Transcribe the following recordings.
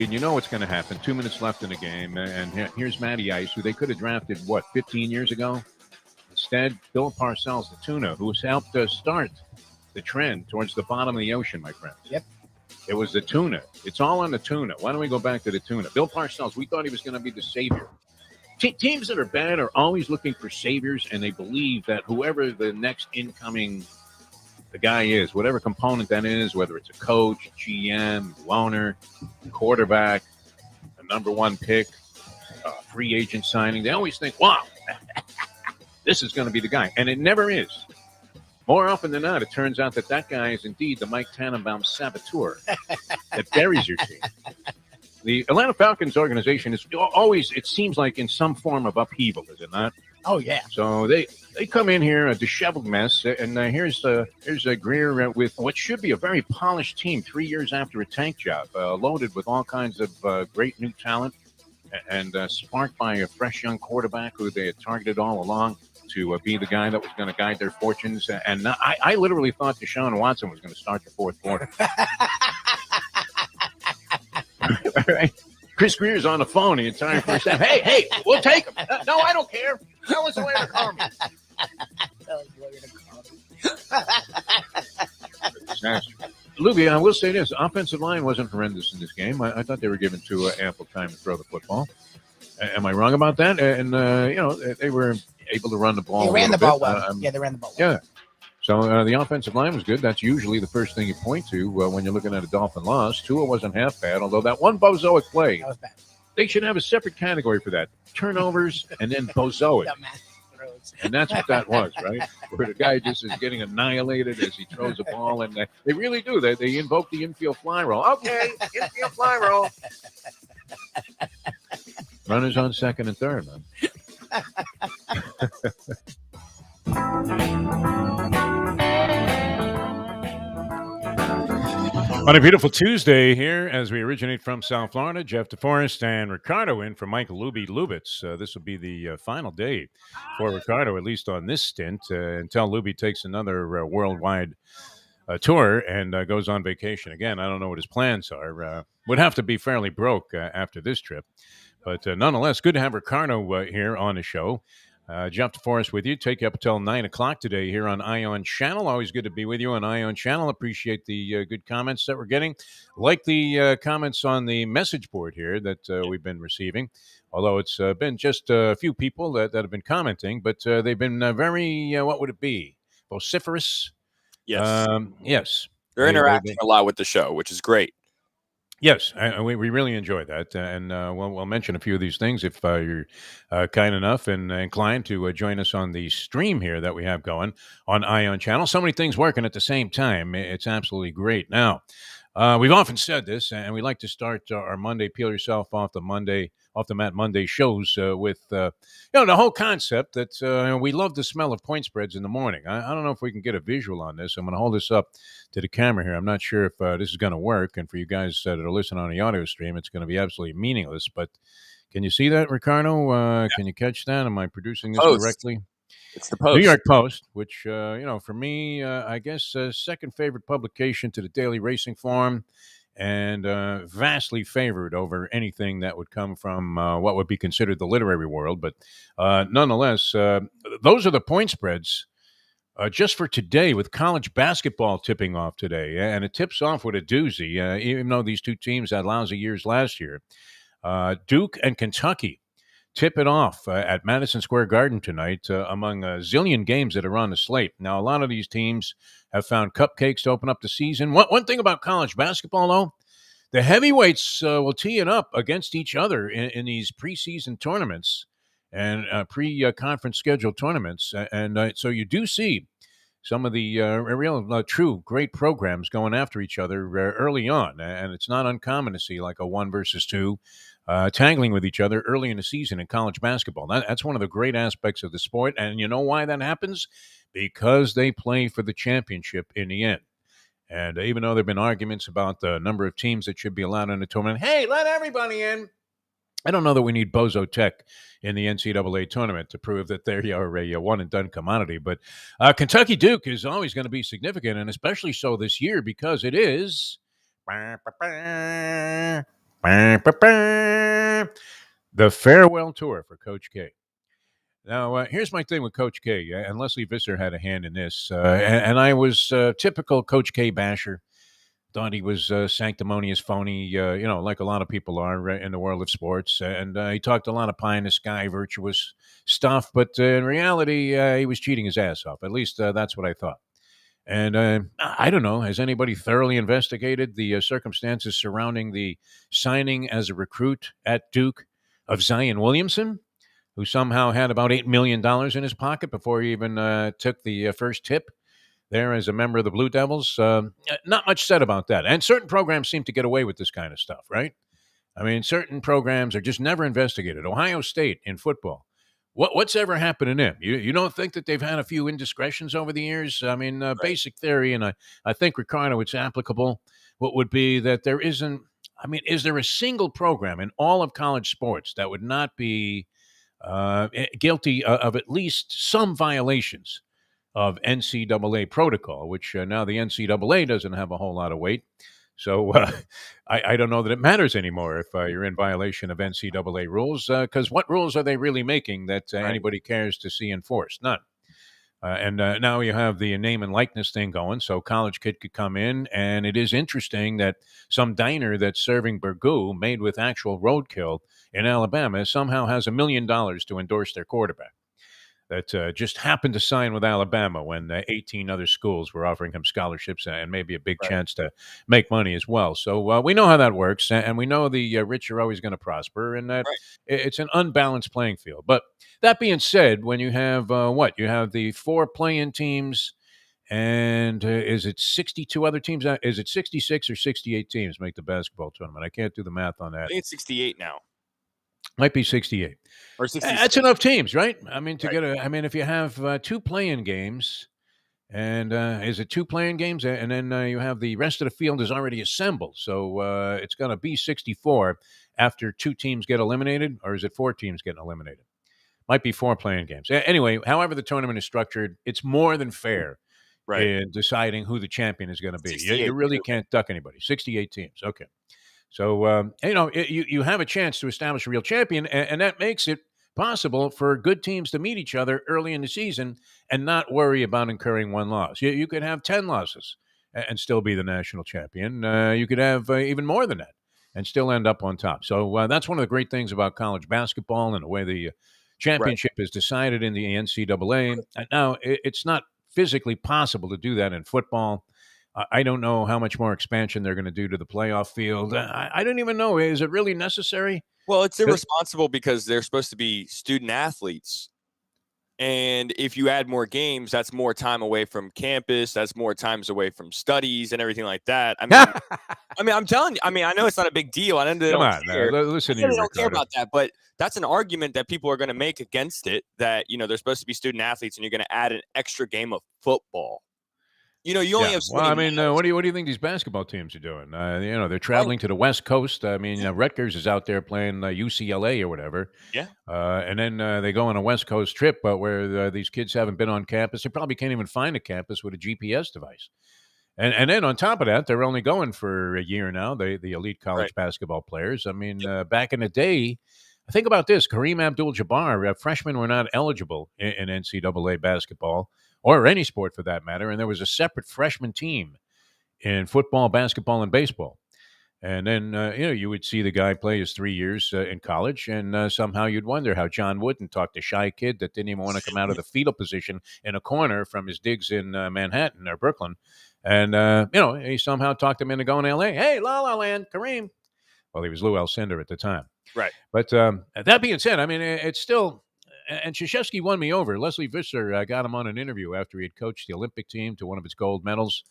And you know what's going to happen. 2 minutes left in the game, and here's Matty Ice, who they could have drafted, 15 years ago? Instead, Bill Parcells, the tuna, who's helped start the trend towards the bottom of the ocean, my friends. Yep. It was the tuna. It's all on the tuna. Why don't we go back to the tuna? Bill Parcells, we thought he was going to be the savior. Teams that are bad are always looking for saviors, and they believe that whoever the next incoming the guy is, whatever component that is, whether it's a coach, GM, owner, quarterback, a number one pick, free agent signing, they always think, wow, this is going to be the guy. And it never is. More often than not, it turns out that guy is indeed the Mike Tannenbaum saboteur that buries your team. The Atlanta Falcons organization is always, it seems like, in some form of upheaval, is it not? Oh, yeah. So they come in here a disheveled mess, and here's Greer with what should be a very polished team 3 years after a tank job, loaded with all kinds of great new talent, and sparked by a fresh young quarterback who they had targeted all along to be the guy that was going to guide their fortunes. And I literally thought Deshaun Watson was going to start the fourth quarter. Right? Chris Greer's on the phone the entire first half. Hey, we'll take him. No, I don't care. Tell us the way to call me. Lubie, I will say this. Offensive line wasn't horrendous in this game. I thought they were given ample time to throw the football. Am I wrong about that? And, they were able to run the ball. They ran the ball well. They ran the ball well. Yeah. So the offensive line was good. That's usually the first thing you point to when you're looking at a Dolphin loss. Tua wasn't half bad, although that one bozoic play, that was bad. They should have a separate category for that. Turnovers and then bozoic. And that's what that was, right? Where the guy just is getting annihilated as he throws a ball. And they really do. They invoke the infield fly roll. Okay, infield fly roll. Runners on second and third, man. On a beautiful Tuesday here, as we originate from South Florida, Jeff Deforrest and Ricardo in for Michael Lubitz. This will be the final day for Ricardo, at least on this stint, until Lubie takes another worldwide tour and goes on vacation again. I don't know what his plans are. Would have to be fairly broke after this trip. But nonetheless, good to have Ricardo here on the show. Jeff DeForest with you. Take you up until 9 o'clock today here on Ion Channel. Always good to be with you on Ion Channel. Appreciate the good comments that we're getting. Like the comments on the message board here that we've been receiving. Although it's been just a few people that have been commenting, but they've been very, what would it be? Vociferous? Yes. Yes. They're interacting a lot with the show, which is great. Yes, we really enjoy that, and we'll mention a few of these things if you're kind enough and inclined to join us on the stream here that we have going on Ion Channel. So many things working at the same time. It's absolutely great. Now, we've often said this, and we like to start our Monday, peel yourself off the mat Monday shows with the whole concept that we love the smell of point spreads in the morning. I don't know if we can get a visual on this. I'm going to hold this up to the camera here. I'm not sure if this is going to work, and for you guys that are listening on the audio stream, it's going to be absolutely meaningless. But can you see that, Ricardo? Yeah. Can you catch that? Am I producing this correctly? It's the Post. New York Post, which, for me, I guess second favorite publication to the Daily Racing Form, and vastly favored over anything that would come from what would be considered the literary world. But nonetheless, those are the point spreads just for today, with college basketball tipping off today. And it tips off with a doozy, even though these two teams had lousy years last year. Duke and Kentucky tip it off at Madison Square Garden tonight among a zillion games that are on the slate. Now, a lot of these teams have found cupcakes to open up the season. One thing about college basketball, though, the heavyweights will tee it up against each other in these preseason tournaments and pre-conference scheduled tournaments. And so you do see some of the real, true, great programs going after each other early on. And it's not uncommon to see like a 1 versus 2 tangling with each other early in the season in college basketball. That's one of the great aspects of the sport. And you know why that happens? Because they play for the championship in the end. And even though there have been arguments about the number of teams that should be allowed in the tournament, hey, let everybody in. I don't know that we need Bozo Tech in the NCAA tournament to prove that they are a one-and-done commodity. But Kentucky Duke is always going to be significant, and especially so this year because it is The farewell tour for Coach K. Now, here's my thing with Coach K, and Leslie Visser had a hand in this, and I was typical Coach K basher. Thought he was sanctimonious, phony, like a lot of people are in the world of sports. And he talked a lot of pie in the sky, virtuous stuff. But in reality, he was cheating his ass off. At least that's what I thought. And I don't know. Has anybody thoroughly investigated the circumstances surrounding the signing as a recruit at Duke of Zion Williamson, who somehow had about $8 million in his pocket before he even took the first tip there as a member of the Blue Devils? Not much said about that. And certain programs seem to get away with this kind of stuff, right? I mean, certain programs are just never investigated. Ohio State in football. What's ever happened to them? You don't think that they've had a few indiscretions over the years? I mean, basic theory, and I think, Ricardo, it's applicable. What would be that there isn't, I mean, is there a single program in all of college sports that would not be guilty of at least some violations of NCAA protocol, which now the NCAA doesn't have a whole lot of weight. So I don't know that it matters anymore if you're in violation of NCAA rules, because what rules are they really making that anybody cares to see enforced? None. And now you have the name and likeness thing going, so college kid could come in, and it is interesting that some diner that's serving burgoo made with actual roadkill in Alabama somehow has $1 million to endorse their quarterback. That just happened to sign with Alabama when 18 other schools were offering him scholarships and maybe a big chance to make money as well. So we know how that works, and we know the rich are always going to prosper, and that it's an unbalanced playing field. But that being said, when you have you have the 4 play-in teams, and is it 62 other teams? Is it 66 or 68 teams make the basketball tournament? I can't do the math on that. I think it's 68 now. Might be 68. Or 66. That's enough teams, right? I mean, if you have 2 play-in games, and is it 2 play-in games? And then you have the rest of the field is already assembled. So it's going to be 64 after 2 teams get eliminated, or is it 4 teams getting eliminated? Might be 4 play-in games. Anyway, however the tournament is structured, it's more than fair in deciding who the champion is going to be. You really can't duck anybody. 68 teams. Okay. So, you have a chance to establish a real champion, and that makes it possible for good teams to meet each other early in the season and not worry about incurring 1 loss. You could have 10 losses and still be the national champion. You could have even more than that and still end up on top. So that's one of the great things about college basketball and the way the championship is decided in the NCAA. Now, it's not physically possible to do that in football. I don't know how much more expansion they're going to do to the playoff field. I don't even know. Is it really necessary? Well, it's irresponsible because they're supposed to be student athletes. And if you add more games, that's more time away from campus. That's more times away from studies and everything like that. I mean, I'm telling you. I mean, I know it's not a big deal. I know they don't care. Listen to you, they don't care about that. But that's an argument that people are going to make against it. That they're supposed to be student athletes, and you're going to add an extra game of football. You only have. Well, I mean, what do you think these basketball teams are doing? They're traveling to the West Coast. I mean, Rutgers is out there playing UCLA or whatever. Yeah. And then they go on a West Coast trip, but where these kids haven't been on campus, they probably can't even find a campus with a GPS device. And then on top of that, they're only going for a year now. The elite college basketball players. I mean, back in the day. Think about this: Kareem Abdul-Jabbar, freshmen were not eligible in NCAA basketball or any sport for that matter, and there was a separate freshman team in football, basketball, and baseball. And then you would see the guy play his 3 years in college, and somehow you'd wonder how John Wooden talked to shy kid that didn't even want to come out of the fetal position in a corner from his digs in Manhattan or Brooklyn, and he somehow talked him into going to L.A. Hey, La La Land, Kareem. Well, he was Lou Alcindor at the time. Right. But that being said, I mean, it's still – and Krzyzewski won me over. Leslie Visser got him on an interview after he had coached the Olympic team to one of its gold medals.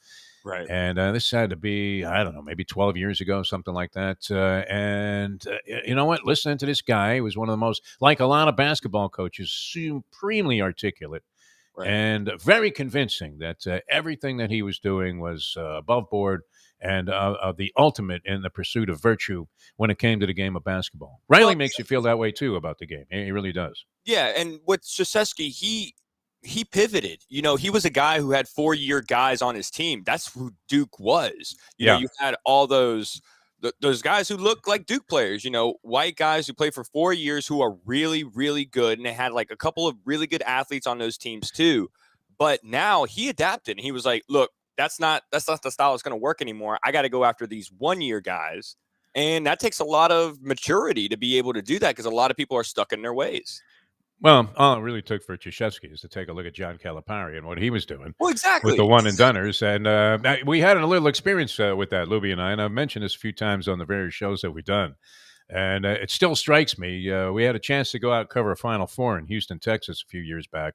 Right. And this had to be, I don't know, maybe 12 years ago, something like that. And you know what? Listening to this guy, he was one of the most – like a lot of basketball coaches, supremely articulate. Right. And very convincing that everything that he was doing was above board and the ultimate in the pursuit of virtue when it came to the game of basketball. Riley makes you feel that way, too, about the game. He really does. Yeah, and with Krzyzewski, he pivoted. He was a guy who had 4-year guys on his team. That's who Duke was. You know, you had all those those guys who look like Duke players, white guys who play for 4 years who are really, really good. And they had like a couple of really good athletes on those teams too. But now he adapted and he was like, look, that's not the style that's going to work anymore. I got to go after these 1 year guys. And that takes a lot of maturity to be able to do that because a lot of people are stuck in their ways. Well, all it really took for Krzyzewski is to take a look at John Calipari and what he was doing exactly with the one and doneers. And we had a little experience with that, Lubie and I. And I've mentioned this a few times on the various shows that we've done. And it still strikes me. We had a chance to go out and cover a Final Four in Houston, Texas a few years back.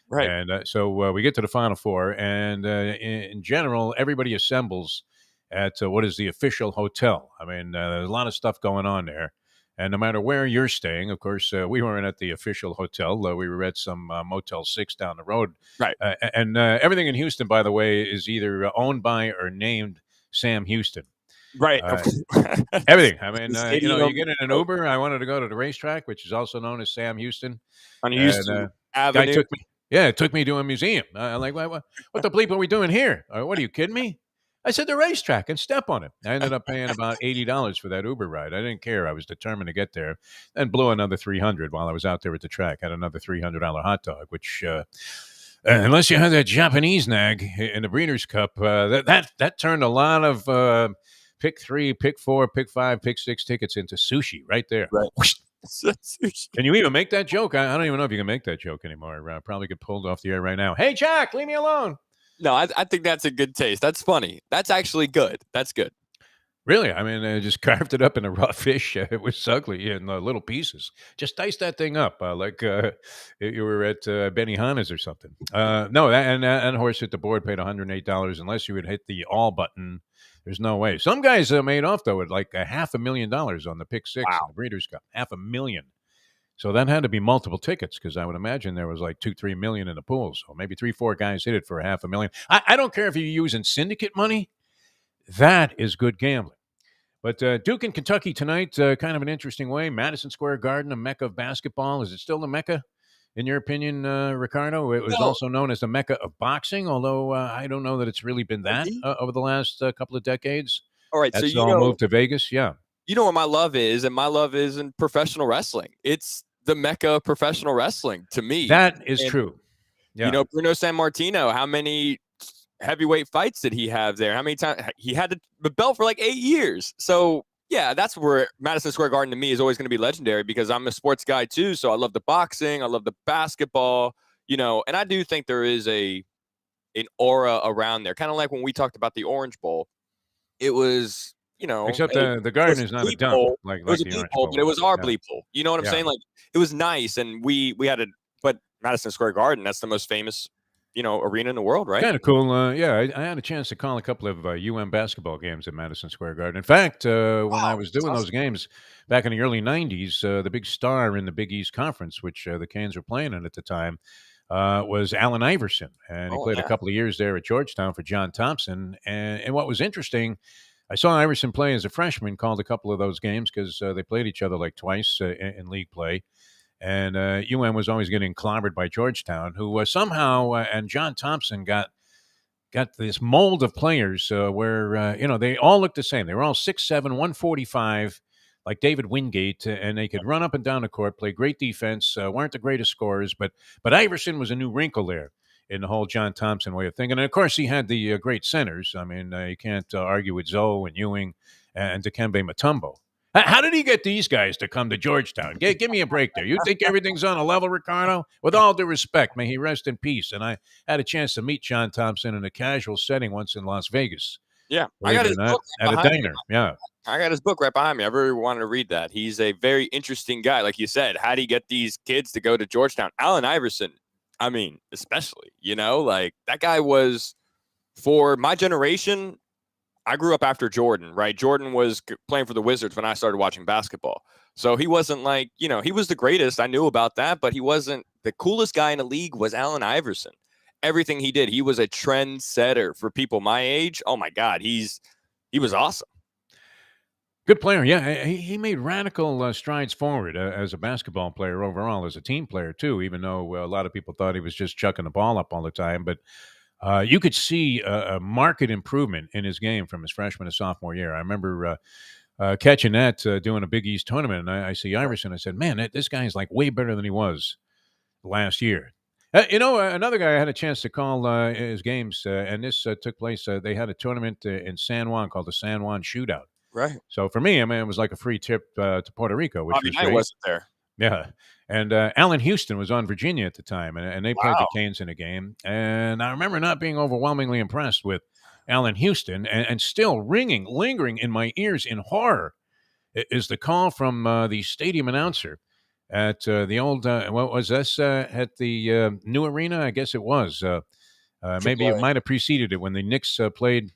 Right. And so we get to the Final Four. And in general, everybody assembles at what is the official hotel. I mean, there's a lot of stuff going on there. And no matter where you're staying, of course, we weren't at the official hotel. We were at some Motel 6 down the road. Right. And everything in Houston, by the way, is either owned by or named Sam Houston. Right. Everything. I mean, you get in an Uber. I wanted to go to the racetrack, which is also known as Sam Houston. On Houston Avenue. Guy took me to a museum. I'm like, what the bleep are we doing here? What are you kidding me? I said the racetrack and step on it. I ended up paying about $80 for that Uber ride. I didn't care. I was determined to get there, and blew another $300 while I was out there at the track. Had another $300 hot dog, which unless you had that Japanese nag in the Breeders' Cup, that turned a lot of pick 3, pick 4, pick 5, pick 6 tickets into sushi right there. Right. Can you even make that joke? I don't even know if you can make that joke anymore. Probably get pulled off the air right now. Hey, Jack, leave me alone. No, I think that's a good taste. That's funny. That's actually good. That's good. Really? I mean, I just carved it up in a raw fish. It was ugly in little pieces. Just dice that thing up like you were at Benihana's or something. No, that horse hit the board, paid $108 unless you would hit the all button. There's no way. Some guys made off, though, with like $500,000 on the pick 6 in the Breeders' Cup. $500,000. So that had to be multiple tickets because I would imagine there was like 2-3 million in the pool. So maybe 3-4 guys hit it for $500,000. I don't care if you're using syndicate money. That is good gambling. But Duke and Kentucky tonight, kind of an interesting way. Madison Square Garden, a mecca of basketball. Is it still the mecca, in your opinion, Ricardo? It was also known as the mecca of boxing, although I don't know that it's really been that over the last couple of decades. All right, that's all moved to Vegas, yeah. You know what my love is, and my love is in professional wrestling. It's the mecca of professional wrestling to me. That is true. Yeah. Bruno Sammartino, how many heavyweight fights did he have there? How many times he had the belt for like 8 years? So yeah, that's where Madison Square Garden to me is always going to be legendary because I'm a sports guy too. So I love the boxing, I love the basketball, and I do think there is an aura around there, kind of like when we talked about the Orange Bowl. It was. Except the Garden is not a dump. It was a bleep bowl, but it was our bleep bowl. You know what I'm saying? Like it was nice, and we had but Madison Square Garden, that's the most famous, arena in the world, right? Kind of cool. I had a chance to call a couple of basketball games at Madison Square Garden. In fact, when I was doing those games back in the early '90s, the big star in the Big East Conference, which the Canes were playing in at the time, was Allen Iverson, and he played a couple of years there at Georgetown for John Thompson. And what was interesting, I saw Iverson play as a freshman, called a couple of those games because they played each other like twice in league play. And was always getting clobbered by Georgetown, who somehow, and John Thompson got this mold of players where, they all looked the same. They were all 6'7", 145, like David Wingate, and they could run up and down the court, play great defense, weren't the greatest scorers. But Iverson was a new wrinkle there in the whole John Thompson way of thinking. And, of course, he had the great centers. I mean, you can't argue with Zoe and Ewing and Dikembe Mutombo. How did he get these guys to come to Georgetown? Give me a break there. You think everything's on a level, Ricardo? With all due respect, may he rest in peace. And I had a chance to meet John Thompson in a casual setting once in Las Vegas. Yeah, I got his book at a diner. Yeah, I got his book right behind me. I really wanted to read that. He's a very interesting guy. Like you said, how do you get these kids to go to Georgetown? Allen Iverson, I mean, especially, like that guy was, for my generation, I grew up after Jordan, right? Jordan was playing for the Wizards when I started watching basketball. So he wasn't like, he was the greatest. I knew about that, but he wasn't. The coolest guy in the league was Allen Iverson. Everything he did, he was a trendsetter for people my age. Oh my God, he was awesome. Good player. Yeah, he made radical strides forward as a basketball player overall, as a team player too, even though a lot of people thought he was just chucking the ball up all the time. But you could see a marked improvement in his game from his freshman to sophomore year. I remember catching that doing a Big East tournament, and I see Iverson. I said, man, this guy is like way better than he was last year. Another guy I had a chance to call his games, and this took place. They had a tournament in San Juan called the San Juan Shootout. Right. So for me, I mean, it was like a free trip to Puerto Rico, which was I great. wasn't there. Yeah. And Allen Houston was on Virginia at the time, and they played the Canes in a game. And I remember not being overwhelmingly impressed with Allen Houston, and still lingering in my ears in horror is the call from the stadium announcer at the old, what was this, at the new arena? I guess it was. Maybe it might have preceded it when the Knicks played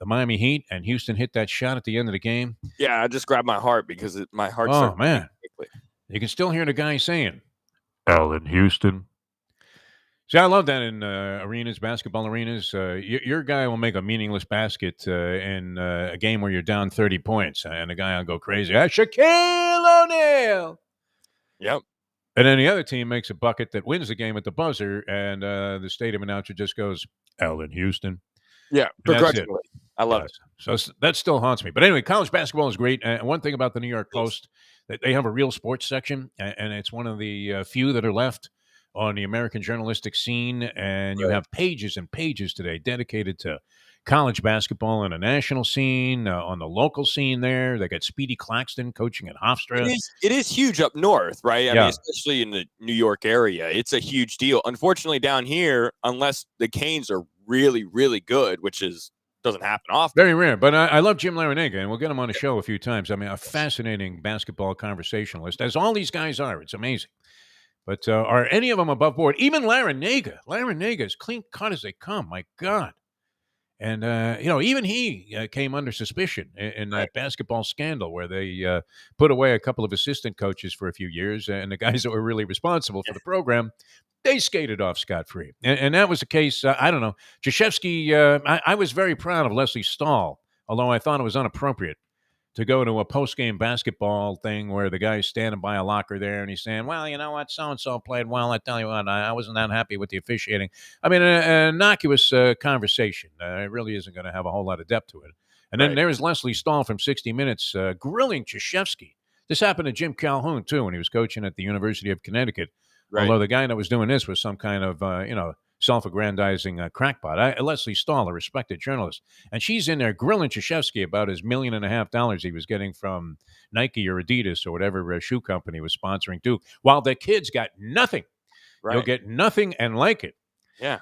the Miami Heat and Houston hit that shot at the end of the game. Yeah, I just grabbed my heart because my heart. Oh, man. You can still hear the guy saying, Allen Houston. See, I love that in arenas, basketball arenas. Your guy will make a meaningless basket in a game where you're down 30 points, and the guy will go crazy. Shaquille O'Neal. Yep. And then the other team makes a bucket that wins the game at the buzzer, and the stadium announcer just goes, Allen Houston. Yeah, begrudgingly. I love it. So that still haunts me. But anyway, college basketball is great. And one thing about the New York Post, they have a real sports section, and it's one of the few that are left on the American journalistic scene. And you have pages and pages today dedicated to college basketball on a national scene, on the local scene there. They got Speedy Claxton coaching at Hofstra. It is huge up north, right? I mean, especially in the New York area. It's a huge deal. Unfortunately, down here, unless the Canes are really, really good, which doesn't happen often. Very rare. But I love Jim Larrañaga, and we'll get him on the show a few times. I mean, a fascinating basketball conversationalist, as all these guys are. It's amazing. But are any of them above board? Even Larrañaga. Larrañaga is clean cut as they come. My God. And, even he came under suspicion in that basketball scandal where they put away a couple of assistant coaches for a few years, and the guys that were really responsible for the program, they skated off scot-free. And that was the case, I don't know. Krzyzewski, I was very proud of Leslie Stahl, although I thought it was inappropriate to go to a post-game basketball thing where the guy's standing by a locker there and he's saying, well, you know what, so-and-so played well. I tell you what, I wasn't that happy with the officiating. I mean, an innocuous conversation. It really isn't going to have a whole lot of depth to it. And then there's Leslie Stahl from 60 Minutes grilling Krzyzewski. This happened to Jim Calhoun, too, when he was coaching at the University of Connecticut. Right. Although the guy that was doing this was some kind of, self-aggrandizing crackpot. Leslie Stahl, a respected journalist, and she's in there grilling Krzyzewski about his $1.5 million he was getting from Nike or Adidas or whatever shoe company was sponsoring Duke, while the kids got nothing. Right. You'll get nothing and like it. Yeah.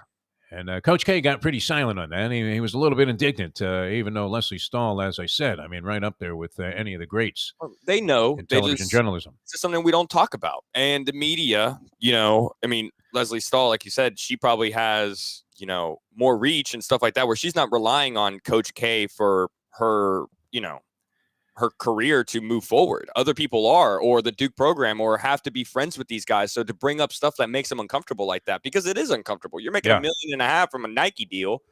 And Coach K got pretty silent on that. He was a little bit indignant, even though Leslie Stahl, as I said, I mean, right up there with any of the greats. Well, they know. In television journalism. It's just something we don't talk about. And the media, Leslie Stahl, like you said, she probably has, more reach and stuff like that, where she's not relying on Coach K for her, her career to move forward. Other people are, or the Duke program, or have to be friends with these guys. So to bring up stuff that makes them uncomfortable like that, because it is uncomfortable. You're making $1.5 million from a Nike deal,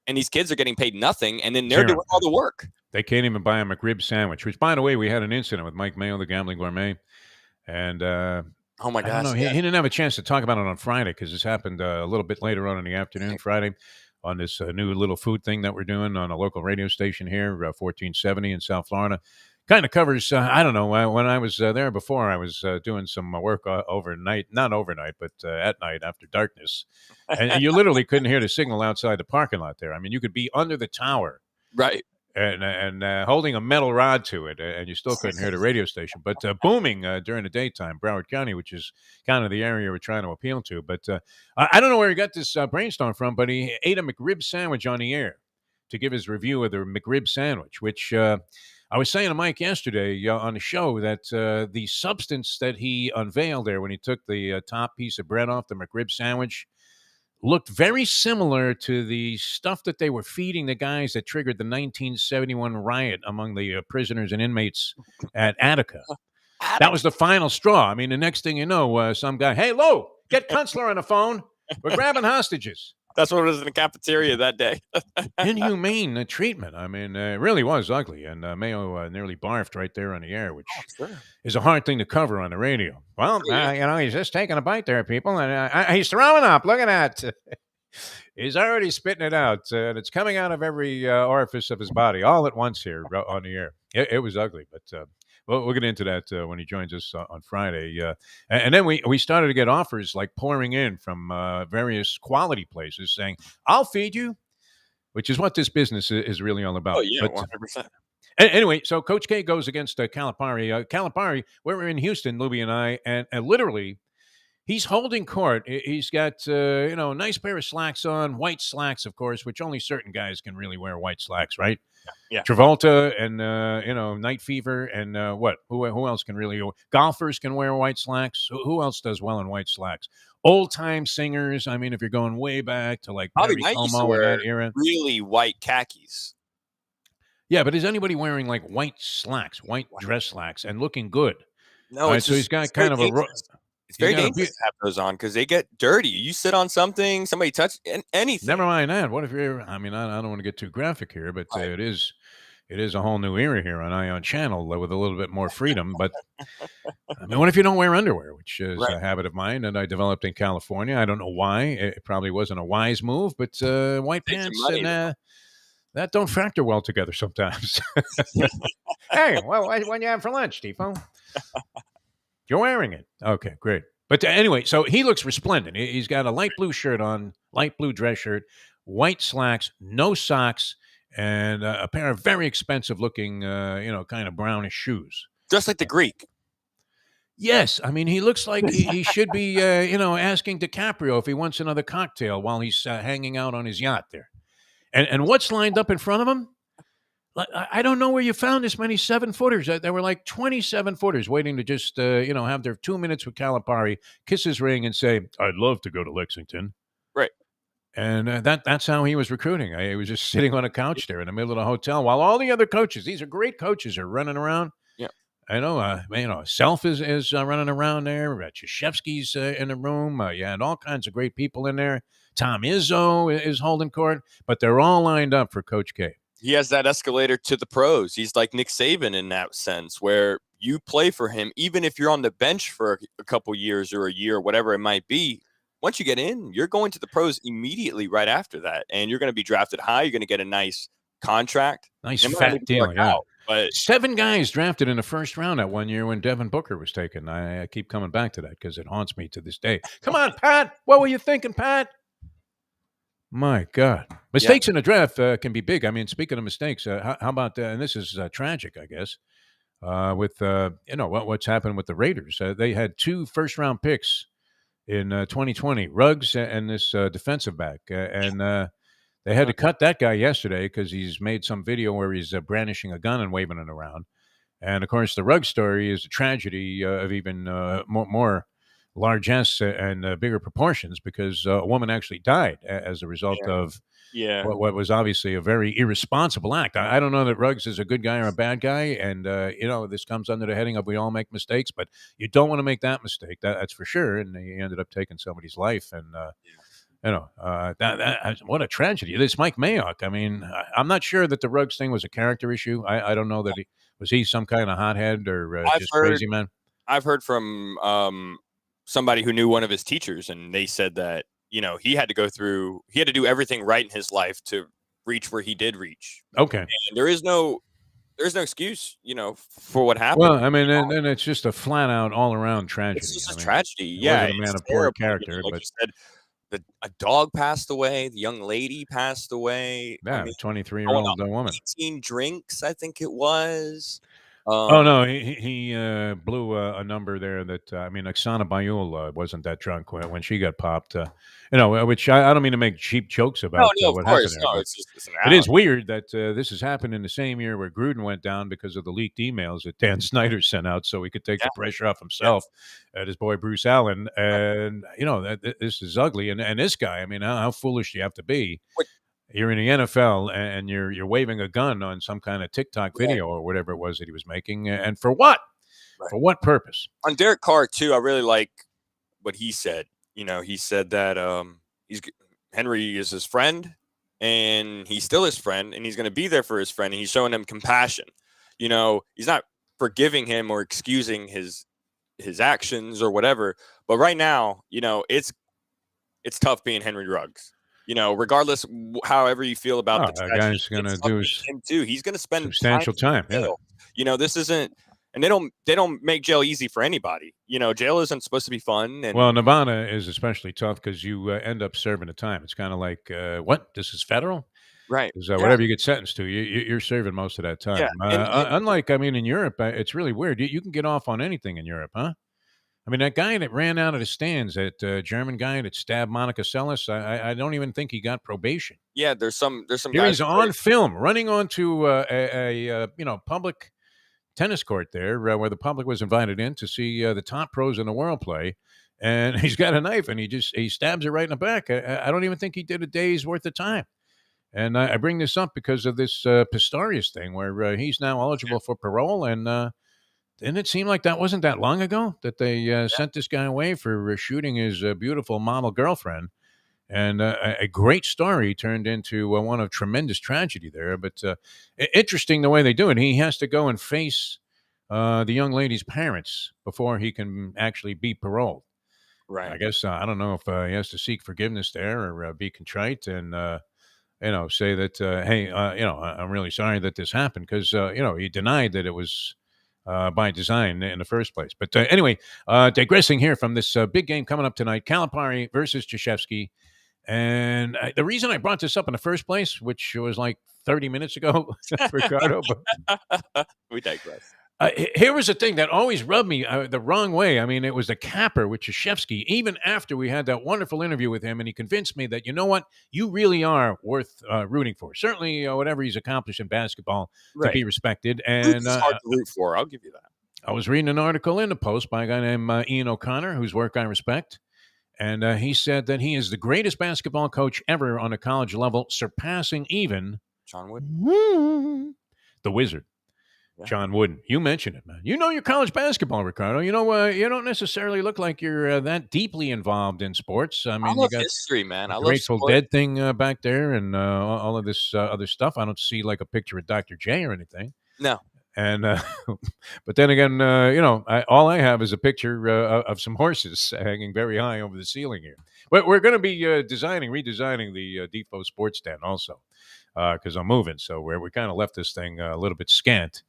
and these kids are getting paid nothing, and then they're doing all the work. They can't even buy a McRib sandwich, which, by the way, we had an incident with Mike Mayo, the gambling gourmet. And oh my gosh, he didn't have a chance to talk about it on Friday because this happened a little bit later on in the afternoon, Friday, on this new little food thing that we're doing on a local radio station here, 1470 in South Florida. Kind of covers, I don't know, when I was there before, I was doing some work overnight, not overnight, but at night after darkness. And you literally couldn't hear the signal outside the parking lot there. I mean, you could be under the tower. Right. And holding a metal rod to it, and you still couldn't hear the radio station. But booming during the daytime, Broward County, which is kind of the area we're trying to appeal to. But I don't know where he got this brainstorm from, but he ate a McRib sandwich on the air to give his review of the McRib sandwich, which I was saying to Mike yesterday on the show that the substance that he unveiled there when he took the top piece of bread off the McRib sandwich looked very similar to the stuff that they were feeding the guys that triggered the 1971 riot among the prisoners and inmates at Attica. That was the final straw. I mean, the next thing you know, some guy, hey, Lou, get Kunstler on the phone. We're grabbing hostages. That's what it was in the cafeteria that day. Inhumane treatment. I mean, it really was ugly. And Mayo nearly barfed right there on the air, which is a hard thing to cover on the radio. Well, he's just taking a bite there, people. And he's throwing up. Look at that. He's already spitting it out, and it's coming out of every orifice of his body all at once here on the air. It was ugly, but we'll get into that when he joins us on Friday. And then we started to get offers like pouring in from various quality places saying, "I'll feed you," which is what this business is really all about. Oh yeah, But, 100%. Anyway, so Coach K goes against Calipari. Calipari, we were in Houston, Lubie and I, and literally, he's holding court. He's got a nice pair of slacks on, white slacks, of course, which only certain guys can really wear white slacks, right? Yeah. Travolta and Night Fever and what? Who else can really? Golfers can wear white slacks. Who else does well in white slacks? Old time singers. I mean, if you're going way back to like Bobby Perry Knight used to Como in wear that era. really white khakis. Yeah, but is anybody wearing like white slacks, white dress slacks, and looking good? No, So he's got kind of a. It's very dangerous to have those on because they get dirty. You sit on something, somebody touch anything. Never mind that. What if you're? I mean, I don't want to get too graphic here, but Right. it is a whole new era here on Ion Channel with a little bit more freedom. But I mean, what if you don't wear underwear, which is a habit of mine that I developed in California? I don't know why. It probably wasn't a wise move, but white pants and that don't factor well together sometimes. Hey, well, when you have for lunch, Defo? You're wearing it. Okay, great. But anyway, so he looks resplendent. He's got a light blue shirt on, light blue dress shirt, white slacks, no socks, and a pair of very expensive looking, kind of brownish shoes. Just like the Greek. Yes. I mean, he looks like he should be, asking DiCaprio if he wants another cocktail while he's hanging out on his yacht there. And what's lined up in front of him? I don't know where you found this many 7-footers. There were like 27-footers waiting to just, have their 2 minutes with Calipari, kiss his ring, and say, "I'd love to go to Lexington." Right. And that's how he was recruiting. He was just sitting on a couch there in the middle of the hotel while all the other coaches, these are great coaches, are running around. Yeah. I know, Self is running around there. Krzyzewski's in the room. You had all kinds of great people in there. Tom Izzo is holding court, but they're all lined up for Coach K. He has that escalator to the pros. He's like Nick Saban in that sense, where you play for him, even if you're on the bench for a couple years or a year, or whatever it might be. Once you get in, you're going to the pros immediately right after that, and you're going to be drafted high. You're going to get a nice contract, nice fat deal. Yeah. But 7 guys drafted in the first round that one year when Devin Booker was taken. I keep coming back to that because it haunts me to this day. Come on, Pat. What were you thinking, Pat? My God. Mistakes in the draft can be big. I mean, speaking of mistakes, how about, and this is tragic, I guess, with, what's happened with the Raiders. They had 2 first-round picks in 2020, Ruggs and this defensive back. And they had to cut that guy yesterday because he's made some video where he's brandishing a gun and waving it around. And, of course, the Ruggs story is a tragedy of even more largesse and bigger proportions because a woman actually died as a result of what was obviously a very irresponsible act. I don't know that Ruggs is a good guy or a bad guy, and this comes under the heading of we all make mistakes, but you don't want to make that mistake. That's for sure. And he ended up taking somebody's life, and what a tragedy. This Mike Mayock. I mean, I'm not sure that the Ruggs thing was a character issue. I don't know that he some kind of hothead or just crazy man. I've heard from somebody who knew one of his teachers, and they said that, he had to do everything right in his life to reach where he did reach. Okay. And there's no excuse, for what happened. Well, I mean, and it's just a flat out all around tragedy. It's just a tragedy. Yeah. A man of poor character, like but you said, a dog passed away. The young lady passed away. Yeah, 23-year-old woman. 18 drinks, I think it was. Oh no, he blew a number there that Oksana Bayul wasn't that drunk when she got popped. Which I don't mean to make cheap jokes about. No, what of course, happened there, it's it is weird that this has happened in the same year where Gruden went down because of the leaked emails that Dan Snyder sent out, so he could take the pressure off himself at his boy Bruce Allen. And this is ugly. And this guy, I mean, how foolish do you have to be? You're in the NFL and you're waving a gun on some kind of TikTok video or whatever it was that he was making, and for what? Right. For what purpose? On Derek Carr too, I really like what he said. He said that Henry is his friend, and he's still his friend, and he's going to be there for his friend, and he's showing him compassion. He's not forgiving him or excusing his actions or whatever. But right now, it's tough being Henry Ruggs. regardless however you feel about the that guy's going to do him too. He's going to spend substantial time. Yeah. This isn't, and they don't make jail easy for anybody. Jail isn't supposed to be fun. And well, Nevada is especially tough because you end up serving a time. It's kind of like, what? This is federal? Right. Because whatever you get sentenced to, you're serving most of that time. Yeah. Unlike, in Europe, it's really weird. You can get off on anything in Europe, huh? I mean, that guy that ran out of the stands, that German guy that stabbed Monica Seles, I don't even think he got probation. Yeah, there's some Here guys he's on film running onto a public tennis court there where the public was invited in to see the top pros in the world play, and he's got a knife and he stabs it right in the back. I don't even think he did a day's worth of time. And I bring this up because of this Pistorius thing where he's now eligible for parole, and didn't it seem like that wasn't that long ago that they sent this guy away for shooting his beautiful model girlfriend? And a great story turned into one of tremendous tragedy there. But interesting the way they do it. He has to go and face the young lady's parents before he can actually be paroled. Right. I guess I don't know if he has to seek forgiveness there or be contrite and say that hey, I'm really sorry that this happened because he denied that it was by design in the first place. But anyway, digressing here from this big game coming up tonight, Calipari versus Krzyzewski. And the reason I brought this up in the first place, which was like 30 minutes ago, Ricardo. But, we digress. Here was the thing that always rubbed me the wrong way. I mean, it was the capper with Krzyzewski, even after we had that wonderful interview with him, and he convinced me that, you know what, you really are worth rooting for. Certainly, whatever he's accomplished in basketball to be respected. And it's hard to root for, I'll give you that. I was reading an article in the Post by a guy named Ian O'Connor, whose work I respect. And he said that he is the greatest basketball coach ever on a college level, surpassing even John Wooden, the Wizard. John Wooden. You mentioned it, man. You know your college basketball, Ricardo. You don't necessarily look like you're that deeply involved in sports. I mean, love you got history, man. I love Grateful sport. Dead thing back there and all of this other stuff. I don't see like a picture of Dr. J or anything. No. And but then again, all I have is a picture of some horses hanging very high over the ceiling here. But we're going to be redesigning the Defo Sports Den also because I'm moving. So we kind of left this thing a little bit scant.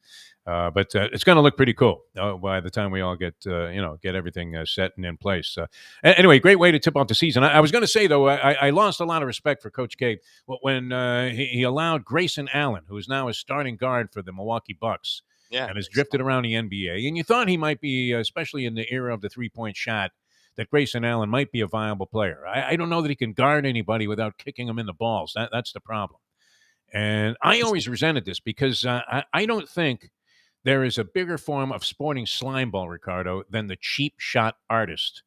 But it's going to look pretty cool by the time we all get everything set and in place. Anyway, great way to tip off the season. I was going to say, though, I lost a lot of respect for Coach K when he allowed Grayson Allen, who is now a starting guard for the Milwaukee Bucks, and has drifted around the NBA. And you thought he might be, especially in the era of the three-point shot, that Grayson Allen might be a viable player. I don't know that he can guard anybody without kicking him in the balls. That's the problem. And I always resented this because I don't think there is a bigger form of sporting slimeball, Ricardo, than the cheap shot artist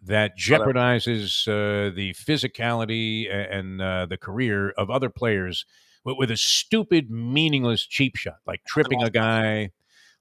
that jeopardizes the physicality and the career of other players with a stupid, meaningless cheap shot, like tripping a guy,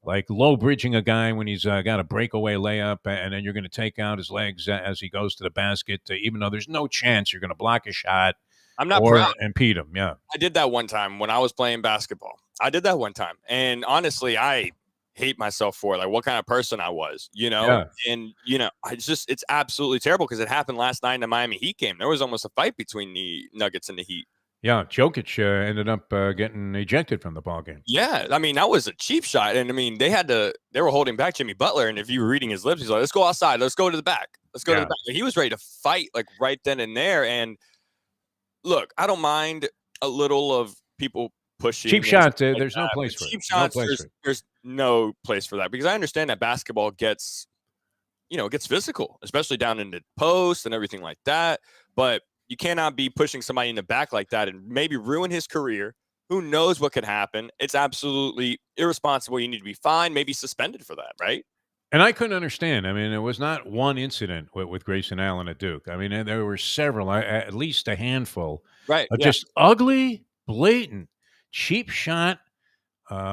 like low bridging a guy when he's got a breakaway layup, and then you're going to take out his legs as he goes to the basket, even though there's no chance you're going to block a shot. I'm not proud. Impede him. Yeah, I did that one time when I was playing basketball. I did that one time, and honestly, I hate myself for it. Like what kind of person I was, and it's absolutely terrible because it happened last night in the Miami Heat game. There was almost a fight between the Nuggets and the Heat. Yeah, Jokic ended up getting ejected from the ball game. Yeah, I mean that was a cheap shot, and I mean they were holding back Jimmy Butler, and if you were reading his lips, he's like, "Let's go outside, let's go to the back, let's go to the back." He was ready to fight like right then and there, and. Look, I don't mind a little of people pushing. Cheap shot, there's no place for it. Cheap shots, there's no place for that because I understand that basketball gets physical, especially down in the post and everything like that. But you cannot be pushing somebody in the back like that and maybe ruin his career. Who knows what could happen? It's absolutely irresponsible. You need to be fined, maybe suspended for that, right? And I couldn't understand. I mean, it was not one incident with Grayson Allen at Duke. I mean, there were several, at least a handful, of just ugly, blatant, cheap shot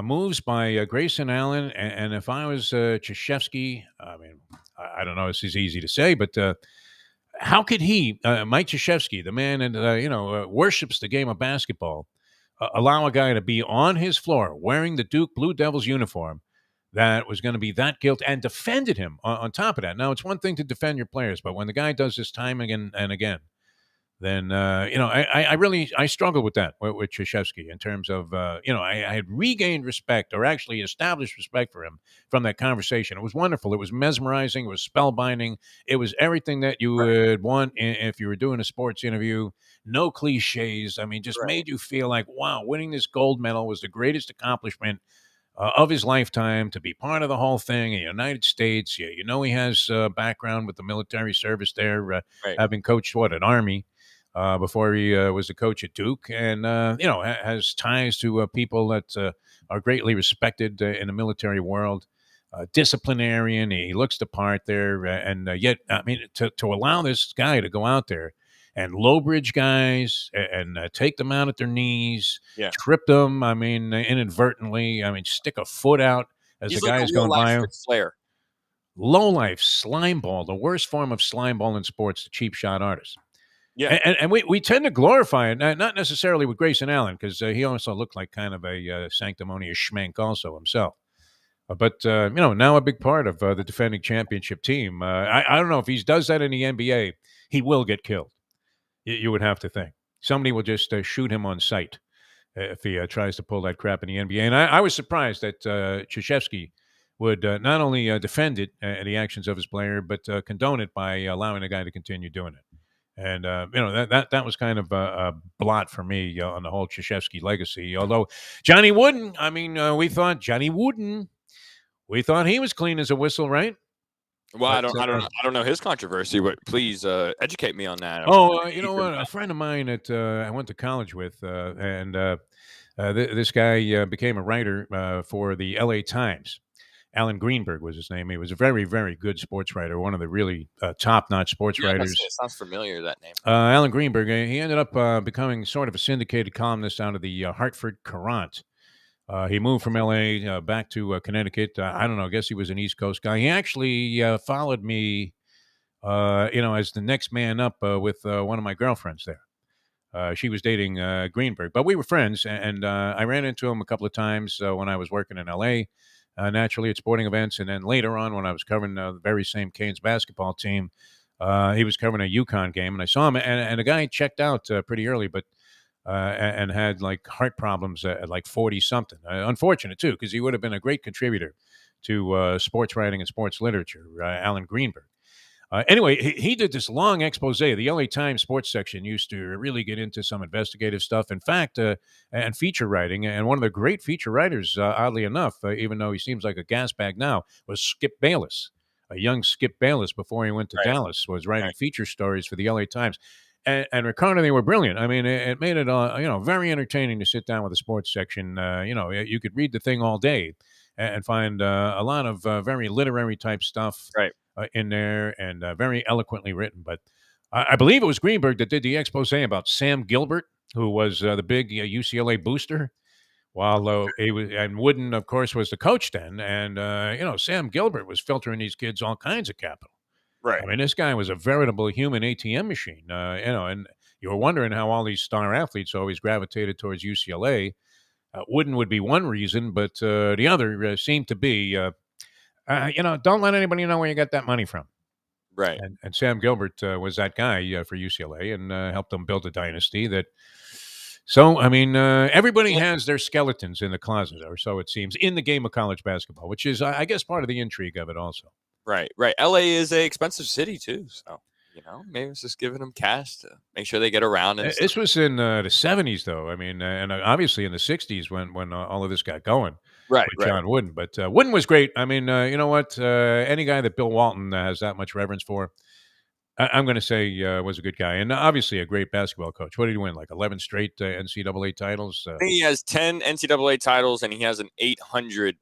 moves by Grayson Allen. And if I was Krzyzewski, I mean, I don't know, this is easy to say, but how could he, Mike Krzyzewski, the man that worships the game of basketball, allow a guy to be on his floor wearing the Duke Blue Devils uniform that was going to be that guilt and defended him on top of that. Now, it's one thing to defend your players, but when the guy does this time again and again, then I really struggled with that with Krzyzewski in terms of I had regained respect, or actually established respect for him from that conversation. It was wonderful. It was mesmerizing. It was spellbinding. It was everything that you would want if you were doing a sports interview. No cliches. I mean, just made you feel like, wow, winning this gold medal was the greatest accomplishment of his lifetime, to be part of the whole thing in the United States. Yeah, he has background with the military service there, having coached an Army before he was a coach at Duke, and has ties to people that are greatly respected in the military world. Disciplinarian, he looks the part there, and yet, I mean, to allow this guy to go out there and lowbridge guys and take them out at their knees, trip them. I mean, inadvertently. I mean, stick a foot out as the guy is going by him. Low life slime ball, the worst form of slime ball in sports, the cheap shot artist. Yeah, and we tend to glorify it, not necessarily with Grayson Allen, because he also looked like kind of a sanctimonious schmank also himself. But now a big part of the defending championship team. I don't know if he does that in the NBA, he will get killed. You would have to think somebody will just shoot him on sight if he tries to pull that crap in the NBA. And I was surprised that Krzyzewski would not only defend it, the actions of his player, but condone it by allowing the guy to continue doing it. And that was kind of a blot for me on the whole Krzyzewski legacy. Although Johnny Wooden, I mean, we thought he was clean as a whistle, right? Well, I don't know his controversy, but please educate me on that. You know what? A friend of mine that I went to college with, and this guy became a writer for the L.A. Times. Alan Greenberg was his name. He was a very, very good sports writer, one of the really top-notch sports writers. It sounds familiar, that name. Alan Greenberg, he ended up becoming sort of a syndicated columnist out of the Hartford Courant. He moved from L.A. Back to Connecticut. I don't know. I guess he was an East Coast guy. He actually followed me, as the next man up with one of my girlfriends there. She was dating Greenberg, but we were friends, and I ran into him a couple of times when I was working in L.A., naturally at sporting events, and then later on when I was covering the very same Canes basketball team, he was covering a UConn game, and I saw him, and the guy checked out pretty early, but and had like heart problems at like 40-something. Unfortunate, too, because he would have been a great contributor to sports writing and sports literature, Alan Greenberg. Anyway, he did this long expose. The LA Times sports section used to really get into some investigative stuff, in fact, and feature writing. And one of the great feature writers, oddly enough, even though he seems like a gas bag now, was Skip Bayless. A young Skip Bayless, before he went to Dallas, was writing feature stories for the LA Times. And Ricardo, they were brilliant. I mean, it made it, very entertaining to sit down with the sports section. You could read the thing all day and find a lot of very literary type stuff in there, and very eloquently written. But I believe it was Greenberg that did the expose about Sam Gilbert, who was the big UCLA booster, while he was, and Wooden, of course, was the coach then. And Sam Gilbert was filtering these kids all kinds of capital. Right. I mean, this guy was a veritable human ATM machine, and you were wondering how all these star athletes always gravitated towards UCLA. Wooden would be one reason, but the other seemed to be, don't let anybody know where you got that money from. Right. And Sam Gilbert was that guy for UCLA, and helped them build a dynasty that. So, I mean, everybody has their skeletons in the closet, or so it seems, in the game of college basketball, which is, I guess, part of the intrigue of it also. Right. LA is a expensive city too, so maybe it's just giving them cash to make sure they get around. And this was in the 70s, though. I mean, and obviously in the 60s when all of this got going. Right. John Wooden, but Wooden was great. I mean, you know what? Any guy that Bill Walton has that much reverence for, I'm going to say was a good guy, and obviously a great basketball coach. What did he win? Like 11 straight NCAA titles. I think he has 10 NCAA titles, and he has an 800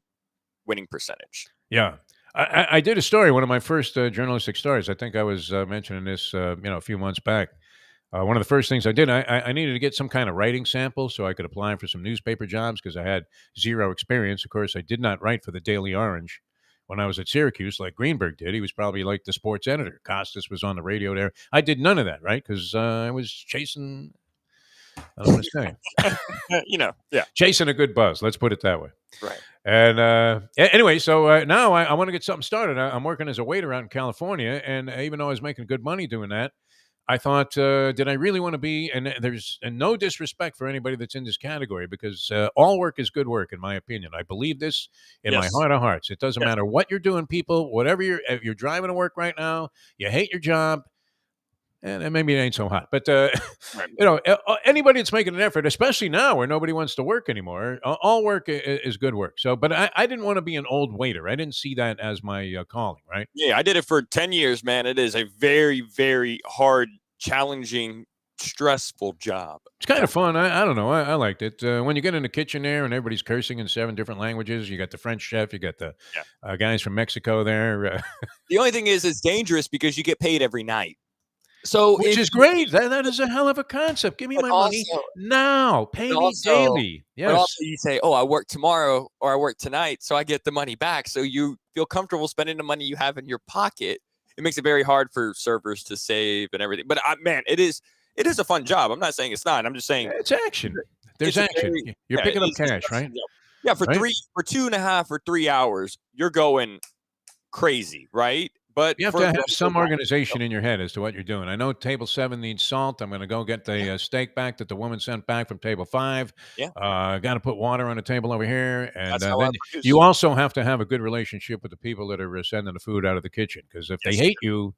winning percentage. Yeah. I did a story, one of my first journalistic stories. I think I was mentioning this, a few months back. One of the first things I did, I needed to get some kind of writing sample so I could apply for some newspaper jobs because I had zero experience. Of course, I did not write for the Daily Orange when I was at Syracuse like Greenberg did. He was probably like the sports editor. Costas was on the radio there. I did none of that, right? Because I was chasing, I don't want to say. Chasing a good buzz. Let's put it that way. Right. And anyway, so now I want to get something started. I'm working as a waiter out in California, and even though I was making good money doing that, I thought, did I really want to be? And there's no disrespect for anybody that's in this category because all work is good work, in my opinion. I believe this in my Yes. heart of hearts. It doesn't Yes. matter what you're doing, people. Whatever if you're driving to work right now, you hate your job, and maybe it ain't so hot. But Right. anybody that's making an effort, especially now where nobody wants to work anymore, all work is good work. So, but I didn't want to be an old waiter. I didn't see that as my calling. Right? Yeah, I did it for 10 years, man. It is a very, very hard, challenging, stressful job. It's kind of fun. I don't know. I liked it. When you get in the kitchen there and everybody's cursing in 7 different languages, you got the French chef, you got the guys from Mexico there. The only thing is, it's dangerous because you get paid every night. So, which is great. That is a hell of a concept. Give me my money now. Pay me daily. Yes. But also you say, oh, I work tomorrow or I work tonight, so I get the money back. So you feel comfortable spending the money you have in your pocket. It makes it very hard for servers to save and everything. But man, it is a fun job. I'm not saying it's not. I'm just saying it's action. There's action. You're picking up cash, right? Yeah, for 2.5 or 3 hours, you're going crazy, right? But you have to have some organization in your head as to what you're doing. I know table 7 needs salt. I'm going to go get the steak back that the woman sent back from table 5. Yeah. Got to put water on the table over here. And then you also have to have a good relationship with the people that are sending the food out of the kitchen. Because if they hate you,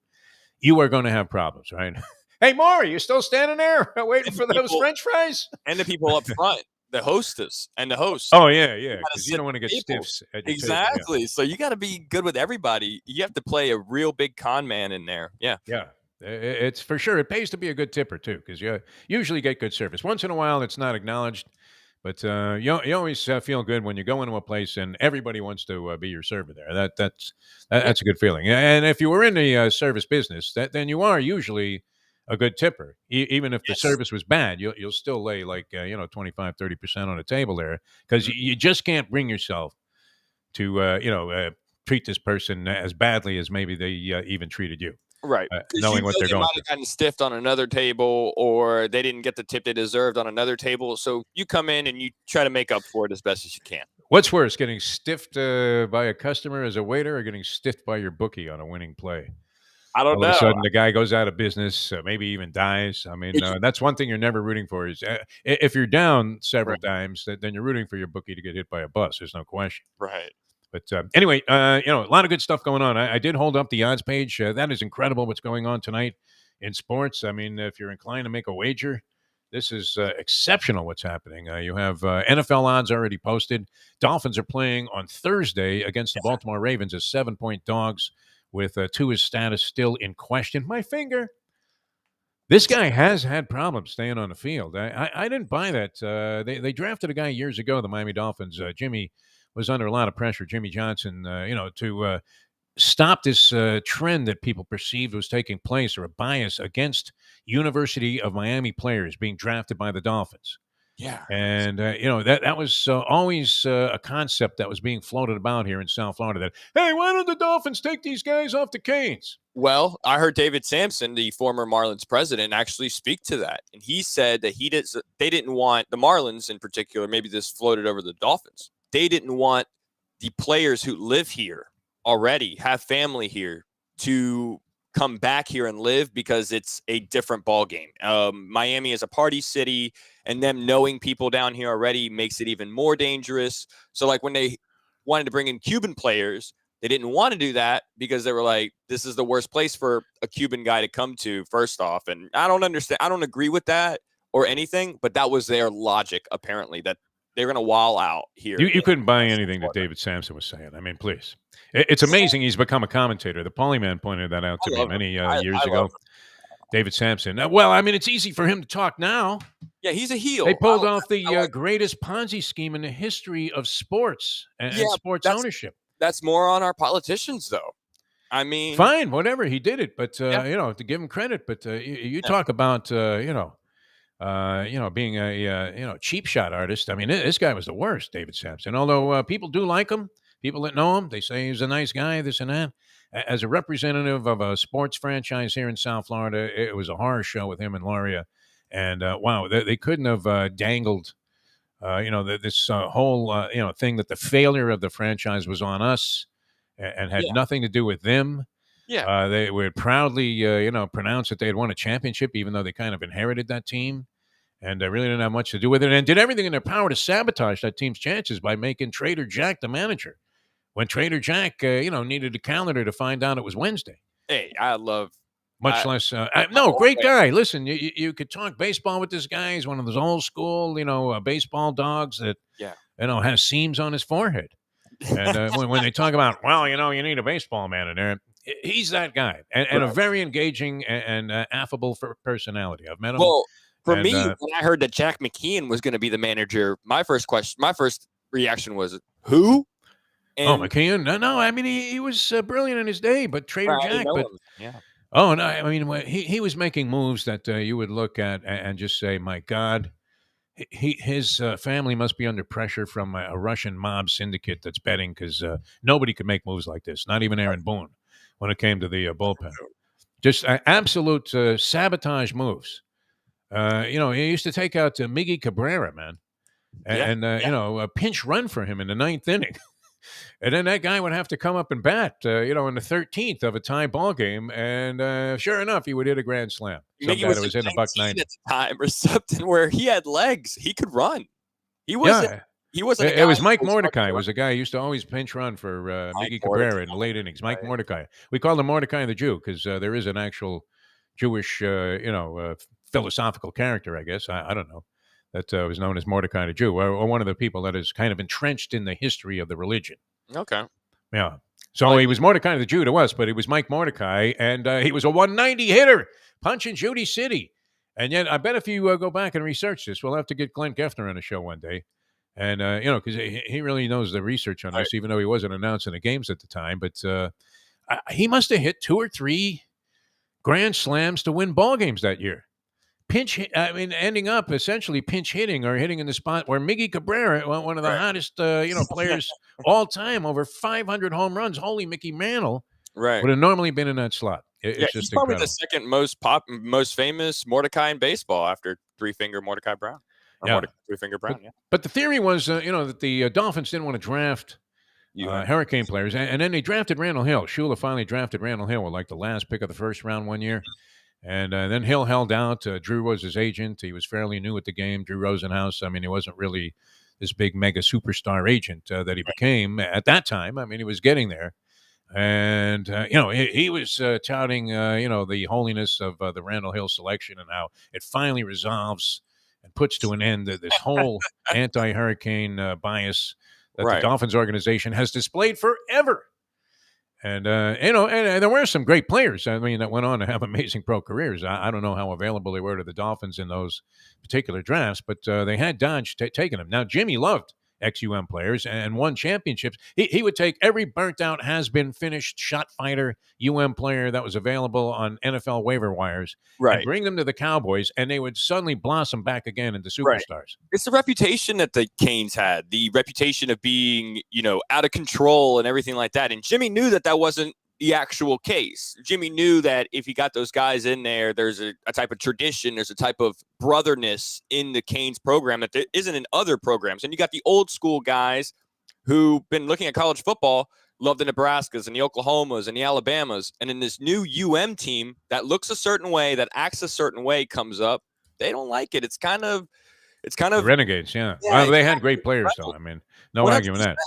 you are going to have problems, right? Hey, Maury, you still standing there waiting for those French fries? And the people up front. The hostess and the host. Oh, yeah. Because you don't want to get stiffs at your exactly. Table, So you got to be good with everybody. You have to play a real big con man in there. Yeah. Yeah. It's for sure. It pays to be a good tipper, too, because you usually get good service. Once in a while, it's not acknowledged. But you always feel good when you go into a place and everybody wants to be your server there. That's a good feeling. And if you were in the service business, then you are usually a good tipper. Even if the service was bad, you'll still lay like 25, 30% on the table there because you just can't bring yourself to treat this person as badly as maybe they even treated you. Right. Knowing what they're going might have gotten stiffed on another table or they didn't get the tip they deserved on another table. So you come in and you try to make up for it as best as you can. What's worse, getting stiffed by a customer as a waiter or getting stiffed by your bookie on a winning play? I don't know. All of a sudden, the guy goes out of business, maybe even dies. I mean, that's one thing you're never rooting for is if you're down several times, then you're rooting for your bookie to get hit by a bus. There's no question. Right. But anyway, a lot of good stuff going on. I did hold up the odds page. That is incredible what's going on tonight in sports. I mean, if you're inclined to make a wager, this is exceptional what's happening. You have NFL odds already posted. Dolphins are playing on Thursday against the Baltimore Ravens as 7-point dogs with Tua's status still in question. My finger. This guy has had problems staying on the field. I didn't buy that. They drafted a guy years ago, the Miami Dolphins. Jimmy was under a lot of pressure, Jimmy Johnson, to stop this trend that people perceived was taking place or a bias against University of Miami players being drafted by the Dolphins. Yeah. And, that was always a concept that was being floated about here in South Florida that, hey, why don't the Dolphins take these guys off the Canes? Well, I heard David Sampson, the former Marlins president, actually speak to that. And he said that they didn't want the Marlins in particular, maybe this floated over the Dolphins. They didn't want the players who live here already, have family here, to come back here and live because it's a different ball game. Miami is a party city, and them knowing people down here already makes it even more dangerous. So like when they wanted to bring in Cuban players, they didn't want to do that because they were like, this is the worst place for a Cuban guy to come to, first off. And I don't understand. I don't agree with that or anything, but that was their logic, apparently, that they're going to wall out here. You couldn't buy anything that David Sampson was saying. I mean, please. It's amazing he's become a commentator. The Polyman pointed that out to me many years ago. David Sampson. Well, I mean, it's easy for him to talk now. Yeah, he's a heel. They pulled off the greatest Ponzi scheme in the history of sports and sports ownership. That's more on our politicians, though. I mean, fine, whatever. He did it, but to give him credit. But you talk about being a cheap shot artist. I mean, this guy was the worst, David Sampson. Although people do like him, people that know him, they say he's a nice guy, this and that. As a representative of a sports franchise here in South Florida, it was a horror show with him and Laria. And wow, they couldn't have dangled, this whole thing that the failure of the franchise was on us and had nothing to do with them. Yeah. They would proudly, pronounce that they had won a championship, even though they kind of inherited that team. And they really didn't have much to do with it, and did everything in their power to sabotage that team's chances by making Trader Jack the manager. When Trader Jack, needed a calendar to find out it was Wednesday. Hey, I love. Much less, great guy. Listen, you could talk baseball with this guy. He's one of those old school, baseball dogs that, has seams on his forehead. And when they talk about, you need a baseball manager, he's that guy, and a very engaging and affable personality. I've met him. Well, for me, when I heard that Jack McKeon was going to be the manager, my first reaction was, who? And, McKeon? No. I mean, he was brilliant in his day, but Trader Jack. But oh no, I mean, he was making moves that you would look at and just say, my God, his family must be under pressure from a Russian mob syndicate that's betting, because nobody could make moves like this, not even Aaron Boone, when it came to the bullpen. Just absolute sabotage moves. He used to take out Miggy Cabrera, man, and a pinch run for him in the 9th inning. And then that guy would have to come up and bat, in the 13th of a tie ball game, and sure enough, he would hit a grand slam. Miggy was in a $1.90 at the time or something, where he had legs, he could run. He wasn't. Yeah. He wasn't. It was Mike Mordecai. Was a guy who used to always pinch run for Miggy Cabrera in the late innings. Mike Mordecai. We call him Mordecai the Jew because there is an actual Jewish, philosophical character, I guess. I don't know. That was known as Mordecai the Jew, or one of the people that is kind of entrenched in the history of the religion. Okay. Yeah. So he was Mordecai the Jew to us, but he was Mike Mordecai, and he was a 190 hitter, punching Judy City. And yet, I bet if you go back and research this, we'll have to get Glenn Geffner on the show one day. And, because he really knows the research on this, even though he wasn't announcing the games at the time. But he must have hit 2 or 3 grand slams to win ball games that year. Ending up essentially pinch hitting or hitting in the spot where Miggy Cabrera, one of the hottest, players all time, over 500 home runs. Holy Mickey Mantle, would have normally been in that slot. It's just he's probably incredible. The second most famous Mordecai in baseball after Three-Finger Mordecai Brown. Three-Finger Brown. But the theory was, that the Dolphins didn't want to draft Hurricane players, and then they drafted Randall Hill. Shula finally drafted Randall Hill with like the last pick of the first round one year. And then Hill held out. Drew was his agent. He was fairly new at the game. Drew Rosenhaus. I mean, he wasn't really this big mega superstar agent that he became at that time. I mean, he was getting there. And, he was touting, the holiness of the Randall Hill selection and how it finally resolves and puts to an end this whole anti-hurricane bias that the Dolphins organization has displayed forever. And, and there were some great players, I mean, that went on to have amazing pro careers. I don't know how available they were to the Dolphins in those particular drafts, but they had Dodge taking them. Now, Jimmy loved ex-UM players and won championships. He would take every burnt-out, has-been, finished shot fighter UM player that was available on NFL waiver wires and bring them to the Cowboys, and they would suddenly blossom back again into superstars. It's the reputation that the Canes had, the reputation of being, out of control and everything like that. And Jimmy knew that wasn't the actual case. Jimmy knew that if he got those guys in there, there's a type of tradition, there's a type of brotherness in the Canes program that there isn't in other programs. And you got the old school guys who've been looking at college football, love the Nebraskas and the Oklahomas and the Alabamas. And in this new UM team that looks a certain way, that acts a certain way comes up, they don't like it. It's kind of the Renegades. Yeah. Well, they had great players though. I mean, no arguing that.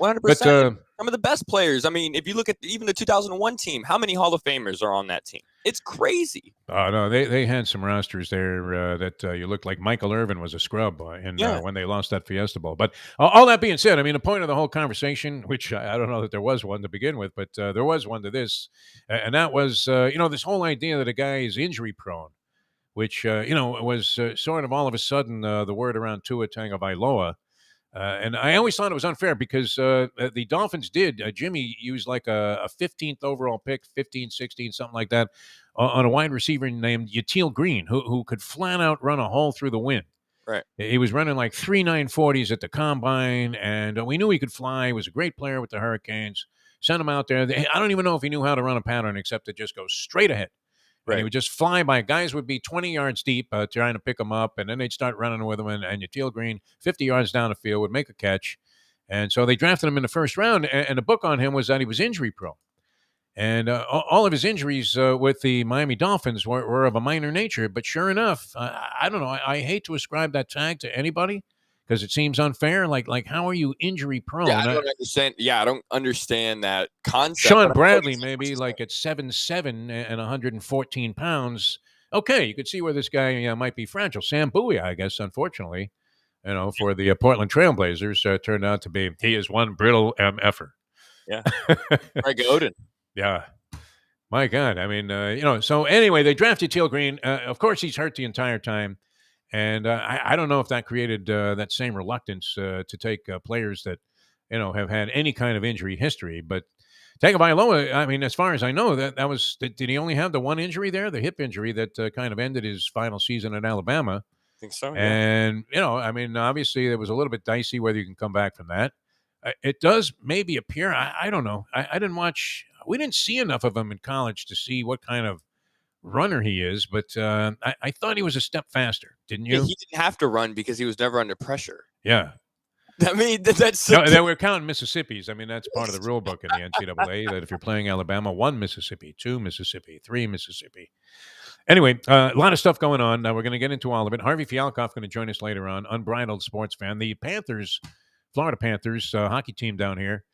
100%. But some of the best players. I mean, if you look at even the 2001 team, how many Hall of Famers are on that team? It's crazy. Oh, no, they had some rosters there that you looked like Michael Irvin was a scrub when they lost that Fiesta Bowl. But all that being said, I mean, the point of the whole conversation, which I don't know that there was one to begin with, but there was one to this, and that was, this whole idea that a guy is injury prone, which, was sort of all of a sudden the word around Tua Tagovailoa. And I always thought it was unfair because the Dolphins did. Jimmy used like a 15th overall pick, 15, 16, something like that, on a wide receiver named Yatil Green, who could flat out run a hole through the wind. Right. He was running like 3.940s at the combine, and we knew he could fly. He was a great player with the Hurricanes. Sent him out there. I don't even know if he knew how to run a pattern except to just go straight ahead. Right. And he would just fly by. Guys would be 20 yards deep trying to pick him up, and then they'd start running with him. And Yatil Green, 50 yards down the field, would make a catch. And so they drafted him in the first round, and the book on him was that he was injury prone. And all of his injuries with the Miami Dolphins were of a minor nature. But sure enough, I don't know. I hate to ascribe that tag to anybody because it seems unfair. Like how are you injury prone? Yeah, I don't understand. Yeah, I don't understand that concept. Sean Bradley, maybe like at 7'7" and 114 pounds. Okay, you could see where this guy might be fragile. Sam Bowie, I guess, unfortunately, for the Portland Trailblazers, turned out to be he is one brittle MFer. Yeah, Greg Oden. Yeah. My God. I mean, so anyway, they drafted Teal Green. Of course, he's hurt the entire time. And I don't know if that created that same reluctance to take players that, have had any kind of injury history. But Tagovailoa, I mean, as far as I know, that was, did he only have the one injury there, the hip injury that kind of ended his final season at Alabama? I think so, yeah. And, I mean, obviously it was a little bit dicey whether you can come back from that. It does maybe appear, I don't know. I didn't watch, we didn't see enough of him in college to see what kind of runner he is, but I thought he was a step faster, didn't you? Yeah, he didn't have to run because he was never under pressure. Yeah. I mean, that's no, we're counting Mississippis. I mean, that's part of the rule book in the NCAA that if you're playing Alabama, 1 Mississippi, 2 Mississippi, 3 Mississippi. Anyway, a lot of stuff going on. Now we're going to get into all of it. Harvey Fankoff going to join us later on. Unbridled sports fan. The Panthers, Florida Panthers, hockey team down here,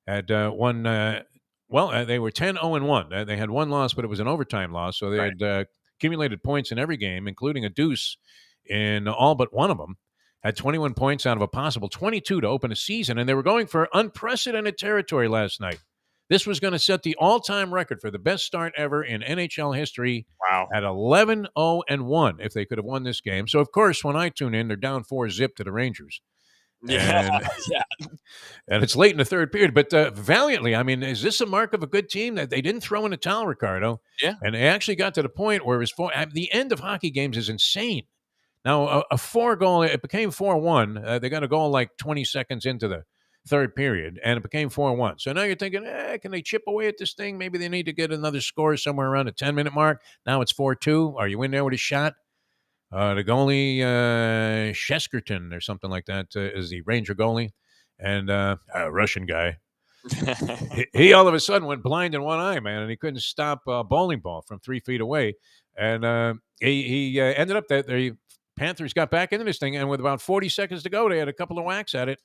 had won. They were 10-0-1. They had one loss, but it was an overtime loss. So they had accumulated points in every game, including a deuce in all but one of them. Had 21 points out of a possible 22 to open a season, and they were going for unprecedented territory last night. This was going to set the all-time record for the best start ever in NHL history. Wow. At 11-0-1 if they could have won this game. So, of course, when I tune in, they're down 4-0 to the Rangers. Yeah, and it's late in the third period. But valiantly, I mean, is this a mark of a good team that they didn't throw in a towel, Ricardo? Yeah. And they actually got to the point where it was the end of hockey games is insane. Now, a 4-goal, it became 4-1. They got a goal like 20 seconds into the third period, and it became 4-1. So now you're thinking, can they chip away at this thing? Maybe they need to get another score somewhere around the 10-minute mark. Now it's 4-2. Are you in there with a shot? The goalie, Sheskerton or something like that, is the Ranger goalie, and a Russian guy. he all of a sudden went blind in one eye, man, and he couldn't stop a bowling ball from 3 feet away. And he ended up that the Panthers got back into this thing, and with about 40 seconds to go, they had a couple of whacks at it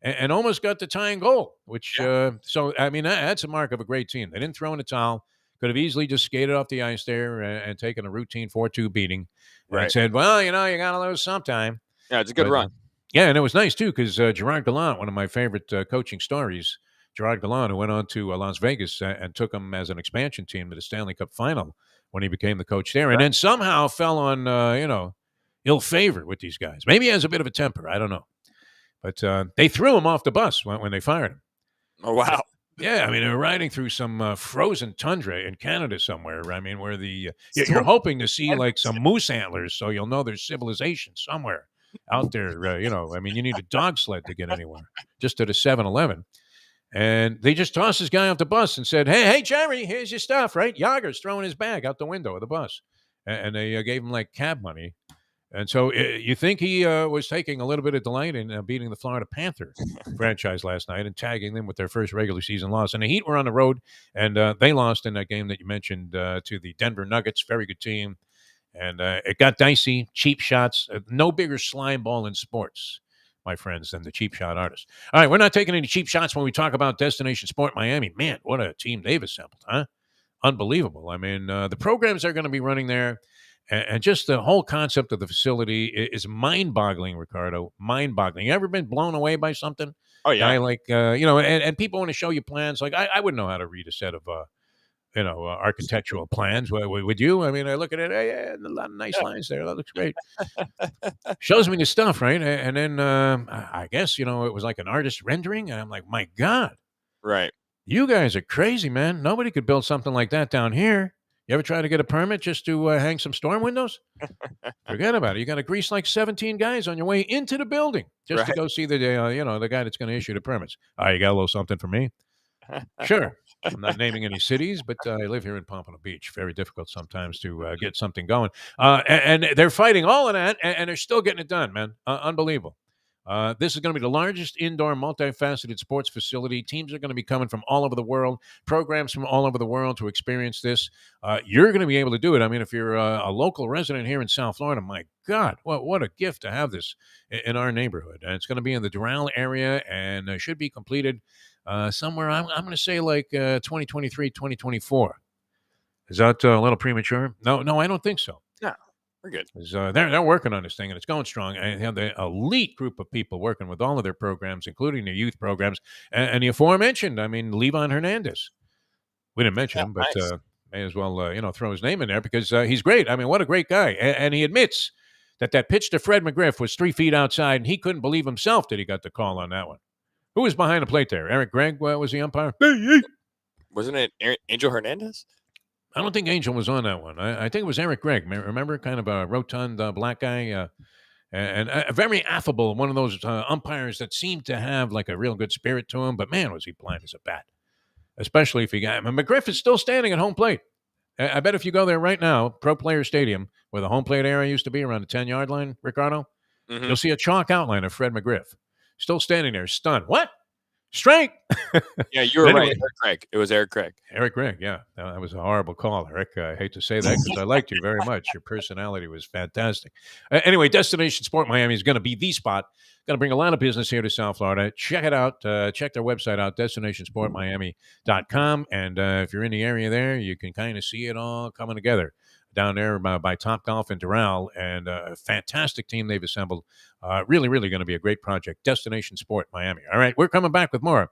and almost got the tying goal, which, so, I mean, that's a mark of a great team. They didn't throw in a towel. Could have easily just skated off the ice there and taken a routine 4-2 beating. And said, well, you got to lose sometime. Yeah, it's a good run. Yeah, and it was nice, too, because Gerard Gallant, one of my favorite coaching stories, Gerard Gallant, who went on to Las Vegas and took them as an expansion team to the Stanley Cup final when he became the coach there. And then somehow fell on, ill favor with these guys. Maybe he has a bit of a temper. I don't know. But they threw him off the bus when they fired him. Oh, wow. Yeah, I mean, they're riding through some frozen tundra in Canada somewhere. I mean, where you're hoping to see like some moose antlers, so you'll know there's civilization somewhere out there. I mean, you need a dog sled to get anywhere, just at a 7-Eleven. And they just tossed this guy off the bus and said, hey, Jerry, here's your stuff, right? Yager's throwing his bag out the window of the bus. And they gave him like cab money. And so you think he was taking a little bit of delight in beating the Florida Panther franchise last night and tagging them with their first regular season loss. And the Heat were on the road, and they lost in that game that you mentioned to the Denver Nuggets. Very good team. And it got dicey, cheap shots. No bigger slime ball in sports, my friends, than the cheap shot artist. All right, we're not taking any cheap shots when we talk about Destination Sport Miami. Man, what a team they've assembled, huh? Unbelievable. I mean, the programs they're going to be running there, and just the whole concept of the facility is mind-boggling, Ricardo. Mind-boggling. You ever been blown away by something? Oh, yeah. And people want to show you plans. Like, I wouldn't know how to read a set of, architectural plans. Would you? I mean, I look at it, a lot of nice lines there. That looks great. Shows me the stuff, right? And then I guess, it was like an artist rendering. And I'm like, my God. Right. You guys are crazy, man. Nobody could build something like that down here. You ever try to get a permit just to hang some storm windows? Forget about it. You got to grease like 17 guys on your way into the building just to go see the guy that's going to issue the permits. You got a little something for me? Sure. I'm not naming any cities, but I live here in Pompano Beach. Very difficult sometimes to get something going. And they're fighting all of that, and they're still getting it done, man. Unbelievable. This is going to be the largest indoor multifaceted sports facility. Teams are going to be coming from all over the world, programs from all over the world to experience this. You're going to be able to do it. I mean, if you're a local resident here in South Florida, my God, what a gift to have this in our neighborhood. And it's going to be in the Doral area and should be completed somewhere, I'm going to say like 2023, 2024. Is that a little premature? No, I don't think so. No, we're good. They're working on this thing, and it's going strong. And they have the elite group of people working with all of their programs, including their youth programs. And the aforementioned, I mean, Levon Hernandez. We didn't mention him, but nice. may as well, throw his name in there because he's great. I mean, what a great guy. And he admits that pitch to Fred McGriff was 3 feet outside, and he couldn't believe himself that he got the call on that one. Who was behind the plate there? Eric Gregg was the umpire? Wasn't it Angel Hernandez? I don't think Angel was on that one. I think it was Eric Gregg. Remember, kind of a rotund black guy and very affable, one of those umpires that seemed to have like a real good spirit to him. But, man, was he blind as a bat, especially if he got him. McGriff is still standing at home plate. I bet if you go there right now, Pro Player Stadium, where the home plate area used to be around the 10-yard line, Ricardo, you'll see a chalk outline of Fred McGriff. Still standing there, stunned. What? Strike! Yeah, you were right. Eric Gregg. It was Eric Gregg. Eric Gregg, yeah. That was a horrible call, Eric. I hate to say that because I liked you very much. Your personality was fantastic. Anyway, Destination Sport Miami is going to be the spot. Going to bring a lot of business here to South Florida. Check it out. Check their website out, destinationsportmiami.com. And if you're in the area there, you can kind of see it all coming together down there by Topgolf and Doral, and a fantastic team they've assembled. Really, really going to be a great project. Destination Sport Miami. All right, we're coming back with more.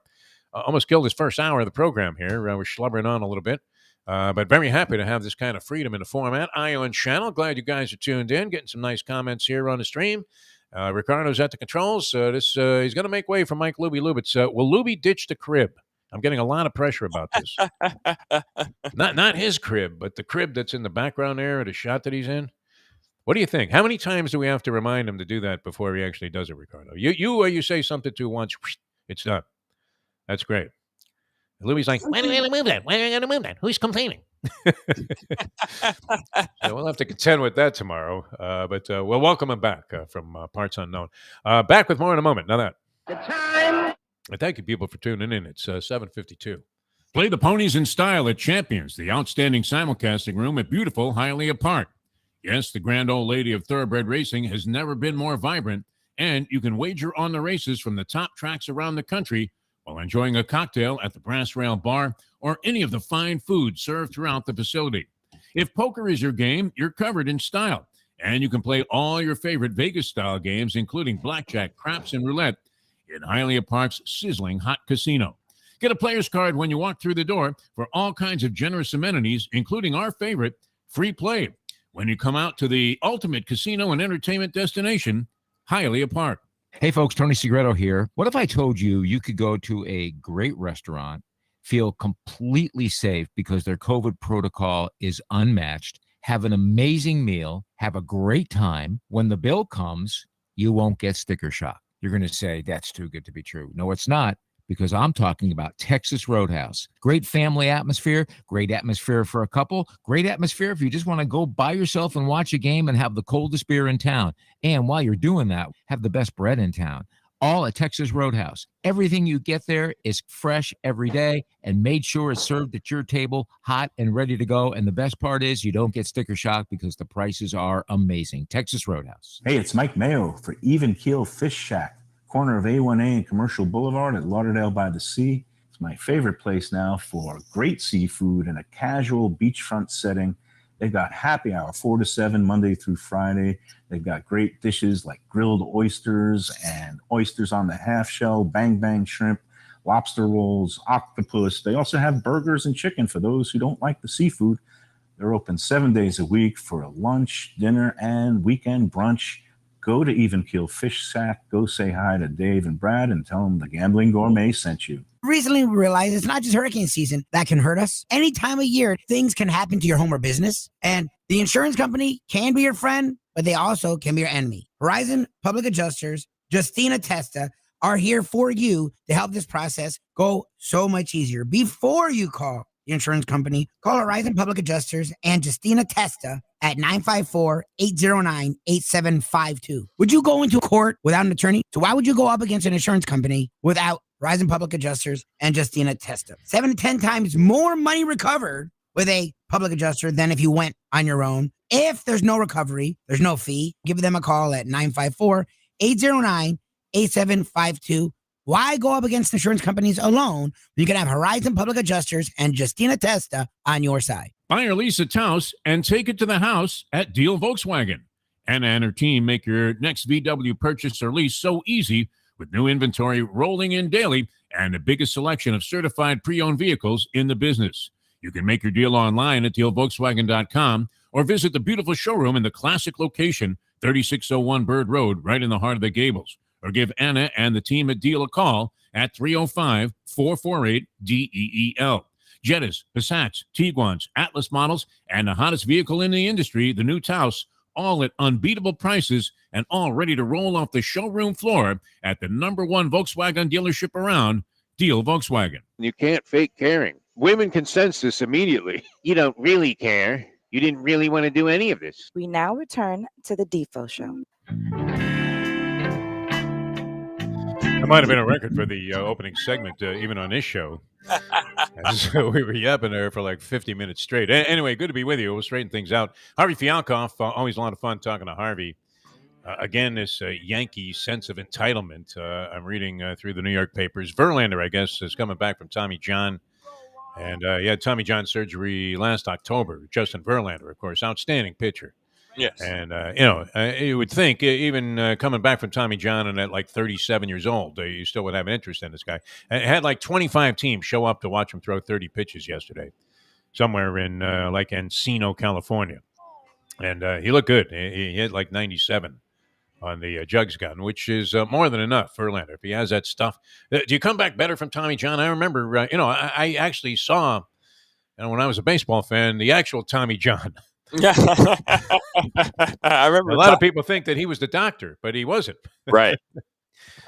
Almost killed this first hour of the program here. We're schlubbering on a little bit, but very happy to have this kind of freedom in the format. Ion Channel, glad you guys are tuned in, getting some nice comments here on the stream. Ricardo's at the controls. He's going to make way for Mike Lubitz. Will Lubie ditch the crib? I'm getting a lot of pressure about this. Not his crib, but the crib that's in the background there or the shot that he's in. What do you think? How many times do we have to remind him to do that before he actually does it, Ricardo? You say something to once, it's done. That's great. And Louie's like, why do we got to move that? Why do we got to move that? Who's complaining? So we'll have to contend with that tomorrow. But we'll welcome him back from Parts Unknown. Back with more in a moment. Now that. The time. And thank you, people, for tuning in. It's 7:52. Play the ponies in style at Champions, the outstanding simulcasting room at beautiful Hialeah Park. Yes, the grand old lady of thoroughbred racing has never been more vibrant, and you can wager on the races from the top tracks around the country while enjoying a cocktail at the Brass Rail Bar or any of the fine food served throughout the facility. If poker is your game, you're covered in style, and you can play all your favorite Vegas-style games, including blackjack, craps, and roulette, in Hialeah Park's sizzling hot casino. Get a player's card when you walk through the door for all kinds of generous amenities, including our favorite, free play, when you come out to the ultimate casino and entertainment destination, Hialeah Park. Hey, folks, Tony Segreto here. What if I told you you could go to a great restaurant, feel completely safe because their COVID protocol is unmatched, have an amazing meal, have a great time. When the bill comes, you won't get sticker shock. You're going to say, that's too good to be true. No, it's not, because I'm talking about Texas Roadhouse. Great family atmosphere, great atmosphere for a couple, great atmosphere if you just want to go by yourself and watch a game and have the coldest beer in town. And while you're doing that, have the best bread in town. All at Texas Roadhouse. Everything you get there is fresh every day and made sure it's served at your table, hot and ready to go. And the best part is you don't get sticker shock because the prices are amazing. Texas Roadhouse. Hey, it's Mike Mayo for Even Keel Fish Shack, corner of A1A and Commercial Boulevard at Lauderdale by the Sea. It's my favorite place now for great seafood and a casual beachfront setting. They've got happy hour 4 to 7 Monday through Friday. They've got great dishes like grilled oysters and oysters on the half shell, bang bang shrimp, lobster rolls, octopus. They also have burgers and chicken for those who don't like the seafood. They're open 7 days a week for a lunch, dinner, and weekend brunch. Go to Even Keel Fish Shack. Go say hi to Dave and Brad and tell them the Gambling Gourmet sent you. Recently, we realized it's not just hurricane season that can hurt us. Any time of year, things can happen to your home or business. And the insurance company can be your friend, but they also can be your enemy. Horizon Public Adjusters, Justina Testa, are here for you to help this process go so much easier. Before you call the insurance company, call Horizon Public Adjusters and Justina Testa at 954-809-8752. Would you go into court without an attorney? So why would you go up against an insurance company without Horizon Public Adjusters and Justina Testa? 7 to 10 times more money recovered with a public adjuster than if you went on your own. If there's no recovery, there's no fee. Give them a call at 954-809-8752. Why go up against insurance companies alone? You can have Horizon Public Adjusters and Justina Testa on your side. Buy or lease a Taos and take it to the house at Deal Volkswagen. Anna and her team make your next VW purchase or lease so easy with new inventory rolling in daily and the biggest selection of certified pre-owned vehicles in the business. You can make your deal online at dealvolkswagen.com or visit the beautiful showroom in the classic location, 3601 Bird Road, right in the heart of the Gables. Or give Anna and the team at Deal a call at 305-448-DEEL. Jettas, Passats, Tiguans, Atlas models, and the hottest vehicle in the industry, the new Taos, all at unbeatable prices and all ready to roll off the showroom floor at the #1 Volkswagen dealership around, Deal Volkswagen. You can't fake caring. Women can sense this immediately. You don't really care. You didn't really want to do any of this. We now return to the Defo Show. That might have been a record for the opening segment, even on this show. So we were yapping there for like 50 minutes straight. Anyway, good to be with you. We'll straighten things out. Harvey Fankoff, always a lot of fun talking to Harvey. Again, this Yankee sense of entitlement. I'm reading through the New York papers. Verlander, I guess, is coming back from Tommy John. And he had Tommy John surgery last October. Justin Verlander, of course, outstanding pitcher. Yes. And, you would think even coming back from Tommy John and at like 37 years old, you still would have an interest in this guy. And had like 25 teams show up to watch him throw 30 pitches yesterday, somewhere in like Encino, California. And he looked good. He hit like 97 on the jugs gun, which is more than enough for Verlander. If he has that stuff. Do you come back better from Tommy John? I remember, I actually saw, when I was a baseball fan, the actual Tommy John. Yeah. I remember a lot of people think that he was the doctor, but he wasn't. Right.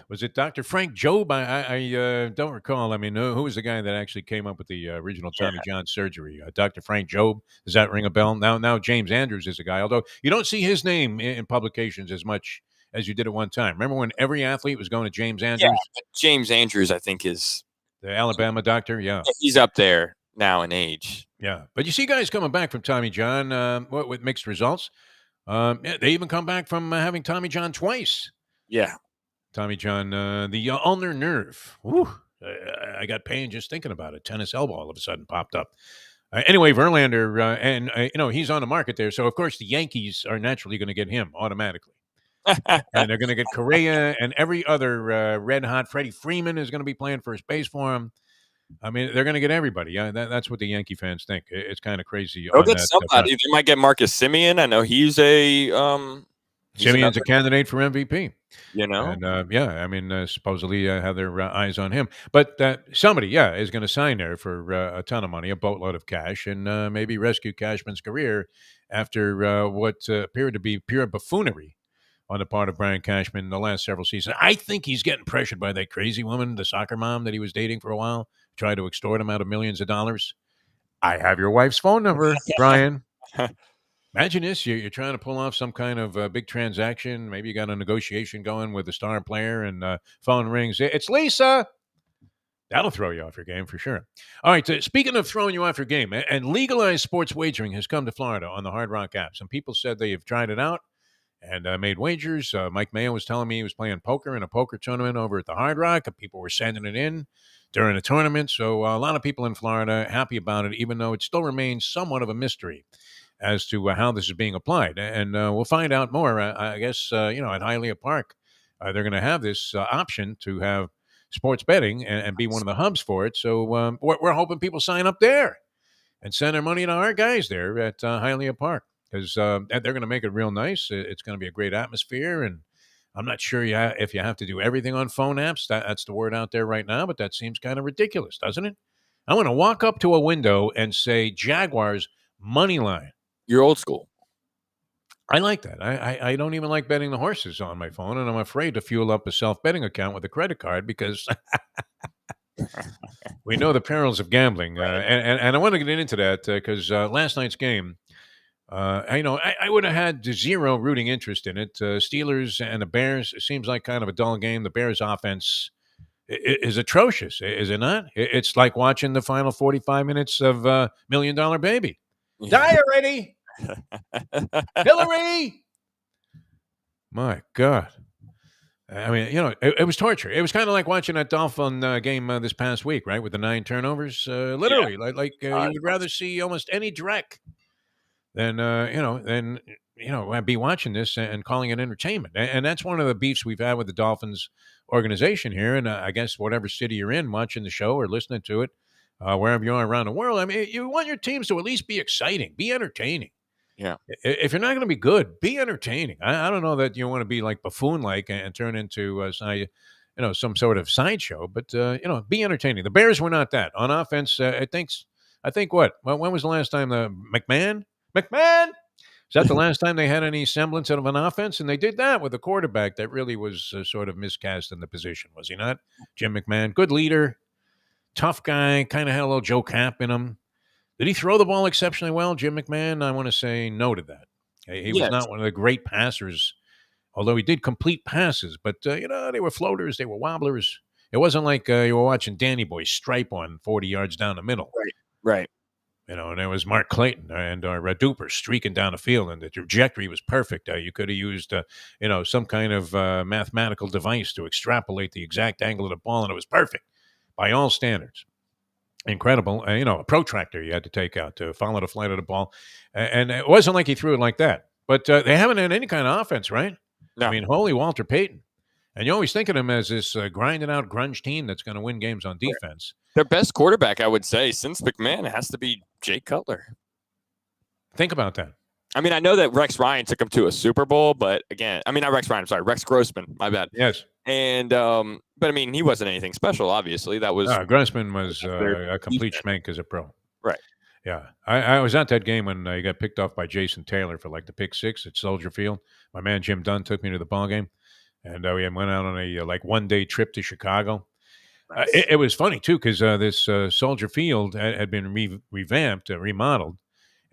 Was it Dr. Frank Jobe? I don't recall. I mean, who was the guy that actually came up with the original Tommy John surgery? Dr. Frank Jobe. Does that ring a bell? Now James Andrews is a guy, although you don't see his name in publications as much as you did at one time. Remember when every athlete was going to James Andrews? Yeah, James Andrews, I think, is the Alabama doctor. Yeah, he's up there now in age. Yeah, but you see guys coming back from Tommy John with mixed results. They even come back from having Tommy John twice. Yeah. Tommy John, the ulnar nerve. Whew, I got pain just thinking about it. Tennis elbow all of a sudden popped up. Anyway, Verlander, and he's on the market there. So, of course, the Yankees are naturally going to get him automatically. And they're going to get Correa and every other red-hot. Freddie Freeman is going to be playing first base for him. I mean, they're going to get everybody. Yeah, that's what the Yankee fans think. It's kind of crazy. They'll get somebody. They might get Marcus Semien. I know he's a Semien's a candidate for MVP. And supposedly have their eyes on him. But somebody, is going to sign there for a ton of money, a boatload of cash, and maybe rescue Cashman's career after what appeared to be pure buffoonery on the part of Brian Cashman in the last several seasons. I think he's getting pressured by that crazy woman, the soccer mom that he was dating for a while, tried to extort him out of millions of dollars. I have your wife's phone number, Brian. Imagine this. You're trying to pull off some kind of big transaction. Maybe you got a negotiation going with a star player and phone rings. It's Lisa. That'll throw you off your game for sure. All right. Speaking of throwing you off your game, and legalized sports wagering has come to Florida on the Hard Rock app. Some people said they have tried it out and made wagers. Mike Mayo was telling me he was playing poker in a poker tournament over at the Hard Rock. People were sending it in during the tournament. So a lot of people in Florida happy about it, even though it still remains somewhat of a mystery as to how this is being applied. And we'll find out more, I guess, at Hialeah Park. They're going to have this option to have sports betting and be one of the hubs for it. So we're hoping people sign up there and send their money to our guys there at Hialeah Park, because they're going to make it real nice. It's going to be a great atmosphere. And I'm not sure if you have to do everything on phone apps. That's the word out there right now, but that seems kind of ridiculous, doesn't it? I want to walk up to a window and say Jaguars money line. You're old school. I like that. I don't even like betting the horses on my phone, and I'm afraid to fuel up a self-betting account with a credit card because we know the perils of gambling. And I want to get into that because last night's game, I would have had zero rooting interest in it. Steelers and the Bears, it seems like kind of a dull game. The Bears offense is atrocious, is it not? It's like watching the final 45 minutes of $1 Million Baby. Die already! Hillary! My God. I mean, it was torture. It was kind of like watching that Dolphin game this past week, right? With the 9 turnovers. Literally, you would rather see almost any Drek than be watching this and calling it entertainment. And that's one of the beefs we've had with the Dolphins organization here. And I guess whatever city you're in, watching the show or listening to it, wherever you are around the world, I mean, you want your teams to at least be exciting, be entertaining. Yeah. If you're not going to be good, be entertaining. I don't know that you want to be like buffoon-like and turn into some sort of sideshow, but be entertaining. The Bears were not that on offense. I think what? Well, when was the last time the McMahon? Is that the last time they had any semblance of an offense? And they did that with a quarterback that really was sort of miscast in the position, was he not? Jim McMahon, good leader, tough guy, kind of had a little Joe Cap in him. Did he throw the ball exceptionally well, Jim McMahon? I want to say no to that. He was not one of the great passers, although he did complete passes. But, they were floaters. They were wobblers. It wasn't like you were watching Danny Boy stripe on 40 yards down the middle. Right. And there was Mark Clayton and Red Duper streaking down the field, and the trajectory was perfect. You could have used, some kind of mathematical device to extrapolate the exact angle of the ball, and it was perfect by all standards. Incredible. A protractor you had to take out to follow the flight of the ball. And it wasn't like he threw it like that. But they haven't had any kind of offense, right? No. I mean, holy Walter Payton. And you always think of him as this grinding out grunge team that's going to win games on defense. Their best quarterback, I would say, since McMahon has to be Jay Cutler. Think about that. I mean, I know that Rex Ryan took him to a Super Bowl, but again, I mean, not Rex Ryan, I'm sorry, Rex Grossman, my bad. Yes. And, but I mean, he wasn't anything special, obviously. That was. Grossman was a complete schmank as a pro. Right. Yeah. I was at that game when he got picked off by Jason Taylor for like the pick 6 at Soldier Field. My man Jim Dunn took me to the ball game. And we went out on a one-day trip to Chicago. Nice. It was funny, too, because this Soldier Field had been revamped, remodeled.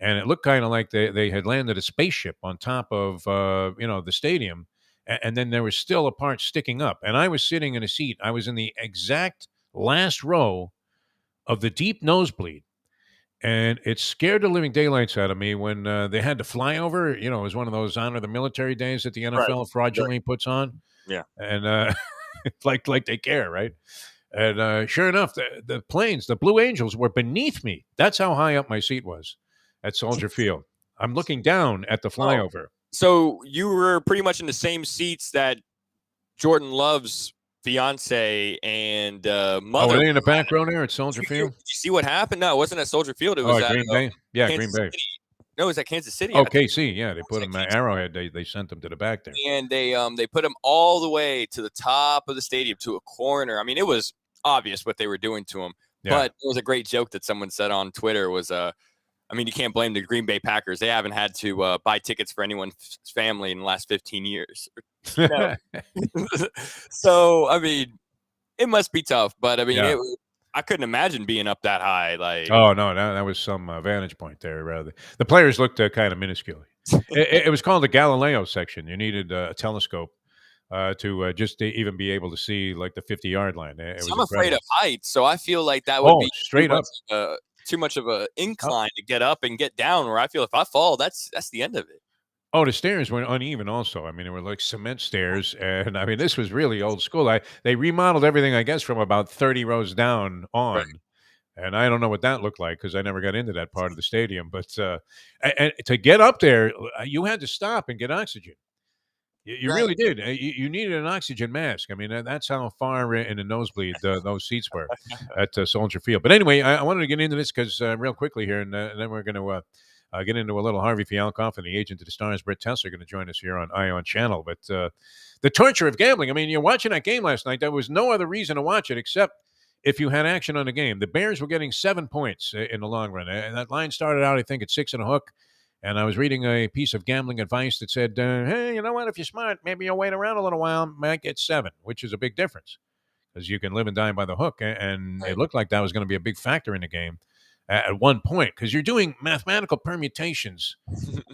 And it looked kind of like they had landed a spaceship on top of, the stadium. And then there was still a part sticking up. And I was sitting in a seat. I was in the exact last row of the deep nosebleed. And it scared the living daylights out of me when they had the flyover. It was one of those honor the military days that the NFL fraudulently puts on. Yeah. And it's like they care, right? And sure enough, the planes, the Blue Angels, were beneath me. That's how high up my seat was at Soldier Field. I'm looking down at the flyover. So you were pretty much in the same seats that Jordan Love's fiance and mother. Were they in the back row there at Soldier Field? Did you see what happened? No, it wasn't at Soldier Field. It was at Green Bay. Yeah, Kansas Green Bay. City. No, it was at Kansas City. Oh, KC. Yeah, they put them at Arrowhead. They sent them to the back there. And they put them all the way to the top of the stadium to a corner. I mean, it was obvious what they were doing to him. Yeah. But it was a great joke that someone said on Twitter was, I mean, you can't blame the Green Bay Packers. They haven't had to buy tickets for anyone's family in the last 15 years. So, I mean, it must be tough. But, I mean, I couldn't imagine being up that high. Oh, no, that was some vantage point there. Rather, the players looked kind of minuscule. It was called the Galileo section. You needed a telescope to just even be able to see like the 50-yard line. I'm afraid of heights, so I feel like that would be straight up too much of an incline to get up and get down. Where I feel if I fall, that's the end of it. Oh, the stairs were uneven also. I mean, they were like cement stairs. And, I mean, this was really old school. They remodeled everything, I guess, from about 30 rows down on. Right. And I don't know what that looked like because I never got into that part of the stadium. But and to get up there, you had to stop and get oxygen. You really did. You needed an oxygen mask. I mean, that's how far in the nosebleed those seats were at Soldier Field. But anyway, I wanted to get into this because real quickly here, and then we're going to get into a little Harvey Fankoff and the agent of the stars, Britt Tessler, going to join us here on Ion Channel. But the torture of gambling. I mean, you're watching that game last night. There was no other reason to watch it except if you had action on the game. The Bears were getting 7 points in the long run. And that line started out, I think, at 6 and a hook. And I was reading a piece of gambling advice that said, hey, you know what? If you're smart, maybe you'll wait around a little while, might get 7, which is a big difference because you can live and die by the hook. And it looked like that was going to be a big factor in the game. at one point, because you're doing mathematical permutations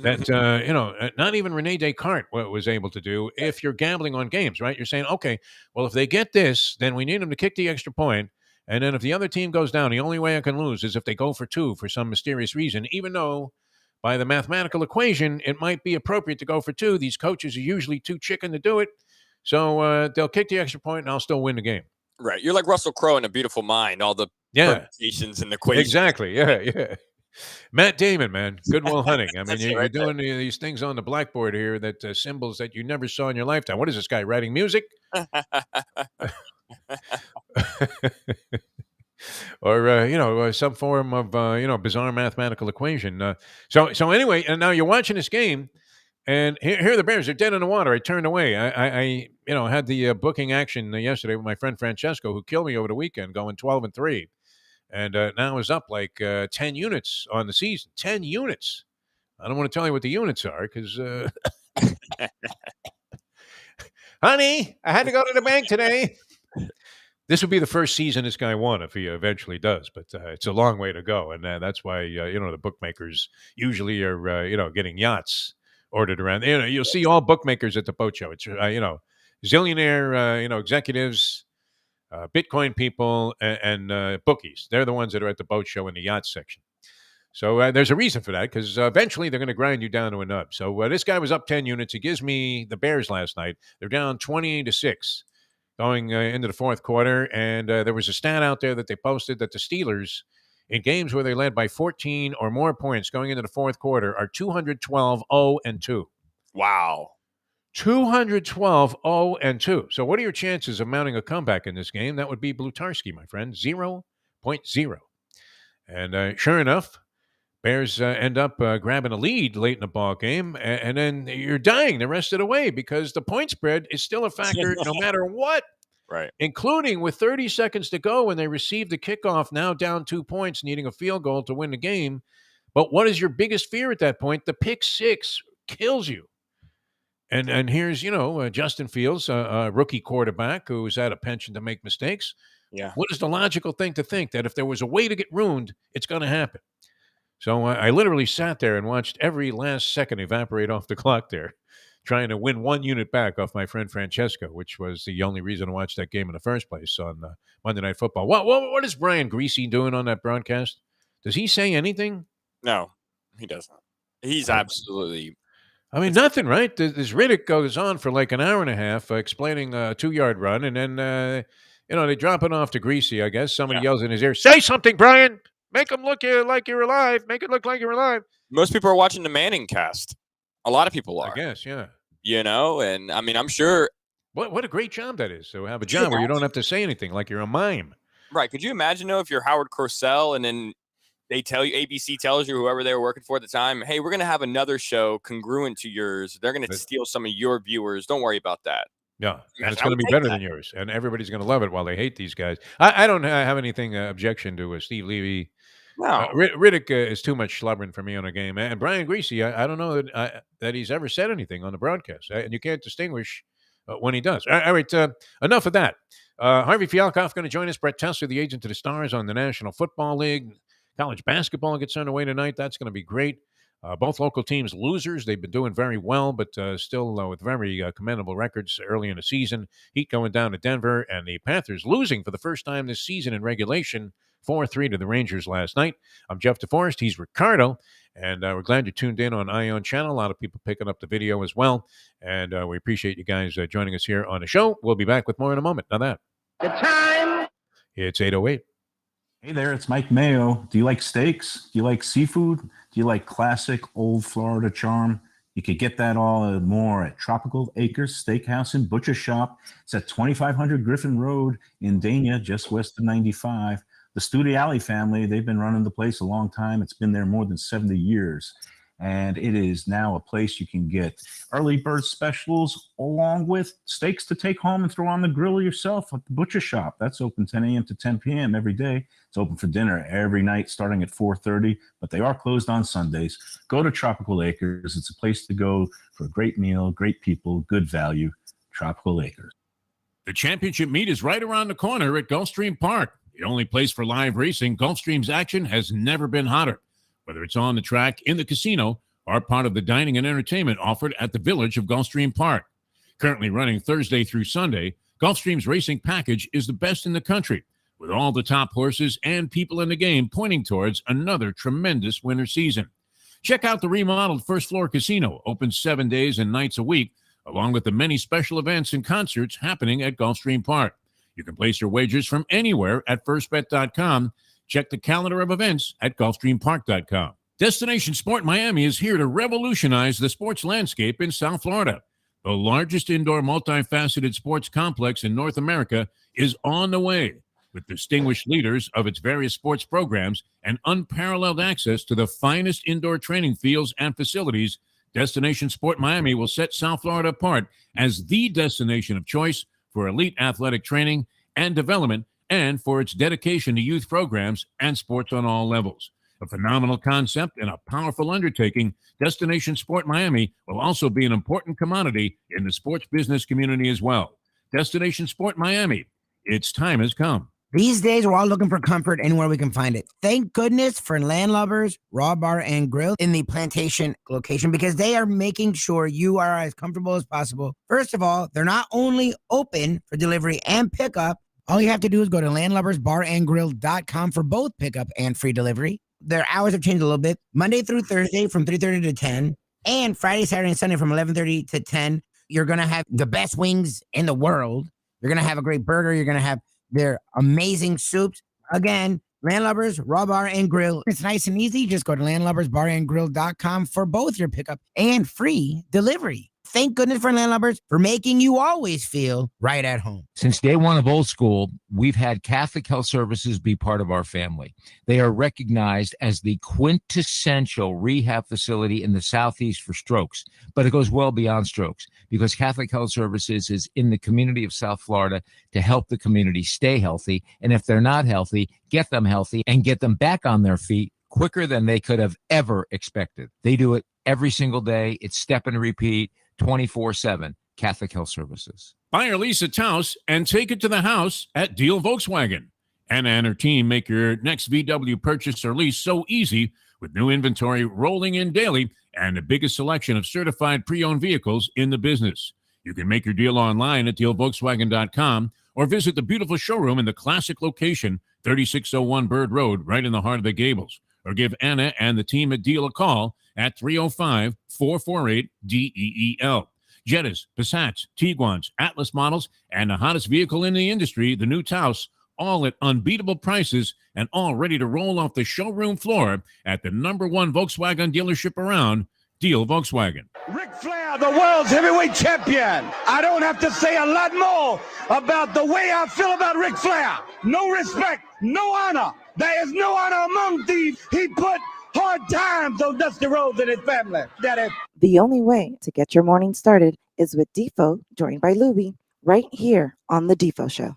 that not even Rene Descartes was able to do if you're gambling on games, right? You're saying, okay, well, if they get this, then we need them to kick the extra point, and then if the other team goes down, the only way I can lose is if they go for two for some mysterious reason, even though by the mathematical equation it might be appropriate to go for two. These coaches are usually too chicken to do it, so they'll kick the extra point and I'll still win the game. Right. You're like Russell Crowe in A Beautiful Mind, all the permutations and equations. Exactly. Yeah. Matt Damon, man. Good Will Hunting. I mean, you're doing these things on the blackboard here that symbols that you never saw in your lifetime. What is this guy writing music? Or some form of bizarre mathematical equation. So anyway, and now you're watching this game, and here are the Bears. They're dead in the water. I turned away. I had the booking action yesterday with my friend Francesco, who killed me over the weekend, going 12-3, and now is up like 10 units on the season. 10 units. I don't want to tell you what the units are because, honey, I had to go to the bank today. This would be the first season this guy won if he eventually does, but it's a long way to go, and that's why the bookmakers usually are getting yachts ordered around. You'll see all bookmakers at the boat show. It's zillionaire executives, Bitcoin people, and bookies. They're the ones that are at the boat show in the yacht section. So there's a reason for that, because eventually they're going to grind you down to a nub. So this guy was up 10 units. He gives me the Bears last night. They're down 20-6. Going into the fourth quarter, and there was a stat out there that they posted that the Steelers, in games where they led by 14 or more points going into the fourth quarter, are 212-0-2. Wow. 212-0-2. So what are your chances of mounting a comeback in this game? That would be Blutarski, my friend, 0.0. And sure enough, Bears end up grabbing a lead late in the ball game, and then you're dying the rest of the way because the point spread is still a factor no matter what. Right. Including with 30 seconds to go when they received the kickoff, now down 2 points, needing a field goal to win the game. But what is your biggest fear at that point? The pick six kills you. And here's, Justin Fields, a rookie quarterback who's had a penchant to make mistakes. Yeah. What is the logical thing to think that if there was a way to get ruined, it's going to happen? So I literally sat there and watched every last second evaporate off the clock there, trying to win 1 unit back off my friend Francesco, which was the only reason to watch that game in the first place on Monday Night Football. What is Brian Greasy doing on that broadcast? Does he say anything? No, he doesn't. He's absolutely... I mean, nothing, right? This Riddick goes on for like an hour and a half explaining a 2-yard run, and then, they drop it off to Greasy, I guess. Somebody yells in his ear, "Say something, Brian! Make them look like you're alive. Make it look like you're alive." Most people are watching the Manning cast. A lot of people are. I guess, yeah. And I mean, I'm sure. What a great job that is. So have a job where you don't have to say anything, like you're a mime. Right. Could you imagine, though, if you're Howard Cosell and then they tell you, ABC tells you, whoever they were working for at the time, hey, we're going to have another show congruent to yours. They're going to steal some of your viewers. Don't worry about that. Yeah, and it's going to be better than yours, and everybody's going to love it while they hate these guys. I don't have anything objection to Steve Levy. No. Riddick is too much slobbering for me on a game. And Brian Greasy, I don't know that he's ever said anything on the broadcast, and you can't distinguish when he does. All right, enough of that. Harvey Fankoff going to join us. Brett Tessler, the agent to the stars on the National Football League. College basketball gets underway tonight. That's going to be great. Both local teams losers. They've been doing very well, but still with very commendable records early in the season. Heat going down to Denver, and the Panthers losing for the first time this season in regulation, 4-3 to the Rangers last night. I'm Jeff Deforrest. He's Ricardo, and we're glad you tuned in on Ion Channel. A lot of people picking up the video as well, and we appreciate you guys joining us here on the show. We'll be back with more in a moment. Now that. The time. It's 8:08. Hey there, it's Mike Mayo. Do you like steaks? Do you like seafood? Do you like classic old Florida charm? You could get that all and more at Tropical Acres Steakhouse and Butcher Shop. It's at 2500 Griffin Road in Dania, just west of 95. The Studiali family, they've been running the place a long time. It's been there more than 70 years. And it is now a place you can get early bird specials along with steaks to take home and throw on the grill yourself at the Butcher Shop. That's open 10 a.m. to 10 p.m. every day. It's open for dinner every night starting at 4:30, but they are closed on Sundays. Go to Tropical Acres. It's a place to go for a great meal, great people, good value. Tropical Acres. The championship meet is right around the corner at Gulfstream Park. The only place for live racing, Gulfstream's action has never been hotter. Whether it's on the track, in the casino, or part of the dining and entertainment offered at the Village of Gulfstream Park. Currently running Thursday through Sunday, Gulfstream's racing package is the best in the country, with all the top horses and people in the game pointing towards another tremendous winter season. Check out the remodeled first floor casino, open 7 days and nights a week, along with the many special events and concerts happening at Gulfstream Park. You can place your wagers from anywhere at firstbet.com. Check the calendar of events at gulfstreampark.com. Destination Sport Miami is here to revolutionize the sports landscape in South Florida. The largest indoor multifaceted sports complex in North America is on the way, with distinguished leaders of its various sports programs and unparalleled access to the finest indoor training fields and facilities. Destination Sport Miami will set South Florida apart as the destination of choice for elite athletic training and development, and for its dedication to youth programs and sports on all levels. A phenomenal concept and a powerful undertaking, Destination Sport Miami will also be an important commodity in the sports business community as well. Destination Sport Miami, its time has come. These days, we're all looking for comfort anywhere we can find it. Thank goodness for Landlubbers Raw Bar and Grill in the Plantation location, because they are making sure you are as comfortable as possible. First of all, they're not only open for delivery and pickup. All you have to do is go to landlubbersbarandgrill.com for both pickup and free delivery. Their hours have changed a little bit. Monday through Thursday from 3:30 to 10, and Friday, Saturday, and Sunday from 11:30 to 10. You're going to have the best wings in the world. You're going to have a great burger. You're going to have their amazing soups. Again, Landlubbers Raw Bar and Grill. It's nice and easy. Just go to landlubbersbarandgrill.com for both your pickup and free delivery. Thank goodness for Landlubbers for making you always feel right at home. Since day one of Old School, we've had Catholic Health Services be part of our family. They are recognized as the quintessential rehab facility in the Southeast for strokes, but it goes well beyond strokes, because Catholic Health Services is in the community of South Florida to help the community stay healthy. And if they're not healthy, get them healthy and get them back on their feet quicker than they could have ever expected. They do it every single day. It's step and repeat. 24/7, Catholic Health Services. Buy or lease a Taos and take it to the house at Deal Volkswagen. Anna and her team make your next VW purchase or lease so easy, with new inventory rolling in daily and the biggest selection of certified pre-owned vehicles in the business. You can make your deal online at dealvolkswagen.com or visit the beautiful showroom in the classic location, 3601 Bird Road, right in the heart of the Gables. Or give Anna and the team at Deal a call at 305-448-DEEL. Jettas, Passats, Tiguans, Atlas models, and the hottest vehicle in the industry, the new Taos, all at unbeatable prices and all ready to roll off the showroom floor at the #1 Volkswagen dealership around, Deal Volkswagen. Ric Flair, the world's heavyweight champion. I don't have to say a lot more about the way I feel about Ric Flair. No respect, no honor. There is no honor among thieves. He put hard times on Dusty Rhodes and his family. Daddy. The only way to get your morning started is with Defo, joined by Lubie, right here on The Defo Show.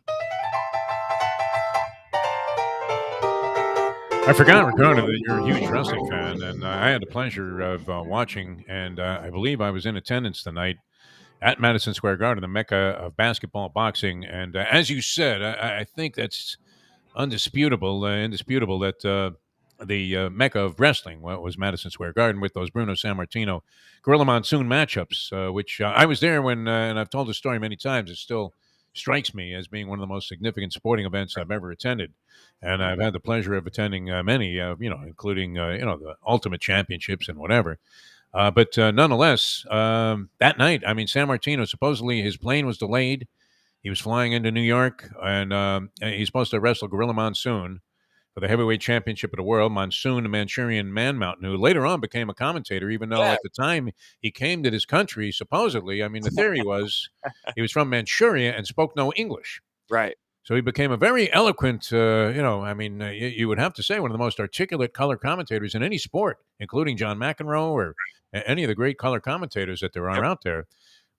I forgot, Ricardo, that you're a huge wrestling fan, and I had the pleasure of watching, and I believe I was in attendance tonight at Madison Square Garden, the mecca of basketball, boxing, and as you said, I think that's indisputable that the mecca of wrestling was Madison Square Garden with those Bruno Sammartino Gorilla Monsoon matchups, which I was there when, and I've told the story many times, it still strikes me as being one of the most significant sporting events I've ever attended. And I've had the pleasure of attending many, including, the Ultimate Championships and whatever. But nonetheless, that night, Sammartino, supposedly his plane was delayed. He was flying into New York, and he's supposed to wrestle Gorilla Monsoon for the heavyweight championship of the world. Monsoon, the Manchurian Man Mountain, who later on became a commentator, even though at the time he came to this country, supposedly, the theory was he was from Manchuria and spoke no English. Right. So he became a very eloquent, you would have to say one of the most articulate color commentators in any sport, including John McEnroe or any of the great color commentators that there are out there.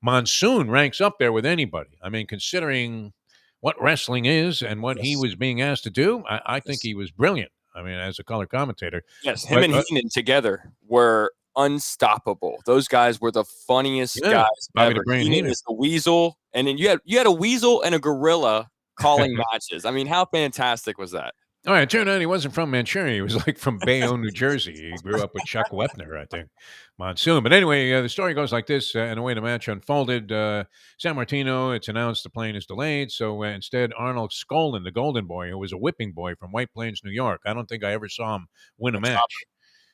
Monsoon ranks up there with anybody. Considering what wrestling is and what he was being asked to do, I think he was brilliant. As a color commentator. Yes, him and Heenan together were unstoppable. Those guys were the funniest guys Bobby ever. the Brain Heenan is the weasel, and then you had a weasel and a gorilla calling matches. I mean, how fantastic was that? All right, it turned out he wasn't from Manchuria. He was like from Bayonne, New Jersey. He grew up with Chuck Wepner, I think, Monsoon. But anyway, the story goes like this, and the way the match unfolded, San Martino, it's announced the plane is delayed, so instead Arnold Skolin, the Golden Boy, who was a whipping boy from White Plains, New York. I don't think I ever saw him win a match.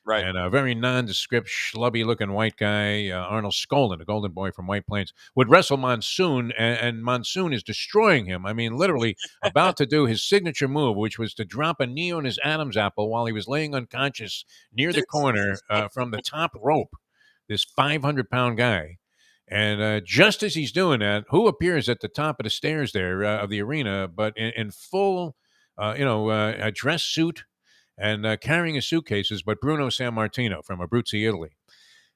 Right. And a very nondescript, schlubby-looking white guy, Arnold Skolin, the Golden Boy from White Plains, would wrestle Monsoon, and Monsoon is destroying him. I mean, literally about to do his signature move, which was to drop a knee on his Adam's apple while he was laying unconscious near the corner from the top rope, this 500-pound guy. And just as he's doing that, who appears at the top of the stairs there of the arena, but in full, a dress suit, and carrying his suitcases, but Bruno Sammartino from Abruzzi, Italy.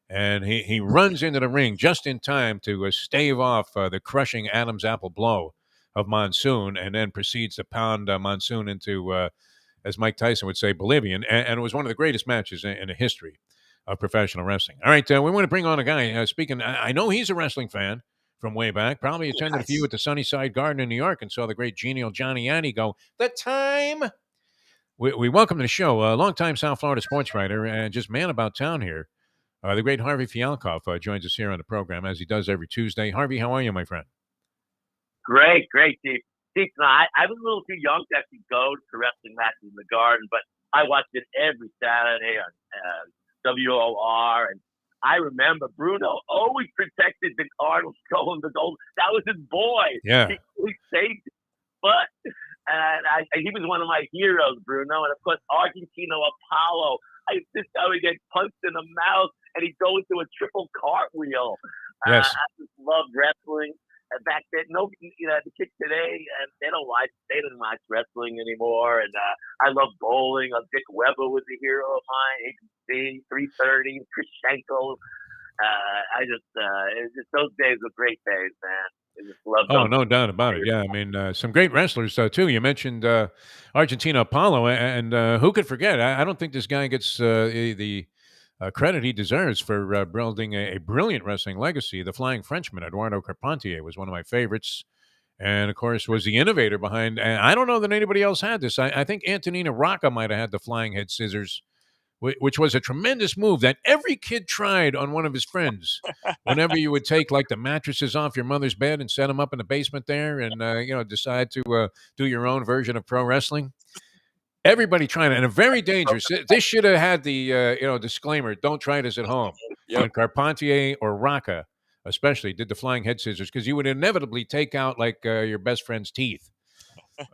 And he runs into the ring just in time to stave off the crushing Adam's apple blow of Monsoon, and then proceeds to pound Monsoon into, as Mike Tyson would say, Bolivian. And it was one of the greatest matches in the history of professional wrestling. All right, we want to bring on a guy. Speaking, I know he's a wrestling fan from way back. Probably attended a few at the Sunnyside Garden in New York and saw the great genial Johnny Addy go, "The time." We welcome to the show a longtime South Florida sports writer and just man about town here. The great Harvey Fankoff joins us here on the program, as he does every Tuesday. Harvey, how are you, my friend? Great, Steve. Steve, I was a little too young to actually go to wrestling matches in the Garden, but I watched it every Saturday on WOR, and I remember Bruno always protected the Arnold Skolin, the gold. That was his boy. Yeah. He saved it. But he was one of my heroes, Bruno. And, of course, Argentino Apollo. This guy would get punched in the mouth, and he'd go into a triple cartwheel. Yes. I just loved wrestling. And back then, the kids today, they didn't watch wrestling anymore. And I love bowling. Dick Weber was a hero of mine. ABC, 330, Chris Schenkel. Those days were great days, man. I just loved them. Oh, no doubt about it. Yeah, I mean, some great wrestlers, too. You mentioned Argentino Apollo, and who could forget? I don't think this guy gets the credit he deserves for building a brilliant wrestling legacy. The Flying Frenchman, Eduardo Carpentier, was one of my favorites, and, of course, was the innovator behind. And I don't know that anybody else had this. I think Antonina Rocca might have had the flying head scissors, which was a tremendous move that every kid tried on one of his friends. Whenever you would take like the mattresses off your mother's bed and set them up in the basement there, and decide to do your own version of pro wrestling. Everybody trying it, and very dangerous. This should have had the disclaimer: don't try this at home. Yep. When Carpentier or Rocca, especially, did the flying head scissors, because you would inevitably take out like your best friend's teeth,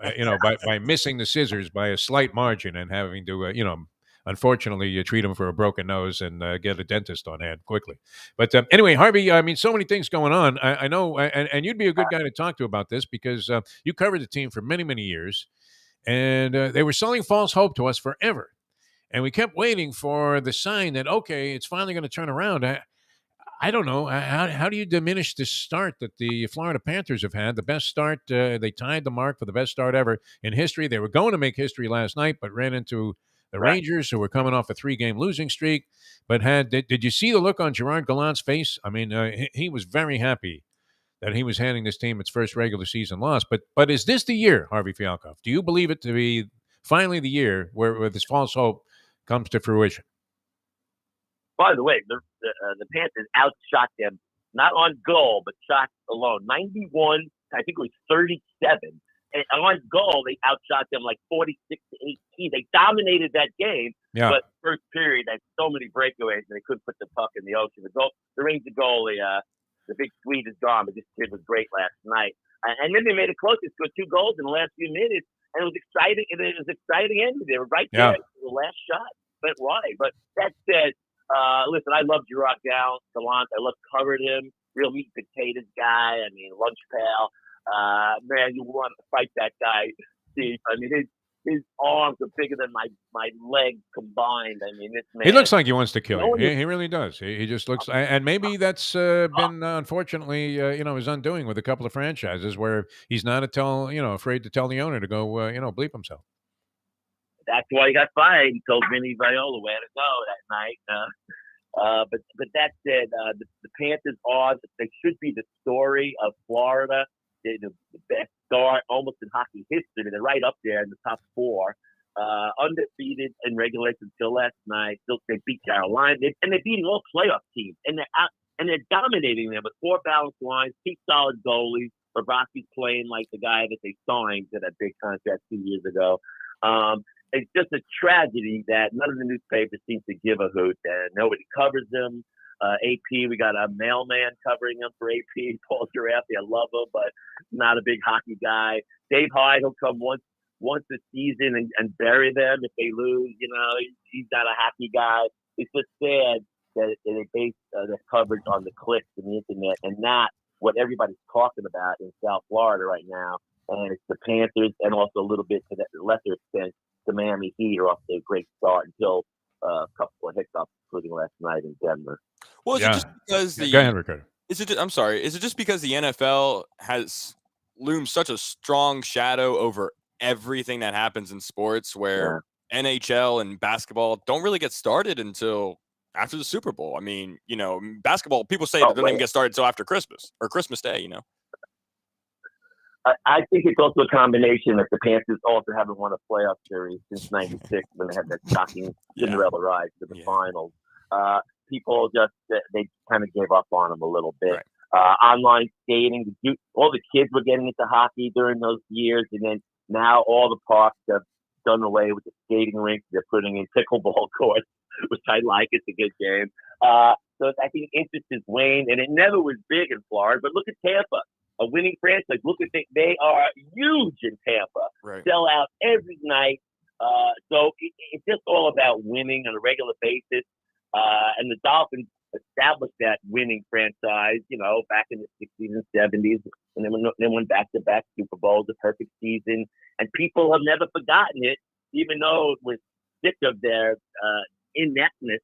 by missing the scissors by a slight margin and having to unfortunately, you treat him for a broken nose and get a dentist on hand quickly. But anyway, Harvey, I mean, so many things going on. I know, and you'd be a good guy to talk to about this, because you covered the team for many, many years, and they were selling false hope to us forever. And we kept waiting for the sign that, okay, it's finally going to turn around. I don't know. How do you diminish the start that the Florida Panthers have had? The best start, they tied the mark for the best start ever in history. They were going to make history last night, but ran into the Rangers, who were coming off a 3-game losing streak, but did you see the look on Gerard Gallant's face? I mean, he was very happy that he was handing this team its first regular season loss. But is this the year, Harvey Fankoff? Do you believe it to be finally the year where this false hope comes to fruition? By the way, the Panthers outshot them, not on goal, but shots alone. 91, I think it was 37. And on goal, they outshot them like 46-18. They dominated that game, but first period, they had so many breakaways, and they couldn't put the puck in the ocean. The Ranger goalie, the big Swede, is gone, but this kid was great last night. And then they made it close. They scored 2 goals in the last few minutes, and it was exciting. And it was exciting ending. They were right there. The last shot went wide. But that said, listen, I love Gerard Gallant. I covered him. Real meat and potatoes guy. I mean, lunch pal. Man, you want to fight that guy, Steve. I mean, his arms are bigger than my legs combined. I mean, this man. He looks like he wants to kill you. He really does. He just looks, and maybe that's been unfortunately, his undoing with a couple of franchises where he's not afraid to tell the owner to go, bleep himself. That's why he got fired. He told Vinny Viola where to go that night. But that said, the Panthers they should be the story of Florida. the best start almost in hockey history. They're right up there in the top 4. Undefeated in regulation until last night. Still, they beat Carolina, and they're beating all playoff teams, and they're out, and they're dominating them with 4 balanced lines, 2 solid goalies. Bobrovsky's playing like the guy that they signed to that big contract 2 years ago. It's just a tragedy that none of the newspapers seem to give a hoot, and nobody covers them. AP, we got a mailman covering him for AP, Paul Giraffi. I love him, but not a big hockey guy. Dave Hyde, he'll come once a season and bury them if they lose. You know, he's not a hockey guy. It's just sad that they base their coverage on the clicks and the internet and not what everybody's talking about in South Florida right now. And it's the Panthers and also a little bit to that lesser extent, the Miami Heat are off to a great start until a couple of hiccups, including last night in Denver. Well, is it just because Go ahead, Ricardo. I'm sorry. Is it just because the NFL has loomed such a strong shadow over everything that happens in sports, where NHL and basketball don't really get started until after the Super Bowl? I mean, you know, basketball, people say it doesn't even get started until after Christmas or Christmas Day, you know. I think it's also a combination that the Panthers also haven't won a playoff series since '96 when they had that shocking Cinderella ride to the finals. People just, they kind of gave up on them a little bit. Right. Online skating, all the kids were getting into hockey during those years, and then now all the parks have done away with the skating rinks. They're putting in pickleball courts, which I like. It's a good game. So I think interest has waned, and it never was big in Florida. But look at Tampa, a winning franchise. Look at they are huge in Tampa. Right. Sell out every night. So it's just all about winning on a regular basis. And the Dolphins established that winning franchise, you know, back in the 60s and 70s, and then went back-to-back Super Bowls, a perfect season. And people have never forgotten it, even though it was sick of their ineptness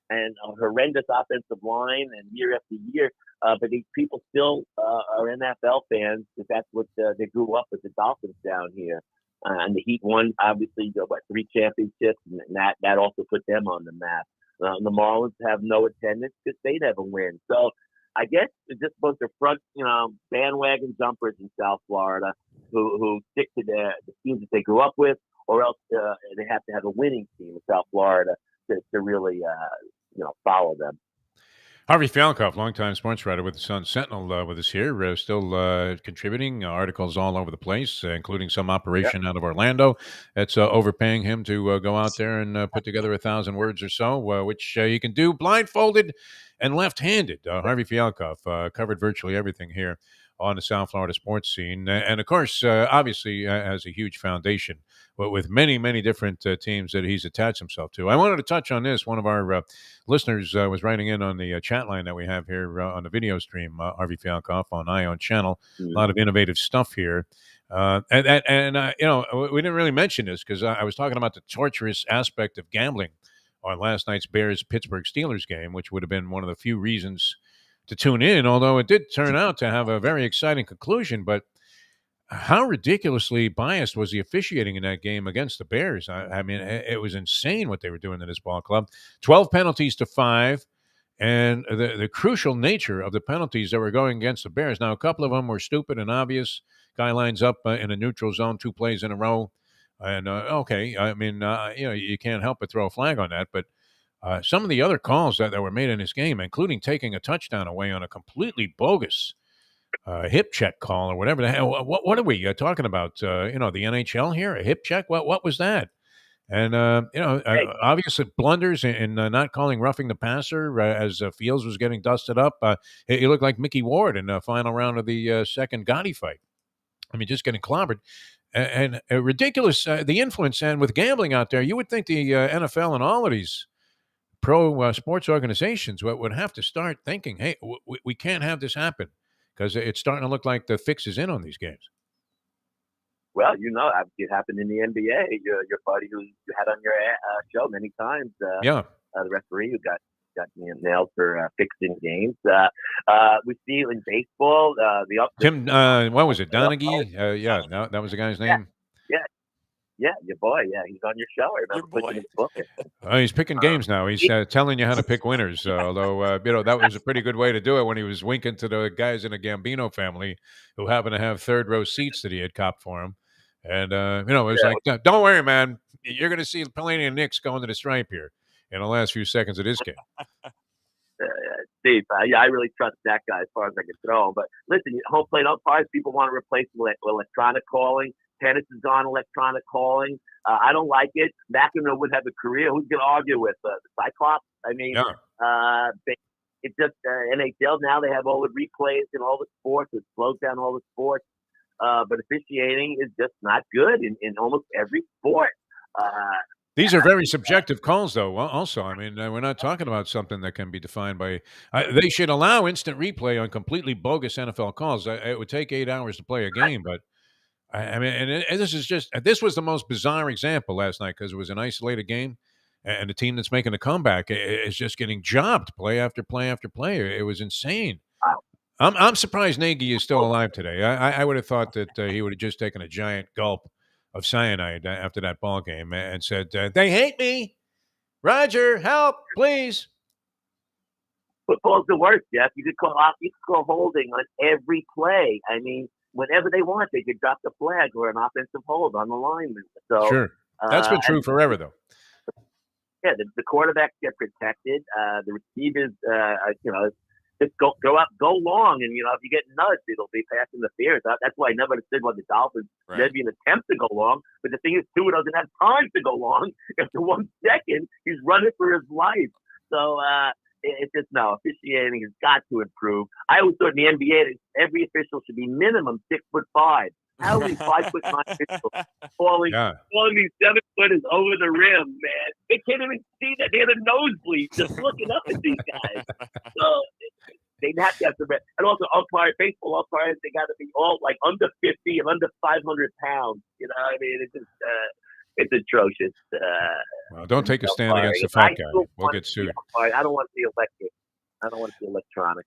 and a horrendous offensive line and year after year. But these people still are NFL fans because that's what they grew up with, the Dolphins down here. And the Heat won, obviously, 3 championships, and that also put them on the map. The Marlins have no attendance because they never win. So I guess it's just a bunch of front, bandwagon jumpers in South Florida who stick to the teams that they grew up with, or else they have to have a winning team in South Florida to really, follow them. Harvey Fankoff, longtime sports writer with the Sun Sentinel, with us here, still contributing articles all over the place, including some operation out of Orlando that's overpaying him to go out there and put together 1,000 words or so, which he can do blindfolded and left-handed. Harvey Fankoff covered virtually everything here on the South Florida sports scene. And of course, obviously, has a huge foundation with many, many different teams that he's attached himself to. I wanted to touch on this. One of our listeners was writing in on the chat line that we have here on the video stream, Harvey Fankoff on Ion Channel. A lot of innovative stuff here. We didn't really mention this because I was talking about the torturous aspect of gambling on last night's Bears-Pittsburgh Steelers game, which would have been one of the few reasons to tune in, although it did turn out to have a very exciting conclusion. But how ridiculously biased was the officiating in that game against the Bears? I mean, it was insane what they were doing to this ball club. 12 penalties to 5, and the crucial nature of the penalties that were going against the Bears. Now, a couple of them were stupid and obvious. Guy lines up in a neutral zone 2 plays in a row. And, you can't help but throw a flag on that. But some of the other calls that were made in this game, including taking a touchdown away on a completely bogus hip check call or whatever the hell. What are we talking about? The NHL here, a hip check? What was that? And, obvious blunders in not calling roughing the passer as Fields was getting dusted up. He looked like Mickey Ward in the final round of the second Gotti fight. I mean, just getting clobbered. And ridiculous, the influence. And with gambling out there, you would think the NFL and all of these pro sports organizations would have to start thinking, hey, we can't have this happen because it's starting to look like the fix is in on these games. Well, it happened in the NBA. Your buddy who you had on your show many times, the referee who got nailed for fixing games. We see in baseball, Tim, what was it, Donaghy? That was the guy's name. Yeah. Yeah, your boy. Yeah, he's on your show. I remember pushing his book. He's picking games now. He's telling you how to pick winners. Although that was a pretty good way to do it when he was winking to the guys in the Gambino family who happened to have third row seats that he had copped for him. And it was like, don't worry, man. You're going to see plenty of Knicks going to the stripe here in the last few seconds of this game. Steve, I really trust that guy as far as I can throw him. But listen, home plate umpires, people want to replace electronic calling. Tennis is on electronic calling. I don't like it. McEnroe would have a career. Who's going to argue with the Cyclops? I mean, it's just NHL now. They have all the replays in all the sports. It slows down all the sports. But officiating is just not good in almost every sport. These are very subjective calls, though. Also, I mean, we're not talking about something that can be defined by. They should allow instant replay on completely bogus NFL calls. It would take 8 hours to play a game, but I mean, and this was the most bizarre example last night because it was an isolated game, and the team that's making the comeback is just getting jobbed play after play after play. It was insane. I'm surprised Nagy is still alive today. I would have thought that he would have just taken a giant gulp of cyanide after that ball game and said, "They hate me, Roger, help, please." Football's the worst, Jeff. You could call holding on every play. I mean, whenever they want, they could drop the flag or an offensive hold on the lineman. So sure, that's been true forever, though. Yeah, the quarterbacks get protected. The receivers, just go up, go long, and if you get nudged, it'll be pass interference. That's why I never understood why the Dolphins maybe an attempt to go long, but the thing is, Tua doesn't have time to go long. After 1 second, he's running for his life. So it's just officiating has got to improve. I always thought in the NBA that every official should be minimum 6'5". How are these 5'9" officials calling these 7-footers over the rim, man? They can't even see that. They're the nosebleed just looking up at these guys. So they'd have to have some. And also, baseball umpires, they got to be all like under 50 and under 500 pounds. You know what I mean? It's just, it's atrocious. Well, don't take a stand against the fat guy. We'll get sued. I don't want to see electric. I don't want to see electronic.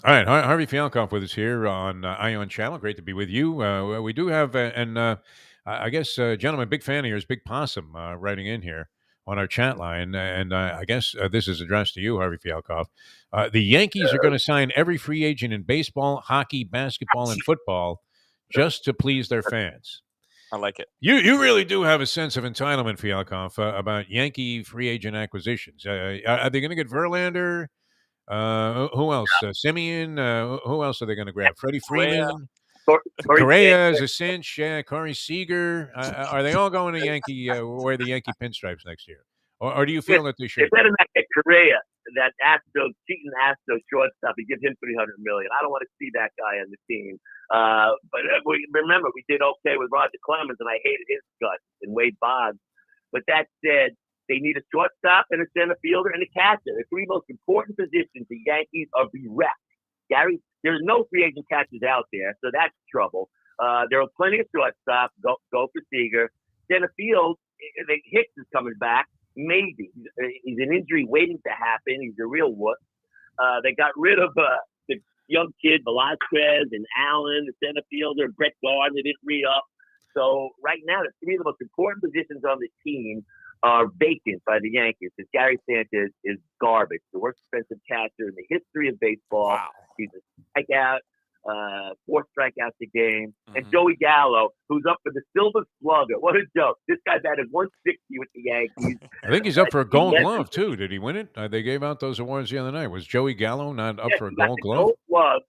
All right, Harvey Fankoff with us here on Ion Channel. Great to be with you. We do have, I guess, gentlemen, big fan of yours, Big Possum, writing in here on our chat line. And I guess this is addressed to you, Harvey Fankoff. The Yankees are going to sign every free agent in baseball, hockey, basketball, and football just to please their fans. I like it. You really do have a sense of entitlement, Fankoff, about Yankee free agent acquisitions. Are they going to get Verlander? Who else? Simeon. Who else are they going to grab? Freddie Freeman. Correa is a cinch. Yeah, Corey Seager. Are they all going to wear the Yankee pinstripes next year, or do you feel that they should? They better not get Correa, that cheating Astro shortstop, and give him $300 million. I don't want to see that guy on the team. But remember, we did okay with Roger Clemens, and I hated his guts and Wade Boggs. But that said, they need a shortstop and a center fielder and a catcher. The three most important positions the Yankees are bereft. Gary, there's no free agent catchers out there, so that's trouble. There are plenty of shortstops. Go for Seager. Center field, Hicks is coming back. Maybe. He's an injury waiting to happen. He's a real wuss. They got rid of the young kid, Velasquez and Allen, the center fielder. Brett Gardner didn't re-up. So right now, the three of the most important positions on the team are vacant by the Yankees. Because Gary Sanchez is garbage, the worst defensive catcher in the history of baseball. Wow. He's a strikeout, 4 strikeouts a game. Mm-hmm. And Joey Gallo, who's up for the Silver Slugger. What a joke. This guy batted 160 with the Yankees. I think he's up for a Gold Glove, too. Did he win it? They gave out those awards the other night. Was Joey Gallo not up for a Gold Glove? Gold Glove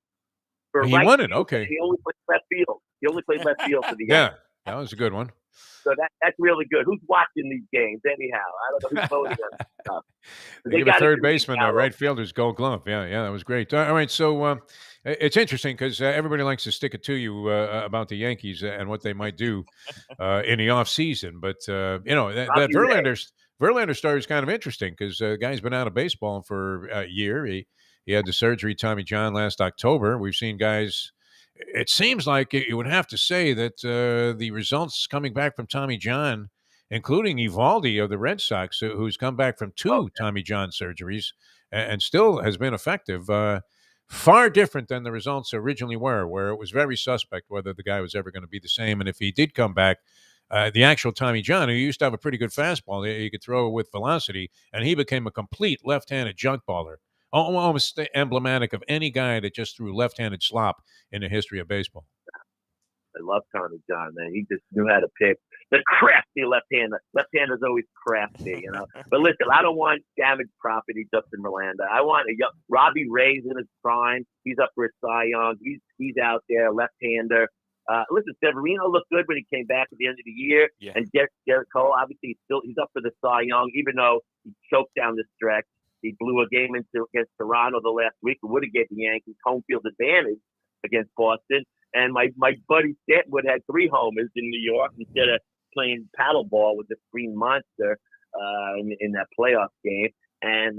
he won it, okay. He only played left field. He only played left field for the Yankees. Yeah, that was a good one. So that's really good. Who's watching these games anyhow? I don't know who's voting on this stuff. They give a third baseman a right fielder's Gold Glove. Yeah, that was great. All right, so it's interesting because everybody likes to stick it to you about the Yankees and what they might do in the offseason. But, that Verlander story is kind of interesting because the guy's been out of baseball for a year. He had the surgery, Tommy John, last October. We've seen guys... It seems like you would have to say that the results coming back from Tommy John, including Eovaldi of the Red Sox, who's come back from 2 Tommy John surgeries and still has been effective, far different than the results originally were, where it was very suspect whether the guy was ever going to be the same. And if he did come back, the actual Tommy John, who used to have a pretty good fastball. He could throw with velocity, and he became a complete left-handed junk baller, almost emblematic of any guy that just threw left-handed slop in the history of baseball. I love Tommy John, man. He just knew how to pick the crafty left-hander. Left-hander's always crafty, you know. But listen, I don't want damaged property, Justin Verlander. I want a young Robbie Ray's in his prime. He's up for a Cy Young. He's out there, left-hander. Listen, Severino looked good when he came back at the end of the year, and Garrett Cole, obviously, he's up for the Cy Young, even though he choked down the stretch. He blew a game against Toronto the last week. It would have gave the Yankees home field advantage against Boston. And my buddy Stanwood had 3 homers in New York instead of playing paddleball with the Green Monster in that playoff game. And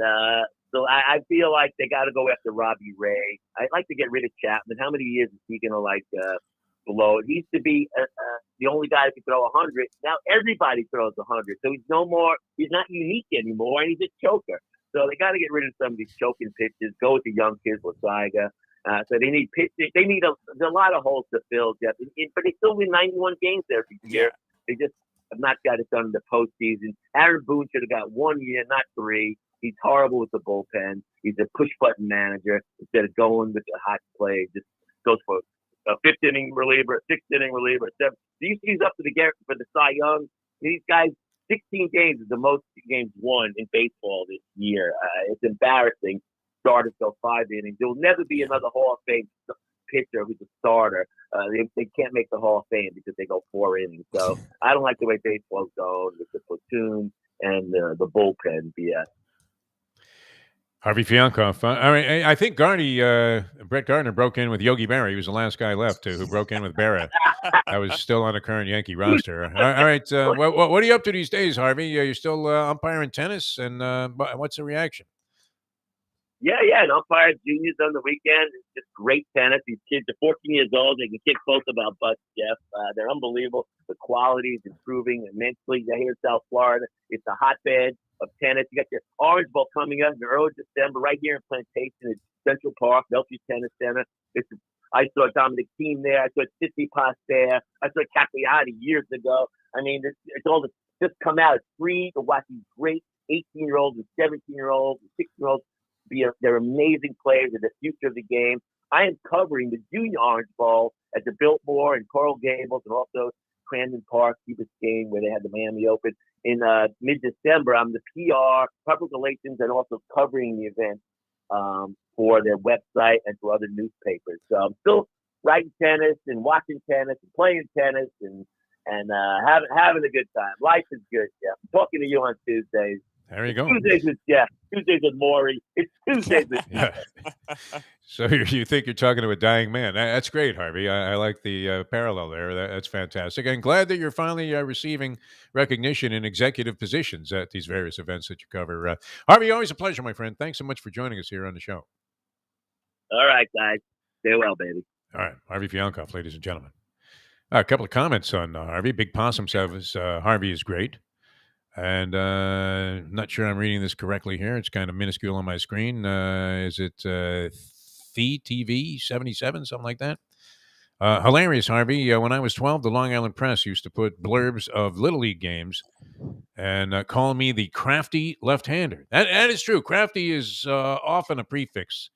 so I feel like they got to go after Robbie Ray. I'd like to get rid of Chapman. How many years is he going to blow? He used to be the only guy who could throw 100. Now everybody throws 100. So he's no more. He's not unique anymore, and he's a choker. So they got to get rid of some of these choking pitches. Go with the young kids, Lasaiga. So they need pitching. They need a lot of holes to fill, Jeff. But they still win 91 games every year. They just have not got it done in the postseason. Aaron Boone should have got 1 year, not 3. He's horrible with the bullpen. He's a push-button manager instead of going with the hot play. Just goes for a 5th-inning reliever, a 6th-inning reliever, a 7th. He's up to the Garrett for the Cy Young. These guys, 16 games is the most games won in baseball this year. It's embarrassing. Starters go 5 innings. There will never be another Hall of Fame pitcher who's a starter. They can't make the Hall of Fame because they go 4 innings. So I don't like the way baseball's going with the platoon and the bullpen BS. Harvey Fankoff. I think Brett Gardner broke in with Yogi Berra. He was the last guy left who broke in with Berra. I was still on the current Yankee roster. All right. What are you up to these days, Harvey? You're still umpiring tennis, and what's the reaction? Yeah, and umpire juniors on the weekend. It's just great tennis. These kids are 14 years old. They can kick both of our butts, Jeff. They're unbelievable. The quality is improving immensely. Here in South Florida, it's a hotbed of tennis. You got your Orange Bowl coming up in early December right here in Plantation at Central Park, Bellevue Tennis Center. I saw Dominic Thiem there. I saw Tsitsipas there. I saw Capriati years ago. I mean, it's all just come out. It's free to watch these great 18-year-olds and 17-year-olds and 16-year-olds. They're amazing players. They're the future of the game. I am covering the Junior Orange Bowl at the Biltmore and Coral Gables and also Crandon Park, Key Biscayne, where they had the Miami Open. In mid-December, I'm the PR, public relations, and also covering the event for their website and for other newspapers. So I'm still writing tennis and watching tennis and playing tennis and having a good time. Life is good, Jeff. I'm talking to you on Tuesdays. There you go. Tuesdays with Jeff. Tuesdays with Maury. It's Tuesdays with Jeff. So you think you're talking to a dying man. That's great, Harvey. I like the parallel there. That's fantastic. And glad that you're finally receiving recognition in executive positions at these various events that you cover. Harvey, always a pleasure, my friend. Thanks so much for joining us here on the show. All right, guys. Stay well, baby. All right. Harvey Fankoff, ladies and gentlemen. A couple of comments on Harvey. Big Possum says Harvey is great. And not sure I'm reading this correctly here. It's kind of minuscule on my screen. Is it TV 77, something like that? Hilarious, Harvey. When I was 12, the Long Island Press used to put blurbs of Little League games and call me the crafty left-hander. That is true. Crafty is often a prefix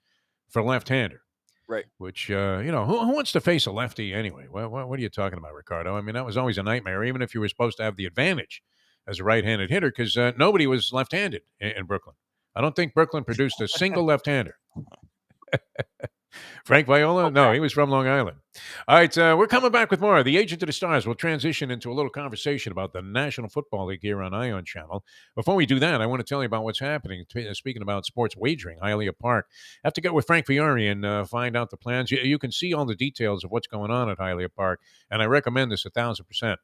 for left-hander. Right. Which, who wants to face a lefty anyway? What are you talking about, Ricardo? I mean, that was always a nightmare, even if you were supposed to have the advantage as a right-handed hitter, because nobody was left-handed in Brooklyn. I don't think Brooklyn produced a single left-hander. Frank Viola? No, he was from Long Island. All right, we're coming back with more. The Agent of the Stars will transition into a little conversation about the National Football League here on Ion Channel. Before we do that, I want to tell you about what's happening. Speaking about sports wagering, Hialeah Park. I have to get with Frank Fiore and find out the plans. You can see all the details of what's going on at Hialeah Park, and I recommend this 1,000%.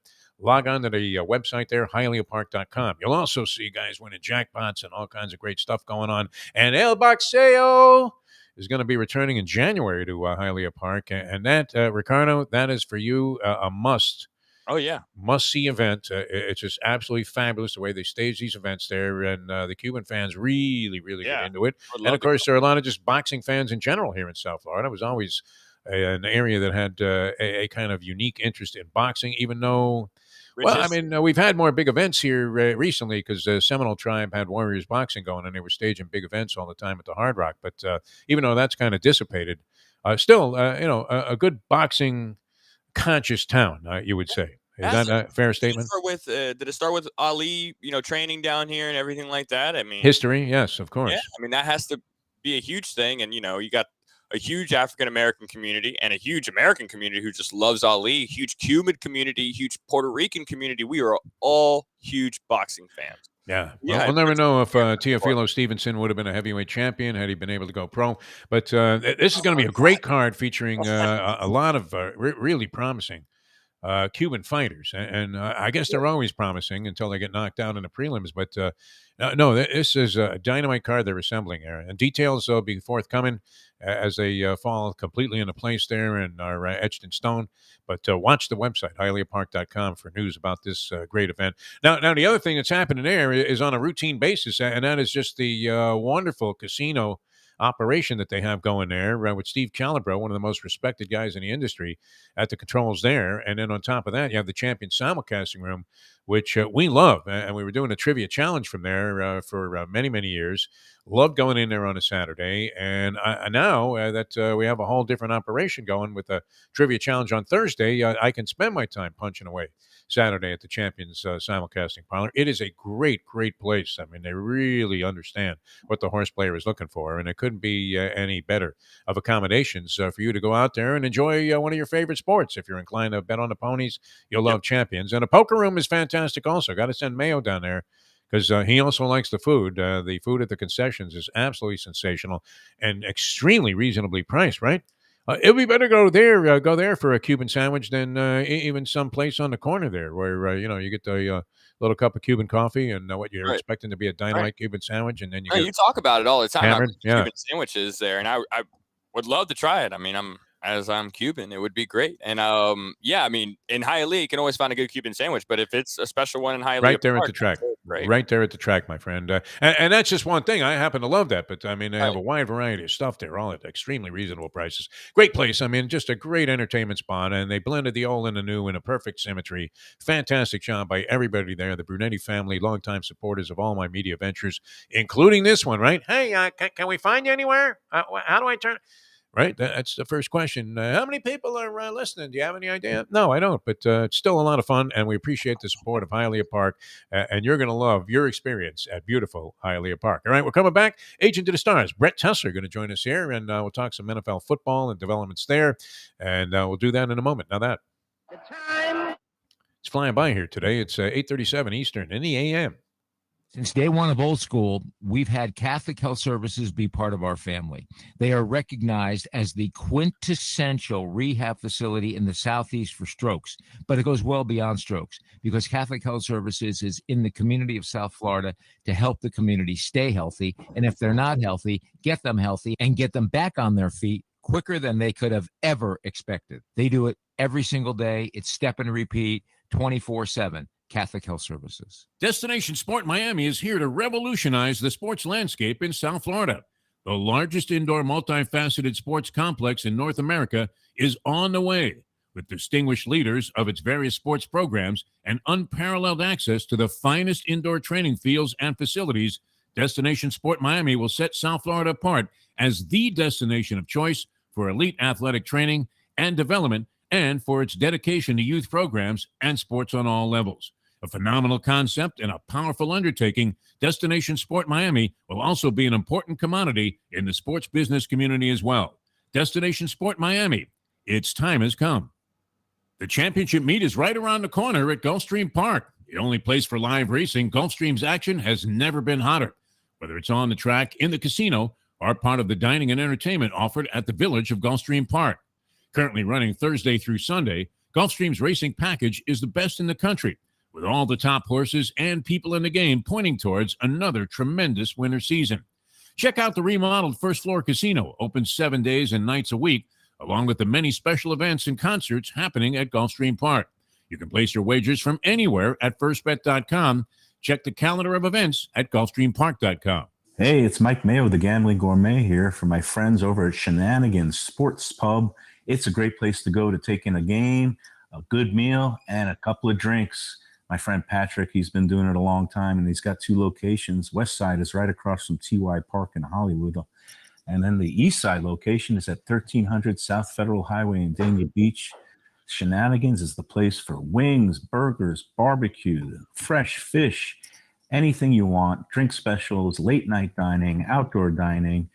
Log on to the website there, hialeahpark.com. You'll also see guys winning jackpots and all kinds of great stuff going on. And El Boxeo is going to be returning in January to Hialeah Park. And that, Ricardo, that is for you a must. Oh, yeah. Must-see event. It's just absolutely fabulous the way they stage these events there. And the Cuban fans really get into it. And, of course, there are a lot of just boxing fans in general here in South Florida. It was always an area that had a kind of unique interest in boxing, even though Well, I mean, we've had more big events here recently because Seminole Tribe had Warriors Boxing going, and they were staging big events all the time at the Hard Rock. But even though that's kind of dissipated, still, a good boxing conscious town, you would say. Is that a fair statement? Did it start with Ali, training down here and everything like that? I mean, history, yes, of course. Yeah, I mean, that has to be a huge thing. And, you got a huge African-American community and a huge American community who just loves Ali, huge Cuban community, huge Puerto Rican community. We are all huge boxing fans. Yeah. Well, we'll never know if Teofilo Stevenson would have been a heavyweight champion had he been able to go pro. But this is going to be a great card featuring a lot of really promising Cuban fighters. And I guess they're always promising until they get knocked out in the prelims. But no, this is a dynamite card they're assembling there. And details will be forthcoming as they fall completely into place there and are etched in stone. But watch the website, hialeahpark.com, for news about this great event. Now, the other thing that's happening there is on a routine basis, and that is just the wonderful casino operation that they have going there with Steve Calabro, one of the most respected guys in the industry, at the controls there. And then on top of that, you have the Champion simulcasting room, which we love. And we were doing a trivia challenge from there for many, many years. Love going in there on a Saturday. And now that we have a whole different operation going with a trivia challenge on Thursday, I can spend my time punching away Saturday at the Champions simulcasting parlor. It is a great, great place. I mean, they really understand what the horse player is looking for, and it couldn't be any better of accommodations for you to go out there and enjoy one of your favorite sports. If you're inclined to bet on the ponies, you'll love Champions. And a poker room is fantastic also. Got to send Mayo down there because he also likes the food. The food at the concessions is absolutely sensational and extremely reasonably priced, right? It would be better go there for a Cuban sandwich than even some place on the corner there where, you get the little cup of Cuban coffee and what you're expecting to be a dynamite Cuban sandwich. And then you talk about it all the time. Hammered, Cuban sandwiches there. And I would love to try it. I mean, I'm Cuban, it would be great. And I mean, in Hialeah, you can always find a good Cuban sandwich, but if it's a special one in Hialeah, right there at the track, right there at the track, my friend. And that's just one thing. I happen to love that, but I mean, they have a wide variety of stuff there, all at extremely reasonable prices. Great place. I mean, just a great entertainment spot, and they blended the old and the new in a perfect symmetry. Fantastic job by everybody there. The Brunetti family, longtime supporters of all my media ventures, including this one. Right? Hey, can we find you anywhere? How do I turn? Right? That's the first question. How many people are listening? Do you have any idea? No, I don't, but it's still a lot of fun, and we appreciate the support of Hialeah Park, and you're going to love your experience at beautiful Hialeah Park. All right, we're coming back. Agent to the Stars, Brett Tessler, going to join us here, and we'll talk some NFL football and developments there, and we'll do that in a moment. Now that it's flying by here today. It's 8:37 Eastern in the AM. Since day one of Old School, we've had Catholic Health Services be part of our family. They are recognized as the quintessential rehab facility in the Southeast for strokes, but it goes well beyond strokes because Catholic Health Services is in the community of South Florida to help the community stay healthy. And if they're not healthy, get them healthy and get them back on their feet quicker than they could have ever expected. They do it every single day. It's step and repeat 24/7. Catholic Health Services. Destination Sport Miami is here to revolutionize the sports landscape in South Florida. The largest indoor multifaceted sports complex in North America is on the way, with distinguished leaders of its various sports programs and unparalleled access to the finest indoor training fields and facilities. Destination Sport Miami will set South Florida apart as the destination of choice for elite athletic training and development and for its dedication to youth programs and sports on all levels. A phenomenal concept and a powerful undertaking, Destination Sport Miami will also be an important commodity in the sports business community as well. Destination Sport Miami, its time has come. The championship meet is right around the corner at Gulfstream Park. The only place for live racing, Gulfstream's action has never been hotter. Whether it's on the track, in the casino, or part of the dining and entertainment offered at the Village of Gulfstream Park. Currently running Thursday through Sunday, Gulfstream's racing package is the best in the country, with all the top horses and people in the game pointing towards another tremendous winter season. Check out the remodeled first floor casino, open 7 days and nights a week, along with the many special events and concerts happening at Gulfstream Park. You can place your wagers from anywhere at firstbet.com. Check the calendar of events at gulfstreampark.com. Hey, it's Mike Mayo, the Gambling Gourmet here for my friends over at Shenanigans Sports Pub. It's a great place to go to take in a game, a good meal, and a couple of drinks. My friend Patrick, he's been doing it a long time, and he's got 2 locations. West side is right across from TY Park in Hollywood. And then the east side location is at 1300 South Federal Highway in Dania Beach. Shenanigans is the place for wings, burgers, barbecue, fresh fish, anything you want, drink specials, late night dining, outdoor dining.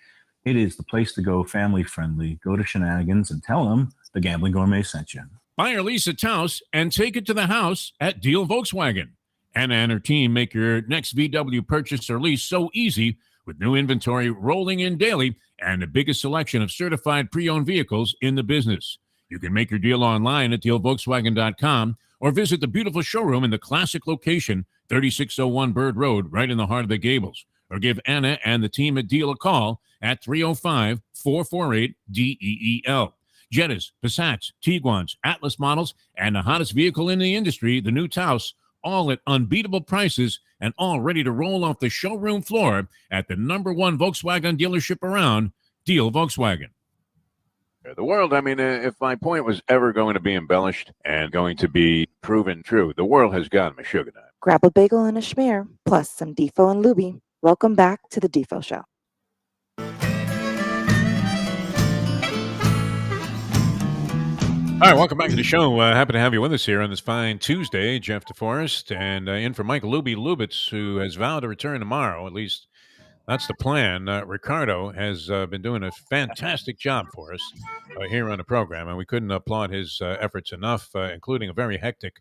It is the place to go, family friendly. Go to Shenanigans and tell them the Gambling Gourmet sent you. Buy or lease a Taos and take it to the house at Deal Volkswagen. Anna and her team make your next VW purchase or lease so easy with new inventory rolling in daily and the biggest selection of certified pre-owned vehicles in the business. You can make your deal online at dealvolkswagen.com or visit the beautiful showroom in the classic location, 3601 Bird Road, right in the heart of the Gables. Or give Anna and the team at Deal a call at 305-448-DEEL. Jettas, Passats, Tiguans, Atlas models, and the hottest vehicle in the industry, the new Taos, all at unbeatable prices and all ready to roll off the showroom floor at the #1 Volkswagen dealership around, Deal Volkswagen. The world, I mean, if my point was ever going to be embellished and going to be proven true, the world has gotten a sugar dime. Grab a bagel and a schmear, plus some Defo and Lubie. Welcome back to the Defo Show. All right, welcome back to the show. Happy to have you with us here on this fine Tuesday. Jeff Deforrest, and in for Mike Lubitz, who has vowed to return tomorrow. At least that's the plan. Ricardo has been doing a fantastic job for us here on the program, and we couldn't applaud his efforts enough, including a very hectic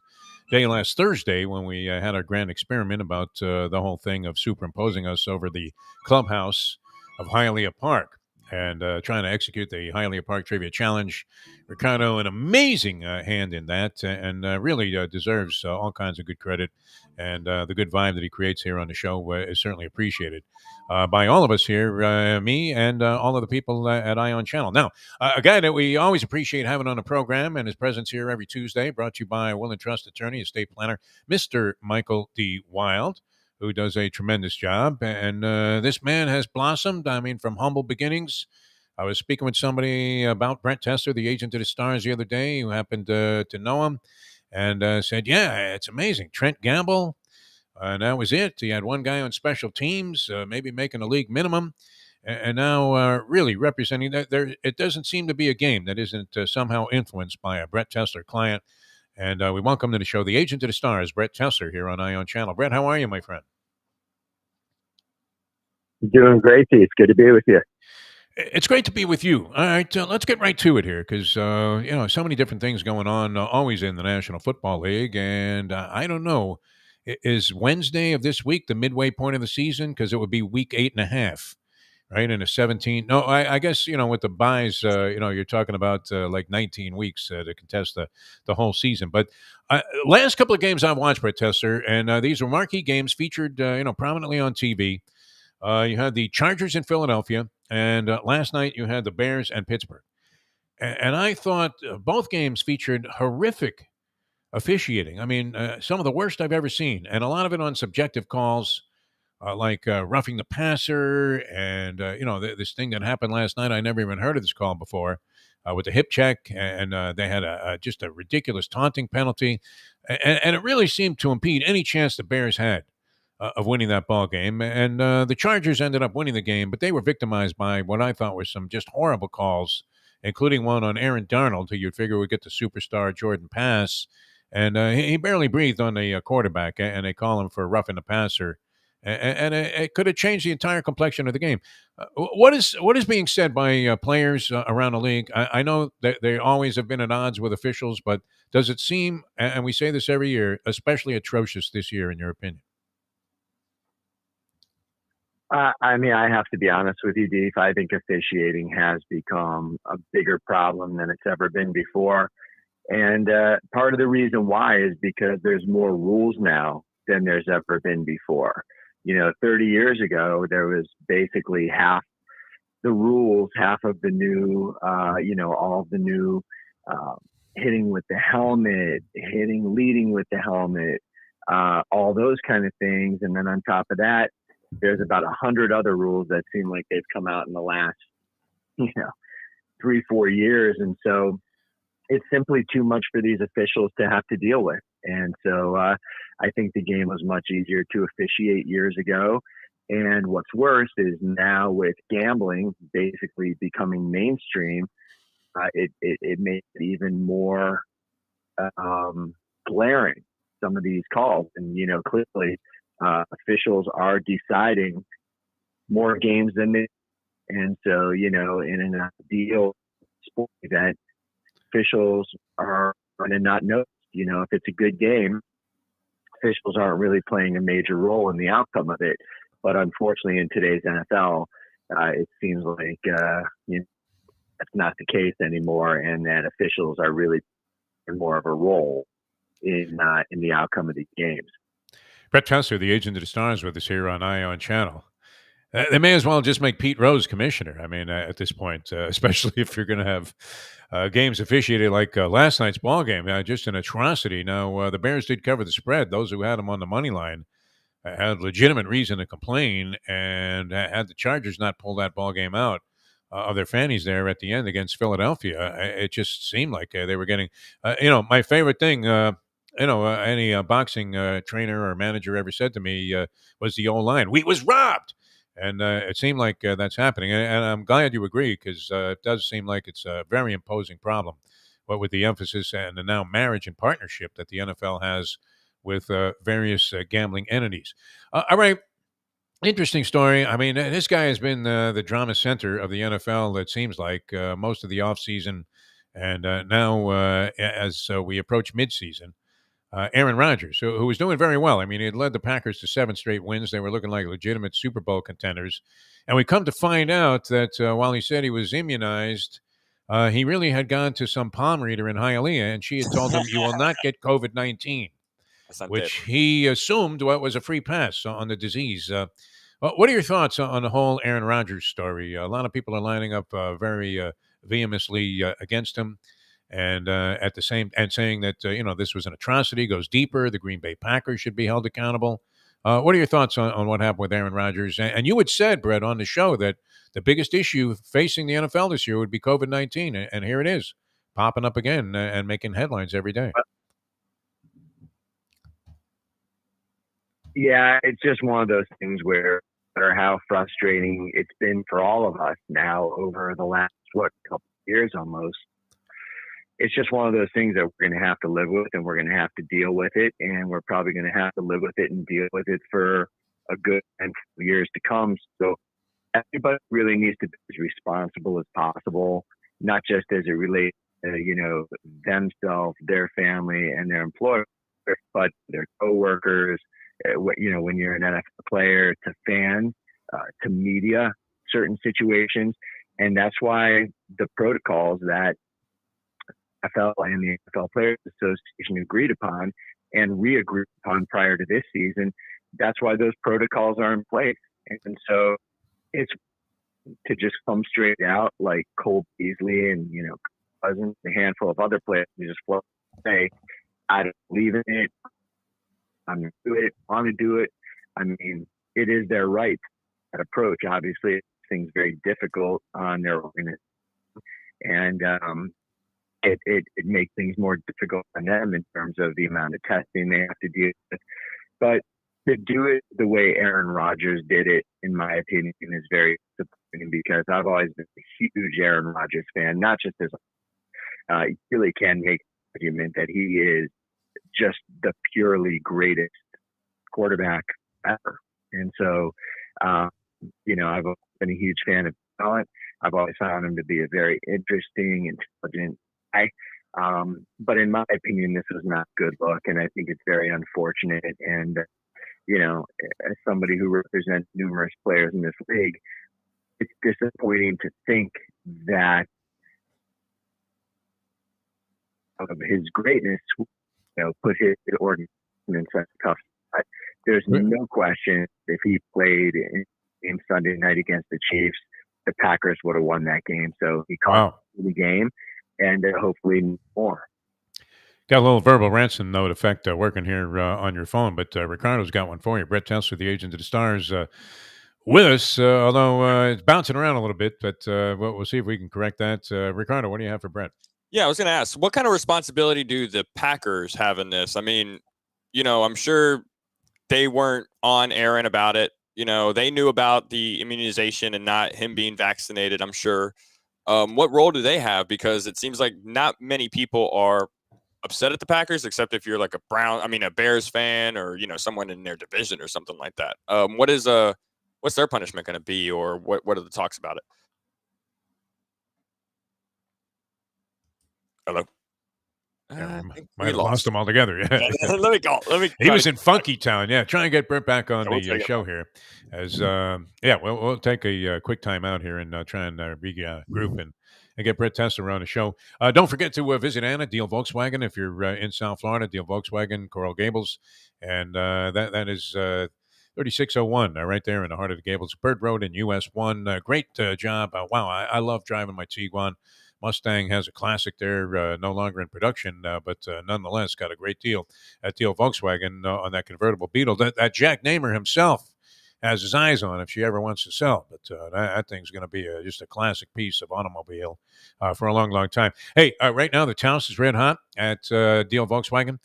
day last Thursday when we had our grand experiment about the whole thing of superimposing us over the clubhouse of Hialeah Park and trying to execute the Hialeah Park Trivia Challenge. Ricardo, an amazing hand in that, and really deserves all kinds of good credit. And the good vibe that he creates here on the show is certainly appreciated by all of us here, me and all of the people at Ion Channel. Now, a guy that we always appreciate having on the program and his presence here every Tuesday, brought to you by Will and Trust attorney, estate planner, Mr. Michael D. Wild, who does a tremendous job. And this man has blossomed, I mean, from humble beginnings. I was speaking with somebody about Brett Tester, the agent of the Stars, the other day, who happened to know him, and said, yeah, it's amazing. Trent Gamble, and that was it. He had one guy on special teams, maybe making a league minimum, and now really representing that. It doesn't seem to be a game that isn't somehow influenced by a Brett Tester client. And we welcome to the show the agent of the Stars, Brett Tester, here on Ion Channel. Brett, how are you, my friend? Doing great, Pete. It's good to be with you. It's great to be with you. All right, let's get right to it here because, so many different things going on always in the National Football League. And I don't know, is Wednesday of this week the midway point of the season? Because it would be week 8.5, right? And a 17. No, I guess, with the buys, you're talking about like 19 weeks to contest the whole season. But last couple of games I've watched, Brett Tester, and these were marquee games featured, prominently on TV. You had the Chargers in Philadelphia, and last night you had the Bears and Pittsburgh. And I thought both games featured horrific officiating. I mean, some of the worst I've ever seen, and a lot of it on subjective calls, like roughing the passer, and this thing that happened last night. I never even heard of this call before, with the hip check, and they had just a ridiculous taunting penalty, and it really seemed to impede any chance the Bears had of winning that ball game. And the Chargers ended up winning the game, but they were victimized by what I thought were some just horrible calls, including one on Aaron Darnold, who you'd figure would get the superstar Jordan pass. And he barely breathed on the quarterback, and they call him for roughing the passer. And it could have changed the entire complexion of the game. What is being said by players around the league? I know that they always have been at odds with officials, but does it seem, and we say this every year, especially atrocious this year, in your opinion? I have to be honest with you, Deef. I think officiating has become a bigger problem than it's ever been before. And part of the reason why is because there's more rules now than there's ever been before. 30 years ago, there was basically half the rules, half of the new, all of the new hitting with the helmet, leading with the helmet, all those kind of things. And then on top of that, there's about 100 other rules that seem like they've come out in the last, 3-4 years. And so it's simply too much for these officials to have to deal with. And so I think the game was much easier to officiate years ago. And what's worse is now with gambling basically becoming mainstream, it makes it even more glaring, some of these calls. And, clearly officials are deciding more games than they. And so, in an ideal sport event, officials are going to not know, if it's a good game, officials aren't really playing a major role in the outcome of it. But unfortunately, in today's NFL, it seems like that's not the case anymore, and that officials are really playing more of a role in the outcome of these games. Brett Tesser, the agent of the Stars, with us here on Ion Channel. They may as well just make Pete Rose commissioner. I mean, at this point, especially if you're going to have games officiated like last night's ball game, just an atrocity. Now, the Bears did cover the spread. Those who had them on the money line had legitimate reason to complain, and had the Chargers not pulled that ball game out of their fannies there at the end against Philadelphia, it just seemed like they were getting, my favorite thing. Any boxing trainer or manager ever said to me was the O-line. We was robbed. And it seemed like that's happening. And I'm glad you agree, because it does seem like it's a very imposing problem, what with the emphasis and the now marriage and partnership that the NFL has with various gambling entities. All right. Interesting story. I mean, this guy has been the drama center of the NFL, it seems like, most of the offseason. And now as we approach midseason, Aaron Rodgers, who was doing very well. I mean, he had led the Packers to 7 straight wins. They were looking like legitimate Super Bowl contenders. And we come to find out that while he said he was immunized, he really had gone to some palm reader in Hialeah, and she had told him, you will not get COVID-19, which he assumed was a free pass on the disease. What are your thoughts on the whole Aaron Rodgers story? A lot of people are lining up very vehemently against him. And at the same and saying that this was an atrocity, goes deeper. The Green Bay Packers should be held accountable. What are your thoughts on what happened with Aaron Rodgers? And you had said, Brett, on the show that the biggest issue facing the NFL this year would be COVID-19, and here it is, popping up again and making headlines every day. Yeah, it's just one of those things where, no matter how frustrating it's been for all of us now over the last couple of years almost. It's just one of those things that we're going to have to live with, and we're going to have to deal with it. And we're probably going to have to live with it and deal with it for a good and years to come. So everybody really needs to be as responsible as possible, not just as it relates to, themselves, their family, and their employer, but their coworkers, when you're an NFL player, to fans, to media, certain situations. And that's why the protocols that NFL and the NFL Players Association agreed upon and re-agreed upon prior to this season, that's why those protocols are in place. And so it's to just come straight out like Cole Beasley and, Cousins, a handful of other players who just say, I don't believe in it, I'm going to do it, want to do it. I mean, it is their right, that approach. Obviously, things very difficult on their organization. And, it makes things more difficult on them in terms of the amount of testing they have to deal with. But to do it the way Aaron Rodgers did it, in my opinion, is very disappointing, because I've always been a huge Aaron Rodgers fan, not just as you really can make the argument that he is just the purely greatest quarterback ever. And so, I've been a huge fan of talent. I've always found him to be a very interesting, intelligent guy. But in my opinion, this was not a good look, and I think it's very unfortunate. And, as somebody who represents numerous players in this league, it's disappointing to think that of his greatness, put his organization in such a tough spot. There's no question if he played in Sunday night against the Chiefs, the Packers would have won that game. So he caught the game, and hopefully more. Got a little verbal ransom note effect working here on your phone, but Ricardo's got one for you. Brett Tesser, the agent of the Stars, with us, although it's bouncing around a little bit, but we'll see if we can correct that. Ricardo, what do you have for Brett? Yeah, I was going to ask, what kind of responsibility do the Packers have in this? I mean, I'm sure they weren't on Aaron about it. They knew about the immunization and not him being vaccinated, I'm sure. What role do they have? Because it seems like not many people are upset at the Packers, except if you're like a Bears fan, or someone in their division or something like that. What's their punishment going to be, or what are the talks about it? Hello. Might have lost him altogether. Yeah. Let me go. He was in Funky Town. Yeah, try and get Brett back on the show here. As we'll take a quick time out here and try and regroup and get Brett Tessler on the show. Don't forget to visit Anna, Deal Volkswagen, if you're in South Florida. Deal Volkswagen, Coral Gables, and that is 3601 right there in the heart of the Gables, Bird Road in US 1. Great job. Wow, I love driving my Tiguan. Mustang has a classic there, no longer in production, but nonetheless got a great deal at Deal Volkswagen on that convertible Beetle that Jack Namer himself has his eyes on if she ever wants to sell. But that thing's going to be just a classic piece of automobile for a long, long time. Hey, right now the Taos is red hot at Deal Volkswagen.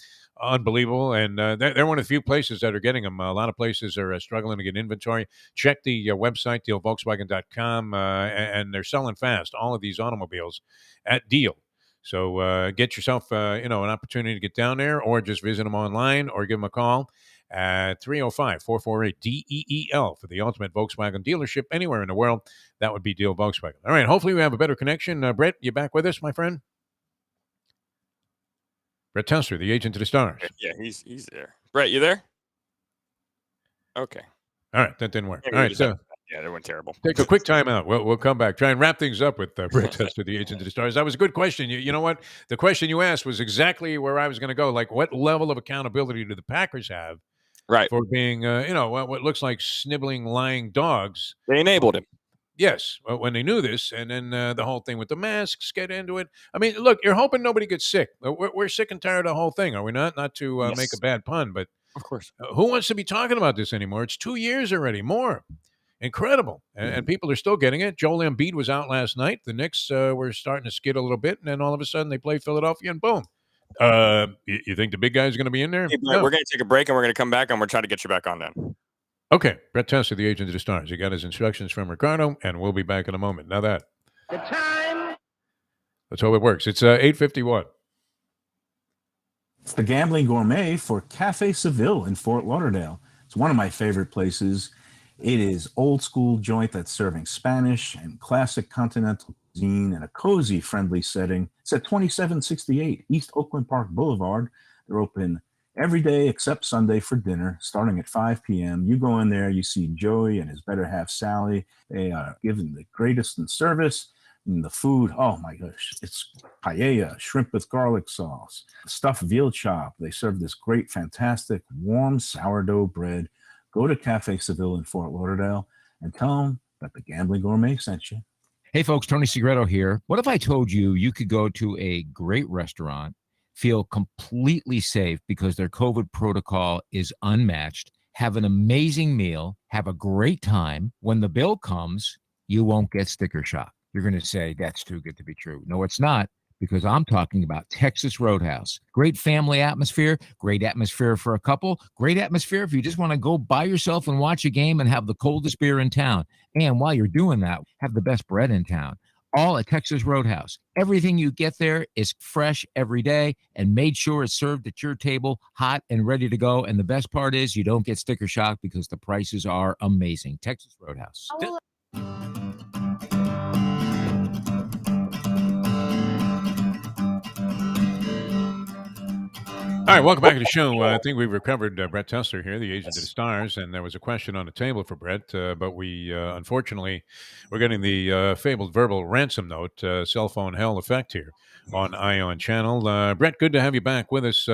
Unbelievable. And they're one of the few places that are getting them. A lot of places are struggling to get inventory. Check the website, dealvolkswagen.com, and they're selling fast, all of these automobiles at Deal. So get yourself an opportunity to get down there, or just visit them online, or give them a call at 305-448-DEEL for the ultimate Volkswagen dealership anywhere in the world. That would be Deal Volkswagen. All right, hopefully we have a better connection. Brett, you back with us, my friend? Brett Tessler, the agent of the stars. Yeah, he's there. Brett, you there? Okay. All right, that didn't work. All right, so yeah, that went terrible. Take a quick time out. We'll come back. Try and wrap things up with Brett Tessler, the agent of the stars. That was a good question. You know what? The question you asked was exactly where I was going to go. Like, what level of accountability do the Packers have, right, for being, what looks like sniveling, lying dogs? They enabled him. Yes, when they knew this, and then the whole thing with the masks, get into it. I mean, look, you're hoping nobody gets sick. We're sick and tired of the whole thing, are we not? Not to Yes. make a bad pun, but of course, who wants to be talking about this anymore? It's 2 years already, more. Incredible, and people are still getting it. Joel Embiid was out last night. The Knicks were starting to skid a little bit, and then all of a sudden they play Philadelphia, and boom. You think the big guy's going to be in there? Hey, no. We're going to take a break, and we're going to come back, and we're trying to get you back on then. Okay, Brett Tessler, the agent of the stars. He got his instructions from Ricardo, and we'll be back in a moment. Now that. The time. That's how it works. It's 8:51. It's the Gambling Gourmet for Cafe Seville in Fort Lauderdale. It's one of my favorite places. It is old school joint that's serving Spanish and classic continental cuisine in a cozy, friendly setting. It's at 2768 East Oakland Park Boulevard. They're open every day except Sunday for dinner, starting at 5 p.m. You go in there, you see Joey and his better half, Sally. They are giving the greatest in service. And the food, oh my gosh, it's paella, shrimp with garlic sauce, stuffed veal chop. They serve this great, fantastic, warm sourdough bread. Go to Cafe Seville in Fort Lauderdale and tell them that the Gambling Gourmet sent you. Hey folks, Tony Segreto here. What if I told you you could go to a great restaurant, feel completely safe because their COVID protocol is unmatched, have an amazing meal, have a great time. When the bill comes, you won't get sticker shock. You're going to say, that's too good to be true. No, it's not, because I'm talking about Texas Roadhouse. Great family atmosphere, great atmosphere for a couple, great atmosphere if you just want to go by yourself and watch a game and have the coldest beer in town. And while you're doing that, have the best bread in town. All at Texas Roadhouse. Everything you get there is fresh every day and made sure it's served at your table, hot and ready to go. And the best part is you don't get sticker shock because the prices are amazing. Texas Roadhouse. All right, welcome back to the show. I think we've recovered Brett Tessler here, the agent of the stars, and there was a question on the table for Brett, but we, unfortunately, we're getting the fabled verbal ransom note, cell phone hell effect here on Ion Channel. Brett, good to have you back with us.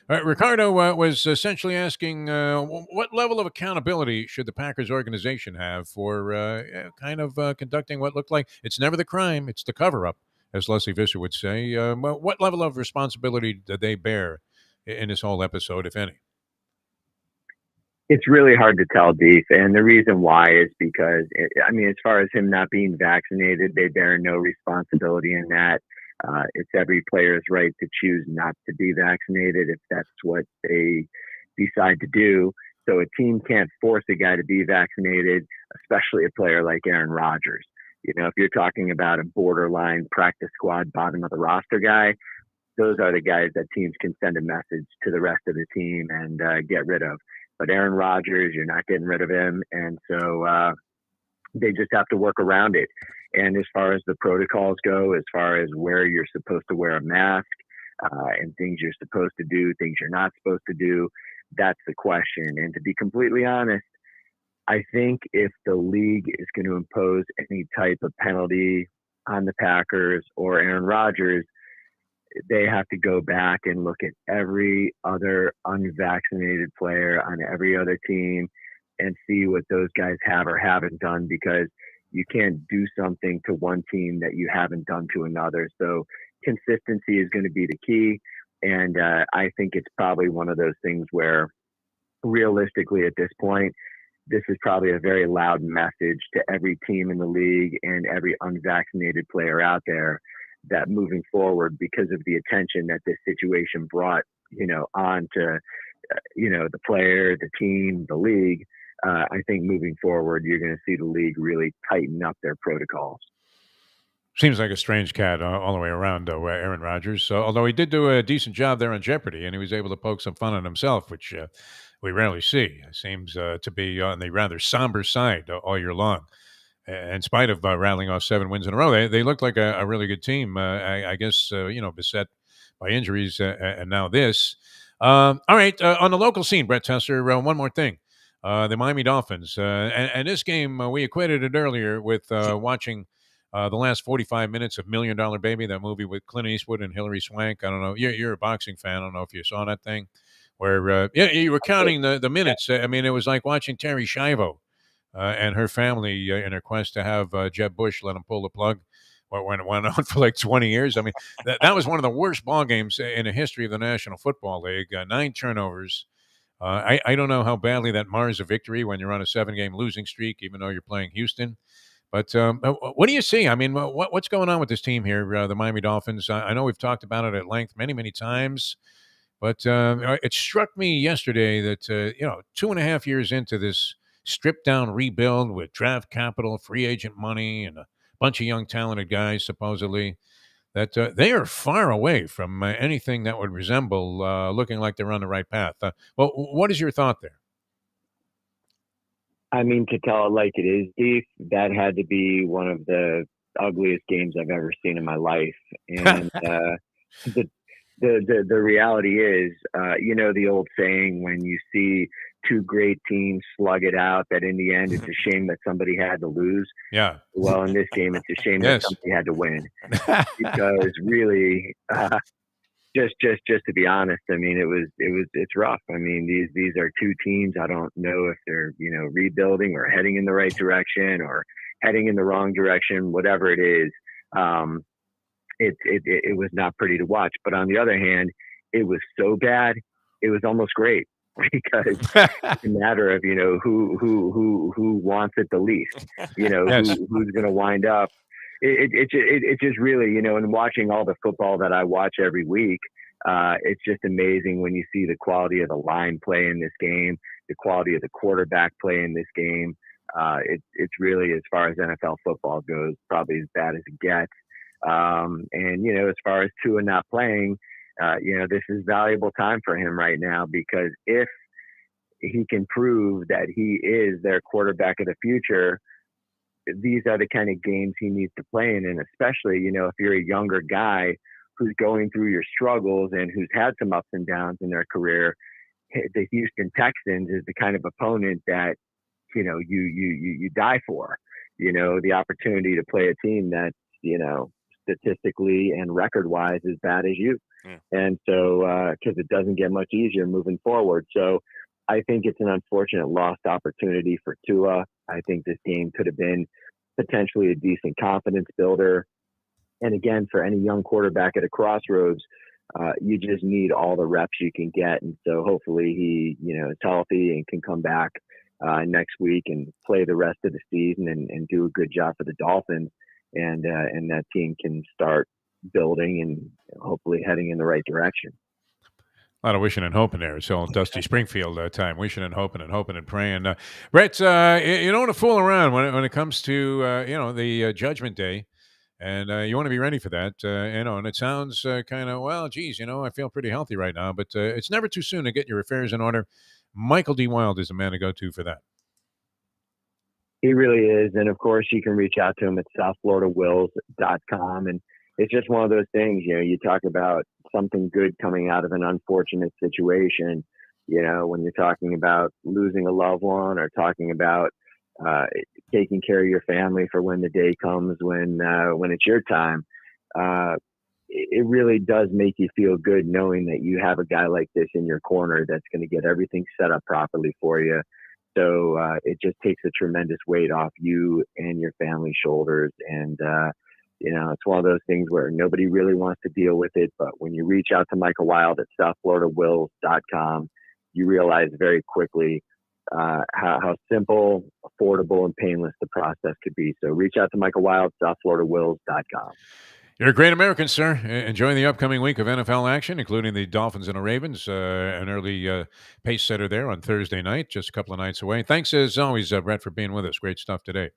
Ricardo was essentially asking what level of accountability should the Packers organization have for kind of conducting what looked like, it's never the crime, it's the cover-up, as Leslie Visser would say. What level of responsibility do they bear in this whole episode, if any? It's really hard to tell, Deef. And the reason why is because, as far as him not being vaccinated, they bear no responsibility in that. It's every player's right to choose not to be vaccinated if that's what they decide to do. So a team can't force a guy to be vaccinated, especially a player like Aaron Rodgers. You know, if you're talking about a borderline practice squad, bottom of the roster guy, those are the guys that teams can send a message to the rest of the team and get rid of. But Aaron Rodgers, you're not getting rid of him. And so they just have to work around it. And as far as the protocols go, as far as where you're supposed to wear a mask and things you're supposed to do, things you're not supposed to do, that's the question. And to be completely honest, I think if the league is going to impose any type of penalty on the Packers or Aaron Rodgers, they have to go back and look at every other unvaccinated player on every other team and see what those guys have or haven't done, because you can't do something to one team that you haven't done to another. So consistency is going to be the key. And I think it's probably one of those things where realistically at this point, this is probably a very loud message to every team in the league and every unvaccinated player out there that moving forward, because of the attention that this situation brought, on to, the player, the team, the league, I think moving forward, you're going to see the league really tighten up their protocols. Seems like a strange cat all the way around, Aaron Rodgers. Although he did do a decent job there on Jeopardy, and he was able to poke some fun at himself, which we rarely see. It seems to be on the rather somber side all year long. In spite of rattling off 7 wins in a row, they looked like a really good team. I guess, beset by injuries and now this. All right, on the local scene, Brett Tesser, one more thing. The Miami Dolphins. And this game, we equated it earlier with watching the last 45 minutes of $1 Million Baby, that movie with Clint Eastwood and Hilary Swank. I don't know. You're a boxing fan. I don't know if you saw that thing where, you were counting the minutes. I mean, it was like watching Terry Schiavo and her family in her quest to have Jeb Bush let him pull the plug when it went on for like 20 years. I mean, that was one of the worst ball games in the history of the National Football League. 9 turnovers. I don't know how badly that mars a victory when you're on a 7-game losing streak, even though you're playing Houston. But what do you see? I mean, what's going on with this team here, the Miami Dolphins? I know we've talked about it at length many, many times. But it struck me yesterday that, 2.5 years into this stripped-down rebuild with draft capital, free agent money, and a bunch of young talented guys, supposedly, that they are far away from anything that would resemble looking like they're on the right path. Well, what is your thought there? I mean, to tell it like it is, Steve, that had to be one of the ugliest games I've ever seen in my life. And the reality is, the old saying, when you see 2 great teams slug it out, that in the end, it's a shame that somebody had to lose. Yeah. Well, in this game, it's a shame that somebody had to win, because really, just to be honest, I mean, it's rough. I mean, these are 2 teams. I don't know if they're, rebuilding or heading in the right direction or heading in the wrong direction, whatever it is. It was not pretty to watch. But on the other hand, it was so bad, it was almost great, because it's a matter of, who wants it the least, who's going to wind up. It just really, and watching all the football that I watch every week, it's just amazing when you see the quality of the line play in this game, the quality of the quarterback play in this game. It's really, as far as NFL football goes, probably as bad as it gets. And, as far as Tua not playing, this is valuable time for him right now, because if he can prove that he is their quarterback of the future, these are the kind of games he needs to play in. And especially, if you're a younger guy who's going through your struggles and who's had some ups and downs in their career, the Houston Texans is the kind of opponent that, you die for, the opportunity to play a team that's, statistically and record-wise as bad as you. Yeah. And so, because it doesn't get much easier moving forward. So I think it's an unfortunate lost opportunity for Tua. I think this game could have been potentially a decent confidence builder. And again, for any young quarterback at a crossroads, you just need all the reps you can get. And so hopefully he, is healthy and can come back next week and play the rest of the season and do a good job for the Dolphins. And that team can start, building and hopefully heading in the right direction. A lot of wishing and hoping there. It's all Dusty Springfield time, wishing and hoping and praying. Brett, you don't want to fool around when it comes to the Judgment Day, and you want to be ready for that. And it sounds kind of, well, geez, I feel pretty healthy right now, but it's never too soon to get your affairs in order. Michael D. Wild is the man to go to for that. He really is, and of course, you can reach out to him at southfloridawills.com, and it's just one of those things. You talk about something good coming out of an unfortunate situation, when you're talking about losing a loved one or talking about taking care of your family for when the day comes when it's your time. It really does make you feel good knowing that you have a guy like this in your corner that's going to get everything set up properly for you. So it just takes a tremendous weight off you and your family's shoulders. And it's one of those things where nobody really wants to deal with it. But when you reach out to Michael Wild at southfloridawills.com, you realize very quickly how simple, affordable, and painless the process could be. So reach out to Michael Wild, southfloridawills.com. You're a great American, sir. Enjoying the upcoming week of NFL action, including the Dolphins and the Ravens. An early pace setter there on Thursday night, just a couple of nights away. Thanks, as always, Brett, for being with us. Great stuff today.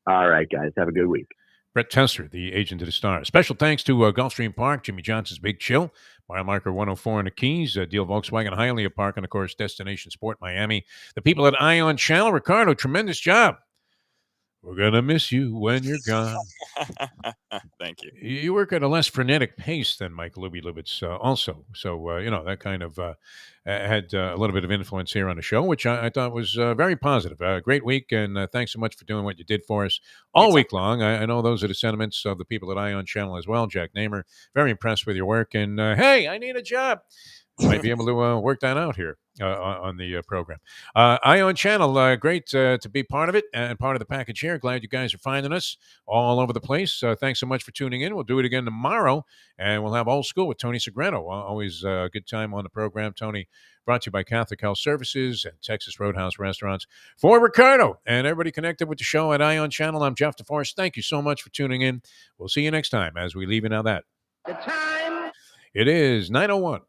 All right, guys. Have a good week. Brett Tester, the agent of the Stars. Special thanks to Gulfstream Park, Jimmy Johnson's Big Chill, mile marker 104 in the Keys, Deal Volkswagen Hialeah Park, and, of course, Destination Sport Miami. The people at Ion Channel, Ricardo, tremendous job. We're going to miss you when you're gone. Thank you. You work at a less frenetic pace than Mike Lubitz also. So, that kind of had a little bit of influence here on the show, which I thought was very positive. Great week, and thanks so much for doing what you did for us all week long. I know those are the sentiments of the people at Ion Channel as well. Jack Namer, very impressed with your work. And, hey, I need a job. Might be able to work that out here on the program. Ion Channel, great to be part of it and part of the package here. Glad you guys are finding us all over the place. Thanks so much for tuning in. We'll do it again tomorrow, and we'll have Old School with Tony Segreto. Always a good time on the program. Tony, brought to you by Catholic Health Services and Texas Roadhouse Restaurants. For Ricardo and everybody connected with the show at Ion Channel, I'm Jeff Deforrest. Thank you so much for tuning in. We'll see you next time as we leave you now that. The time. It is 9:01.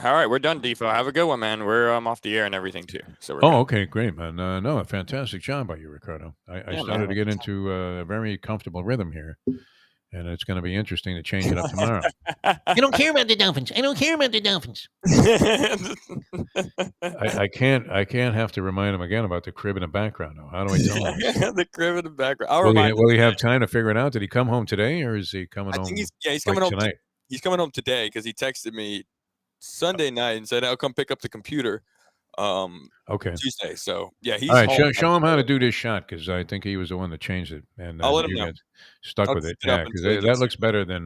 All right, we're done, Defo. Have a good one, man. We're off the air and everything too. So we're Oh, good. okay, great, man. No, a fantastic job by you, Ricardo. I started to get into a very comfortable rhythm here, and it's going to be interesting to change it up tomorrow. I don't care about the Dolphins. I don't care about the Dolphins. I can't have to remind him again about the crib in the background. Though. How do I tell him? The crib in the background. I'll Will remind he have time to figure it out? Did he come home today, or is he coming I home? think he's like coming home tonight. He's coming home today because he texted me Sunday night and said I'll come pick up the computer Okay. Tuesday. So yeah, he's All right, home. show him how to do this shot because I think he was the one that changed it, and I'll let him you know. got stuck I'll with it. keep it up Yeah, because until he that does. looks better than